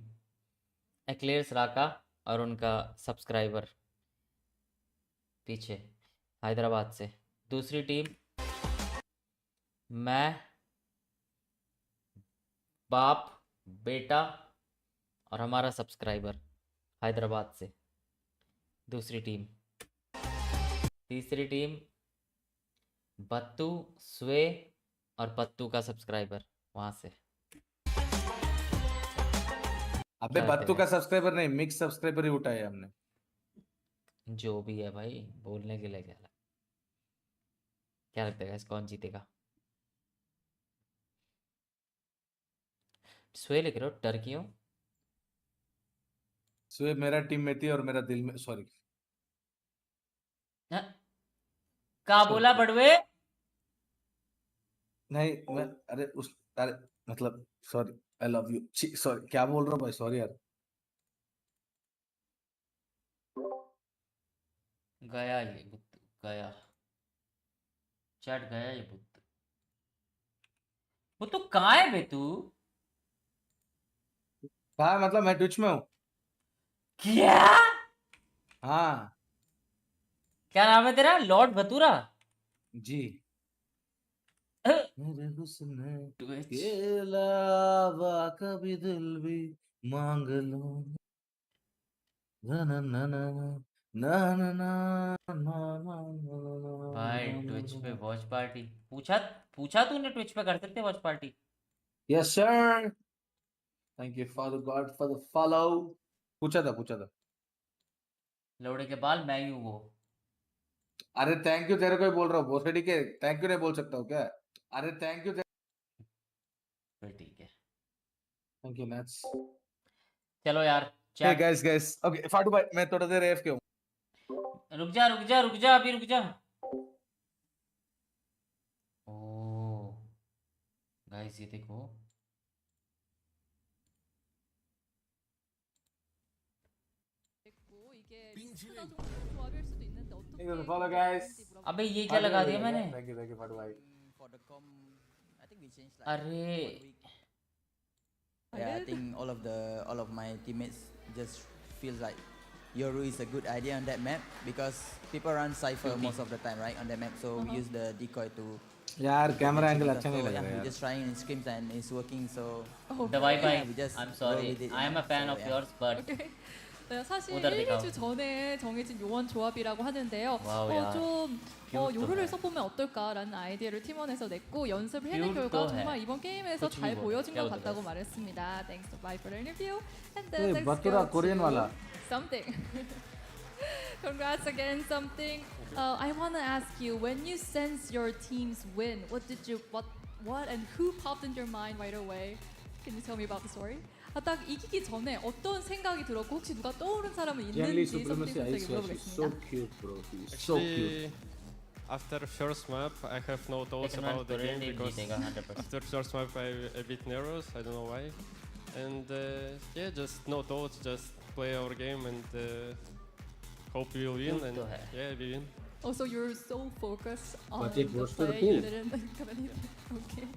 Speaker 2: एक्लेयर्स राका और उनका सब्सक्राइबर पीछे हैदराबाद से। दूसरी टीम मैं, बाप, बेटा और हमारा सब्सक्राइबर हैदराबाद से। दूसरी टीम। तीसरी टीम बत्तू, स्वे और पत्तू का सब्सक्राइबर वहां से।
Speaker 10: अबे बत्तू का सब्सक्राइबर नहीं, मिक्स सब्सक्राइबर ही उठाए हमने।
Speaker 2: जो भी है भाई, बोलने के लिए क्या लगता है कौन जीतेगा? स्वे लिख रहे हो? टर्कियों
Speaker 10: स्वे मेरा टीम में थी और मेरा दिल में, सॉरी
Speaker 2: क्या बोला बड़वे?
Speaker 10: नहीं मैं अरे मतलब sorry, I love you. Sorry क्या बोल रहा हूँ भाई, सॉरी यार।
Speaker 2: गया ये बुत्तू, गया चैट, गया ये बुत्तू कहाँ है बे तू?
Speaker 10: कहा मतलब मैं ट्विच में हूँ।
Speaker 2: क्या?
Speaker 10: हाँ
Speaker 2: क्या नाम है तेरा? लॉर्ड भतूरा
Speaker 10: जी। मेरे हुस्न के अलावा कभी दिल भी मांग लो। ना ना ना ना ना ना ना ना
Speaker 2: भाई ट्विच पे वॉच पार्टी पूछा तूने? ट्विच पे कर सकते watch party?
Speaker 10: Yes sir, thank you for the God for the follow. पूछा था
Speaker 2: लोड़े के बाल मैं ही हूँ वो।
Speaker 10: अरे थैंक यू तेरे को ही बोल रहा हूँ, भोसड़ी के थैंक यू नहीं बोल सकता हूँ क्या? अरे थैंक यू।
Speaker 2: फिर ठीक है,
Speaker 10: थैंक यू नेट्स।
Speaker 2: चलो यार
Speaker 10: हे गाइस ओके फाटू भाई मैं थोड़ा देर एफ के हूँ।
Speaker 2: रुक जा अभी रुक जा। ओ गाइस ये देखो,
Speaker 10: फॉलो गाइस।
Speaker 2: अबे ये क्या लगा दिया मैंने?
Speaker 10: थैंक यू फाटू भाई।
Speaker 2: अरे
Speaker 14: Yeah, I think all of my teammates just feels like Yoru is a good idea on that map because people run Cypher most of the time, right, on that map. So we use the decoy to.
Speaker 10: यार camera angle अच्छा नहीं
Speaker 14: So
Speaker 10: लग
Speaker 14: yeah,
Speaker 10: रहा
Speaker 14: we're
Speaker 10: यार.
Speaker 14: just trying in scrims and it's working. So
Speaker 2: The Wi-Fi.
Speaker 14: we just
Speaker 2: I'm
Speaker 14: roll
Speaker 2: sorry.
Speaker 14: with it,
Speaker 2: I am a fan of yours, but
Speaker 15: 오케이. 네, 사실
Speaker 2: 오다르
Speaker 15: 1,
Speaker 2: 데카오.
Speaker 15: 2주 전에 정해진 요원 조합이라고 하는데요.
Speaker 2: 와우, 야.
Speaker 15: 좀
Speaker 2: 귀엽다.
Speaker 15: 요루를 써보면 어떨까라는 아이디어를 팀원에서 냈고 연습을 해낸
Speaker 2: 귀엽다
Speaker 15: 결과
Speaker 2: 해.
Speaker 15: 정말 이번 게임에서
Speaker 2: 그치,
Speaker 15: 잘
Speaker 2: 이거.
Speaker 15: 보여준 것
Speaker 2: 깨우들었어.
Speaker 15: 같다고 말했습니다. Thanks to Bye for the interview. And
Speaker 10: Hey,
Speaker 15: then let's
Speaker 10: Batura,
Speaker 15: go
Speaker 10: Korean
Speaker 15: to
Speaker 10: wala.
Speaker 15: something. Congrats again, something. I want to ask you, when you sense your team's win, what and who popped in your mind right away? Can you tell me about the story? 딱 이기기 전에 어떤 생각이 들었고 혹시 누가 떠오른 사람은
Speaker 10: Generally,
Speaker 15: 있는지
Speaker 10: Supremacy
Speaker 15: 선생님께
Speaker 10: Ice Watch is so
Speaker 15: 물어보겠습니다.
Speaker 10: cute, bro. He's so cute.
Speaker 13: After first map, I have no thoughts
Speaker 2: Second one,
Speaker 13: about the game
Speaker 2: Korean
Speaker 13: because
Speaker 2: they got 100%.
Speaker 13: after first map I a bit nervous. I don't know why, and yeah, just no thoughts, just play our game and hope we will win. And yeah, we win.
Speaker 15: Also, you're so focused on
Speaker 10: But it
Speaker 15: the
Speaker 10: was for the
Speaker 15: play.
Speaker 10: pool.
Speaker 15: You didn't come anything. Okay.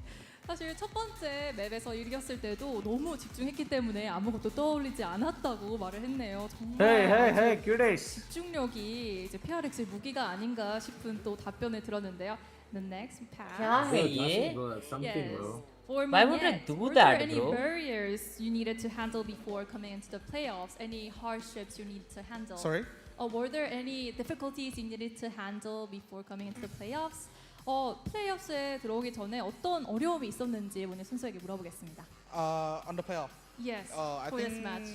Speaker 15: 사실 첫 번째 맵에서 이겼을 때도 너무 집중했기 때문에 아무것도 떠올리지 않았다고 말을 했네요. 정말
Speaker 10: Hey, cuties.
Speaker 15: 집중력이 이제 PRX의 무기가 아닌가 싶은 또 답변을 들었는데요. The next pass.
Speaker 2: क्या है ये?
Speaker 10: Bro, that's something, bro.
Speaker 15: For
Speaker 2: Why would I
Speaker 15: Maniette,
Speaker 2: do
Speaker 15: were
Speaker 2: that,
Speaker 15: there any
Speaker 2: bro?
Speaker 15: barriers you needed to handle before coming into the playoffs? Any hardships you need to handle?
Speaker 16: Sorry?
Speaker 15: Were there any difficulties you needed to handle before coming into the playoffs? 플레이오프에 들어오기 전에 어떤 어려움이 있었는지 오늘 순서에게 물어보겠습니다.
Speaker 16: On the playoff.
Speaker 15: Yes,
Speaker 16: I
Speaker 15: for this
Speaker 16: think
Speaker 15: match.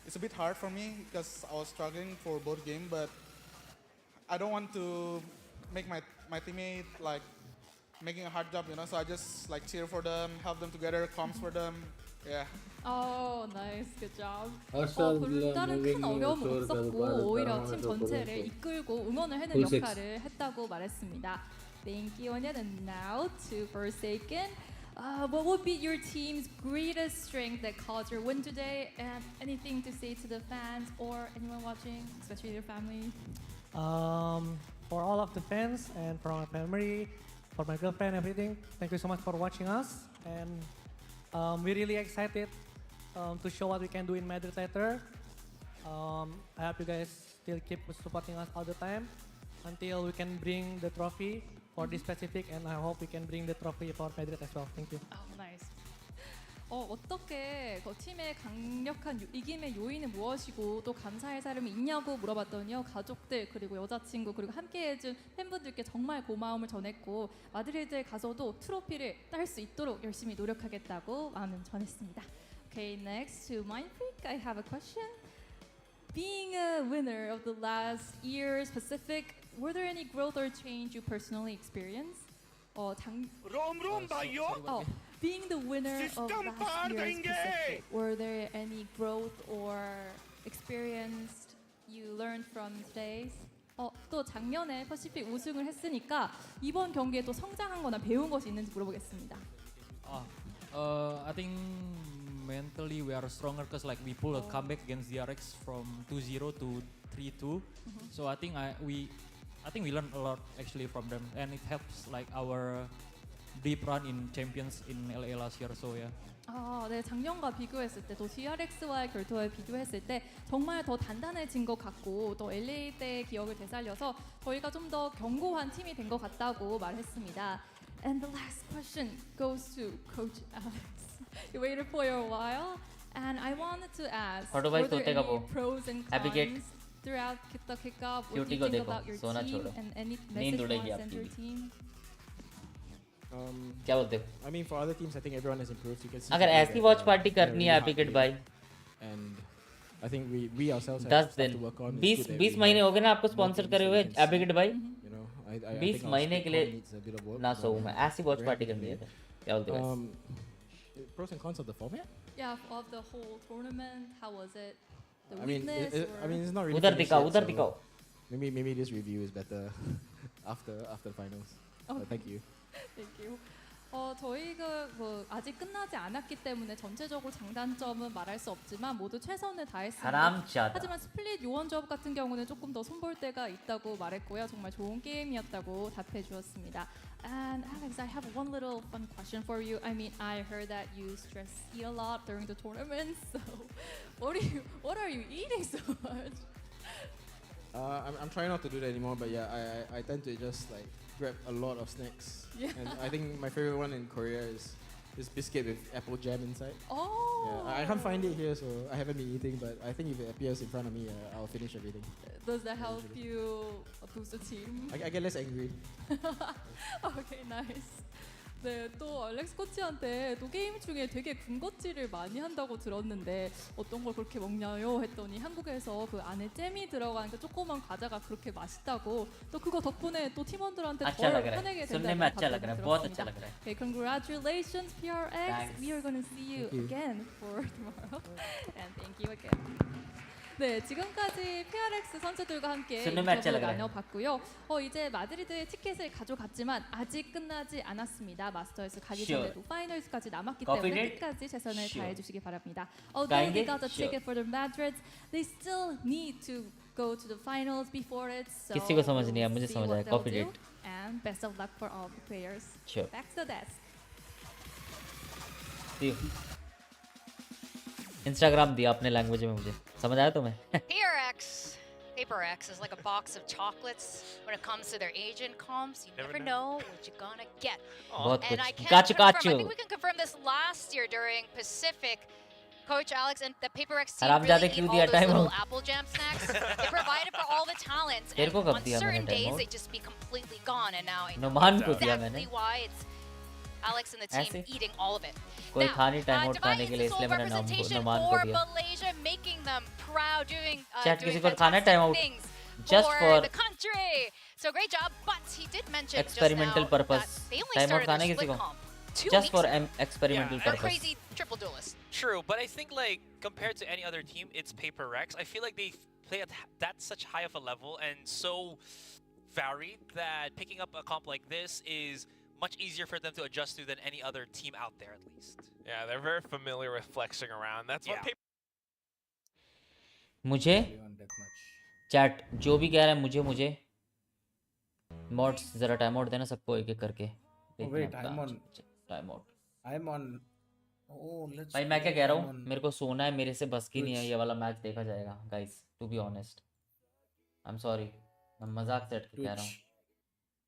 Speaker 16: it's a bit hard for me because I was struggling for both games, but I don't want to make my teammate like making a hard job, you know. So I just like cheer for them, help them together, comms for them. Yeah.
Speaker 15: Oh, nice, good job.
Speaker 10: 다른
Speaker 15: 큰 어려움은 없었고 오히려 팀 전체를 이끌고 응원을 해는 역할을 했다고 말했습니다. Thank you, Onion. And now to Forsaken. What would be your team's greatest strength that caused your win today? And anything to say to the fans or anyone watching, especially your family?
Speaker 11: For all of the fans and for my family, for my girlfriend, everything, thank you so much for watching us. And we're really excited to show what we can do in Madrid later. I hope you guys still keep supporting us all the time until we can bring the trophy for this specific, and I hope we can bring the trophy for Madrid as well. Thank you.
Speaker 15: Oh, nice. 어떻게 팀의 강력한 이김의 요인은 무엇이고 또 감사할 사람이 있냐고 물어봤더니요. 가족들 그리고 여자친구 그리고 함께해준 팬분들께 정말 고마움을 전했고 마드리드에 가서도 트로피를 딸 수 있도록 열심히 노력하겠다고 마음을 전했습니다. Okay, next to Mindfreak, I have a question. Being a winner of the last year's Pacific, were there any growth or change you personally experienced? Being the winner of last year's Pacific, were there any growth or experience you learned from today's? 또 작년에 퍼시픽 우승을 했으니까 이번 경기에 또 성장한 거나 배운 것이 있는지 물어보겠습니다.
Speaker 17: I think mentally we are stronger because like we pull a comeback against DRX from 2-0 to 3-2. So I think we learned a lot actually from them, and it helps like our deep run in champions in LA last year. So yeah.
Speaker 15: 네, 작년과 비교했을 때 또 DRX와의 결투와 비교했을 때 정말 더 단단해진 것 같고 또 LA 때의 기억을 되살려서 저희가 좀 더 견고한 팀이 된 것 같다고 말했습니다. And the last question goes to Coach Alex. You waited for a while, and I wanted to ask, were there any pros and cons throughout the kickoff? What do you think about your team and any message you want to send your team?
Speaker 2: क्या बोलते हो?
Speaker 18: I mean, for other teams, I think everyone has improved. You can see.
Speaker 2: अगर ऐसी watch party करनी है एपिकेट भाई,
Speaker 18: and I think we ourselves
Speaker 2: 10 दिन 20 महीने हो गए ना आपको स्पॉन्सर करे हुए एपिकेट भाई, 20 महीने के लिए ना सोऊं मैं, ऐसी वॉच पार्टी करनी है क्या बोलते हो?
Speaker 18: Pros and cons of the format?
Speaker 15: Yeah, of the whole tournament, how was it? The
Speaker 18: I mean, it's not really.
Speaker 2: उधर दिखाओ.
Speaker 18: Maybe this review is better after the finals.
Speaker 15: Oh.
Speaker 18: Thank you.
Speaker 15: Thank you. 저희가 아직 끝나지 않았기 때문에 전체적으로 장단점은 말할 수 없지만 모두 최선을 다했습니다.
Speaker 2: 하람자다.
Speaker 15: 하지만 스플릿 요원 조합 같은 경우는 조금 더 손볼 때가 있다고 말했고요. 정말 좋은 게임이었다고 답해 주었습니다. And Alex, I have one little fun question for you. I mean, I heard that you stress eat a lot during the tournament. So, what are you eating so much?
Speaker 18: I'm trying not to do that anymore, but yeah, I tend to just like grab a lot of snacks.
Speaker 15: Yeah.
Speaker 18: And I think my favorite one in Korea is this biscuit with apple jam inside.
Speaker 15: Oh.
Speaker 18: Yeah, I can't find it here, so I haven't been eating, but I think if it appears in front of me, I'll finish everything.
Speaker 15: Does that help you boost the team?
Speaker 18: I get less angry.
Speaker 15: Okay, nice. 네, 또 알렉스 코치한테 또 게임 중에 되게 군것질을 많이 한다고 들었는데 어떤 걸 그렇게 먹냐요? 했더니 한국에서 그 안에 잼이 들어간 그 조그만 과자가 그렇게 맛있다고 또 그거 덕분에 또 팀원들한테
Speaker 2: अच्छा
Speaker 15: 덜
Speaker 2: लग रहा है
Speaker 15: 화내게
Speaker 2: सुनने
Speaker 15: 된다고
Speaker 2: में अच्छा लग रहा है बहुत अच्छा
Speaker 15: 들었습니다.
Speaker 2: लग रहा है
Speaker 15: Okay, congratulations PRX.
Speaker 2: Thanks.
Speaker 15: We are going to see you
Speaker 18: Thank you.
Speaker 15: again for tomorrow. And thank you again. 네, 지금까지 PRX 선수들과 함께
Speaker 2: सुनने में अच्छा
Speaker 15: 인터뷰를
Speaker 2: लग रहा है
Speaker 15: 나눠봤고요. 이제 마드리드의 티켓을 가져갔지만 아직 끝나지 않았습니다. 마스터스 가기
Speaker 2: Sure.
Speaker 15: 전에도 파이널스까지 남았기
Speaker 2: Copied
Speaker 15: 때문에
Speaker 2: it?
Speaker 15: 끝까지 최선을
Speaker 2: Sure.
Speaker 15: 다해주시기 바랍니다. Although they
Speaker 2: 가인게?
Speaker 15: got a
Speaker 2: Sure.
Speaker 15: ticket for the Madrid, they still need to go to the finals before it. So
Speaker 2: किसी को समझ नहीं आया,
Speaker 15: we'll
Speaker 2: मुझे
Speaker 15: see
Speaker 2: समझ
Speaker 15: what
Speaker 2: आया,
Speaker 15: they'll
Speaker 2: copied
Speaker 15: do.
Speaker 2: it.
Speaker 15: And best of luck for all the players.
Speaker 2: Sure.
Speaker 15: Back to the desk.
Speaker 2: Instagram दिया अपने लैंग्वेज में मुझे समझ आया तुम्हें
Speaker 5: PRX is like a box of chocolates when it comes to their agent comps. You never know what you're gonna get.
Speaker 2: बहुत
Speaker 5: And I
Speaker 2: कुछ
Speaker 5: can
Speaker 2: काचू
Speaker 5: confirm, I
Speaker 2: काचू
Speaker 5: think we can confirm this last year during Pacific. Coach Alex and the PRX team
Speaker 2: हरामजादे
Speaker 5: really
Speaker 2: क्यों
Speaker 5: eat
Speaker 2: दिया
Speaker 5: all those
Speaker 2: time
Speaker 5: little
Speaker 2: out?
Speaker 5: apple jam snacks. They provided for all the talents,
Speaker 2: तेरे
Speaker 5: and
Speaker 2: को कब
Speaker 5: on
Speaker 2: दिया मैंने
Speaker 5: certain
Speaker 2: time
Speaker 5: days
Speaker 2: out?
Speaker 5: they just be completely gone. And now I know
Speaker 2: Numan को दिया मैंने
Speaker 5: exactly why it's Alex and the team
Speaker 2: ऐसे?
Speaker 5: eating all of it.
Speaker 2: कोई
Speaker 5: Now,
Speaker 2: था नहीं टाइम आउट
Speaker 5: Dubai
Speaker 2: खाने
Speaker 5: is
Speaker 2: के
Speaker 5: the
Speaker 2: लिए
Speaker 5: sole
Speaker 2: इसलिए मैंने
Speaker 5: representation
Speaker 2: नुमान को
Speaker 5: for
Speaker 2: दिया
Speaker 5: Malaysia, making them proud, doing
Speaker 2: Chat
Speaker 5: doing
Speaker 2: किसी को खाना है
Speaker 5: fantastic
Speaker 2: time out?
Speaker 5: things
Speaker 2: Just
Speaker 5: for
Speaker 2: for
Speaker 5: the country. So great job, but he did mention
Speaker 2: experimental
Speaker 5: just now
Speaker 2: purpose.
Speaker 5: that they only
Speaker 2: Time out
Speaker 5: started
Speaker 2: खाने
Speaker 5: their
Speaker 2: किसी
Speaker 5: split
Speaker 2: को?
Speaker 5: comp 2
Speaker 2: Just
Speaker 5: weeks
Speaker 2: for
Speaker 5: ago.
Speaker 2: experimental
Speaker 5: They're
Speaker 2: purpose.
Speaker 5: crazy triple duelists.
Speaker 12: True, but I think like compared to any other team, it's PRX. I feel like they play at that such high of a level and so varied that picking up a comp like this is much easier for them to adjust to than any other team out there, at least.
Speaker 7: Yeah, they're very familiar with flexing around. That's what
Speaker 2: मुझे chat जो भी कह रहा है मुझे mods जरा time out देना सबको एक एक करके
Speaker 10: wait, I'm on.
Speaker 2: Time out
Speaker 10: I'm on. Oh, let's.
Speaker 2: भाई मैं क्या
Speaker 10: play.
Speaker 2: कह रहा
Speaker 10: I'm
Speaker 2: हूँ
Speaker 10: on
Speaker 2: मेरे को सोना है मेरे से बस की नहीं है
Speaker 10: Twitch.
Speaker 2: ये वाला मैच देखा जाएगा guys to be honest I am sorry मैं मजाक से हट के कह रहा हूँ
Speaker 10: Twitch.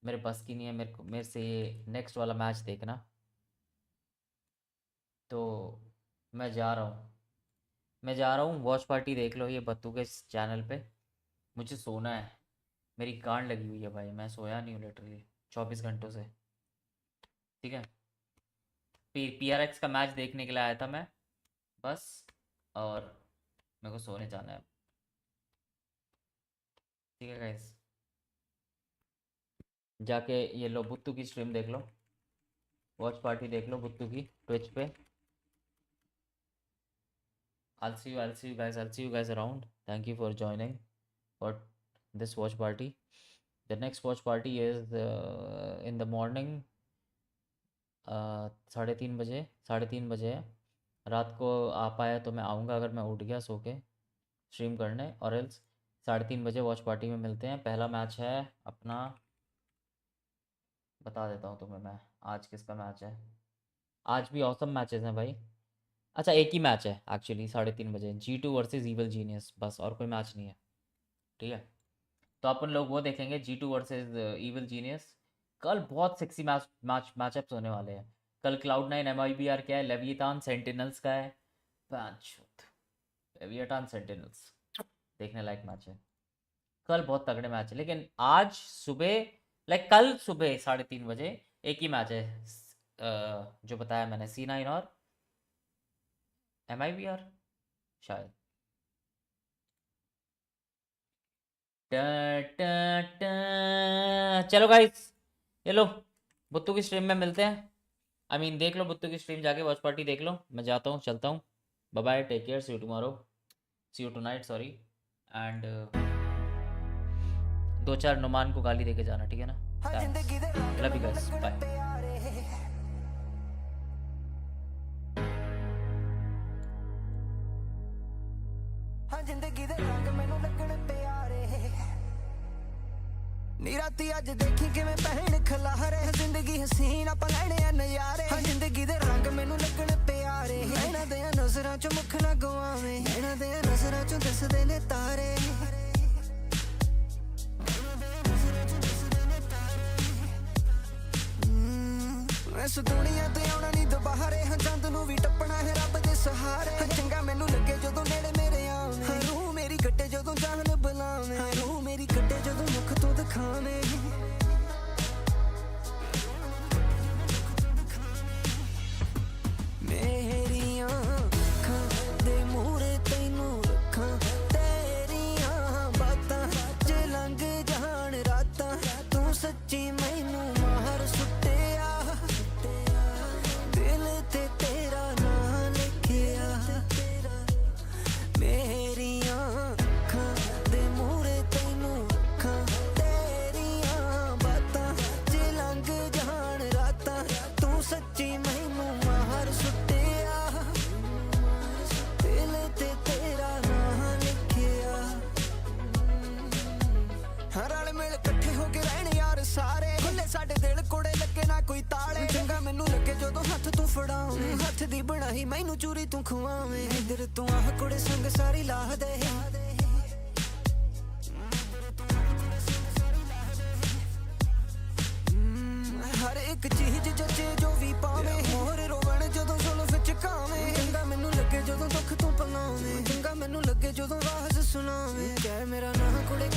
Speaker 2: मेरे बस की नहीं है मेरे से ये नेक्स्ट वाला मैच देखना तो मैं जा रहा हूँ वॉच पार्टी देख लो ये बत्तू के चैनल पे मुझे सोना है मेरी गांड लगी हुई है भाई मैं सोया नहीं हूँ लिटरली 24 घंटों से ठीक है PRX का मैच देखने के लिए आया था मैं बस और मेरे को सोने जाना है ठीक है गाइस जाके ये लो बुत्तू की स्ट्रीम देख लो वॉच पार्टी देख लो बुत्तू की ट्विच पे I'll see you guys around. Thank you for joining for this watch party. The next watch party is in the morning 3:30 बजे है रात को आ पाया तो मैं आऊँगा अगर मैं उठ गया सो के स्ट्रीम करने और एल्स 3:30 बजे वॉच पार्टी में मिलते हैं पहला मैच है अपना बता देता हूँ तुम्हें मैं आज किसका मैच है आज भी ऑसम मैचेस हैं भाई अच्छा एक ही मैच है एक्चुअली 3:30 बजे G2 वर्सेस इविल जीनियस बस और कोई मैच नहीं है ठीक है तो अपन लोग वो देखेंगे G2 वर्सेस इविल जीनियस कल बहुत सेक्सी मैचअप्स होने वाले हैं कल Cloud9 MIBR क्या है लेविएटान सेंटिनल्स का है लेविएटान सेंटिनल्स देखने लायक मैच है कल बहुत तगड़े मैच है लेकिन आज सुबह कल सुबह 3:30 बजे एक ही मैच है जो बताया मैंने C9 और MIBR शायद चलो गाइस ये लो बुत्तू की स्ट्रीम में मिलते हैं देख लो बुत्तू की स्ट्रीम जाके वॉच पार्टी देख लो मैं जाता हूँ चलता हूँ bye bye take care see you tomorrow see you tonight sorry and 2-4 Numan को गाली देके जाना ठीक है ना लव यू गाइस बाय
Speaker 1: ਨੀ ਰਾਤੀ ਅੱਜ ਦੇਖੀ ਕਿਵੇਂ ਪਹਿਣ ਖਲਾਰੇ ਜ਼ਿੰਦਗੀ ਹਸੀਨ ਆਪਾਂ ਲੈਣੇ ਆ ਨਜ਼ਾਰੇ ਹਾਂ ਜ਼ਿੰਦਗੀ ਦੇ ਰੰਗ ਮੈਨੂੰ ਲੱਗਣ ਪਿਆਰੇ ਇਹਨਾਂ ਦੇ ਨਜ਼ਰਾਂ ਚੋਂ ਮੁੱਖ ਨਾ ਗਵਾਵੇਂ ਇਹਨਾਂ ਦੇ ਨਜ਼ਰਾਂ ਚੋਂ ਦਿਸਦੇ ਨੇ ਤਾਰੇ ਇਸ ਦੁਨੀਆ ਤੇ ਆਉਣਾ ਨਹੀਂ ਦੁਬਾਰੇ ਹਾਂ ਚੰਦ ਨੂੰ ਵੀ ਟੱਪਣਾ ਹੈ ਰੱਬ ਦੇ ਸਹਾਰੇ ਚੰਗਾ ਮੈਨੂੰ ਲੱਗੇ ਜਦੋਂ ਨੇੜੇ ਮੇਰੇ ਆਵੇਂ ਰੂਹ ਮੇਰੀ ਕੱਟੇ ਜਦੋਂ ਜਾਨ ਬੁਲਾਵੇਂ ਰੂਹ ਮੇਰੀ ਕੱਟੇ ਜਦੋਂ ਮੁਖ ਤੋਂ ਦਿਖਾਵੇਂ ਮੇਰੀਆਂ ਅੱਖਾਂ ਦੇ ਮੂਹਰੇ ਤੈਨੂੰ ਰੱਖਾਂ ਤੇਰੀਆਂ ਬਾਤਾਂ ਜੇ ਲੰਘ ਜਾਣ ਰਾਤਾਂ ਤੂੰ ਸੱਚੀ ਮੈਨੂੰ ਮਾਰ ਸੁੱਟਿਆ ਦਿਲ ਤੇ ਤੇਰਾ ਨਾਂ ਲਿਖਿਆ ਮੇਰੀਆਂ ਅੱਖਾਂ ਦੇ ਮੂਹਰੇ ਤੈਨੂੰ ਰੱਖਾਂ ਤੇਰੀਆਂ ਬਾਤਾਂ ਜੇ ਲੰਘ ਜਾਣ ਰਾਤਾਂ ਤੂੰ ਸੱਚੀ ਮੈਨੂੰ ਮਾਰ ਸੁੱਟਿਆ ਦਿਲ ਤੇ ਤੇਰਾ ਨਾਂ ਲਿਖਿਆ ਹਰ ਰਲ ਮਿਲ ਇਕੱਠੇ ਹੋ ਕੇ ਰਹਿਣ ਯਾਰ ਸਾਰੇ ਖੁੱਲੇ ਸਾਡੇ ਦਿਲ ਕੋੜੇ ਲੱਗੇ ਨਾ ਕੋਈ ਤਾਲੇ ਚੰਗਾ ਮੈਨੂੰ ਲੱਗੇ ਜਦੋਂ ਹੱਥ ਤੂੰ ਫੜਾਵੇਂ ਹੱਥ ਦੀ ਬਣਾਈ ਮੈਨੂੰ ਚੂਰੀ ਤੂੰ ਖਵਾਵੇਂ ਇੱਧਰ ਤੂੰ ਆਹ ਕੁੜੇ ਸੰਗ ਸਾਰੀ ਲਾਹ ਦੇ ਹਰ ਇੱਕ ਚੀਜ਼ ਜੱਜੇ ਜੋ ਵੀ ਪਾਵੇਂ ਹੋਰ ਰੋਵਣ ਜਦੋਂ ਜ਼ੁਲਫ ਚ ਕਾਵੇਂ ਚੰਗਾ ਮੈਨੂੰ ਲੱਗੇ ਜਦੋਂ ਦੁੱਖ ਤੂੰ ਪਲਾਵੇਂ ਚੰਗਾ ਮੈਨੂੰ ਲੱਗੇ ਜਦੋਂ ਆਵਾਜ਼ ਸੁਣਾਵੇਂ ਕਹਿ ਮੇਰਾ ਨਾਂ ਕੁੜੇ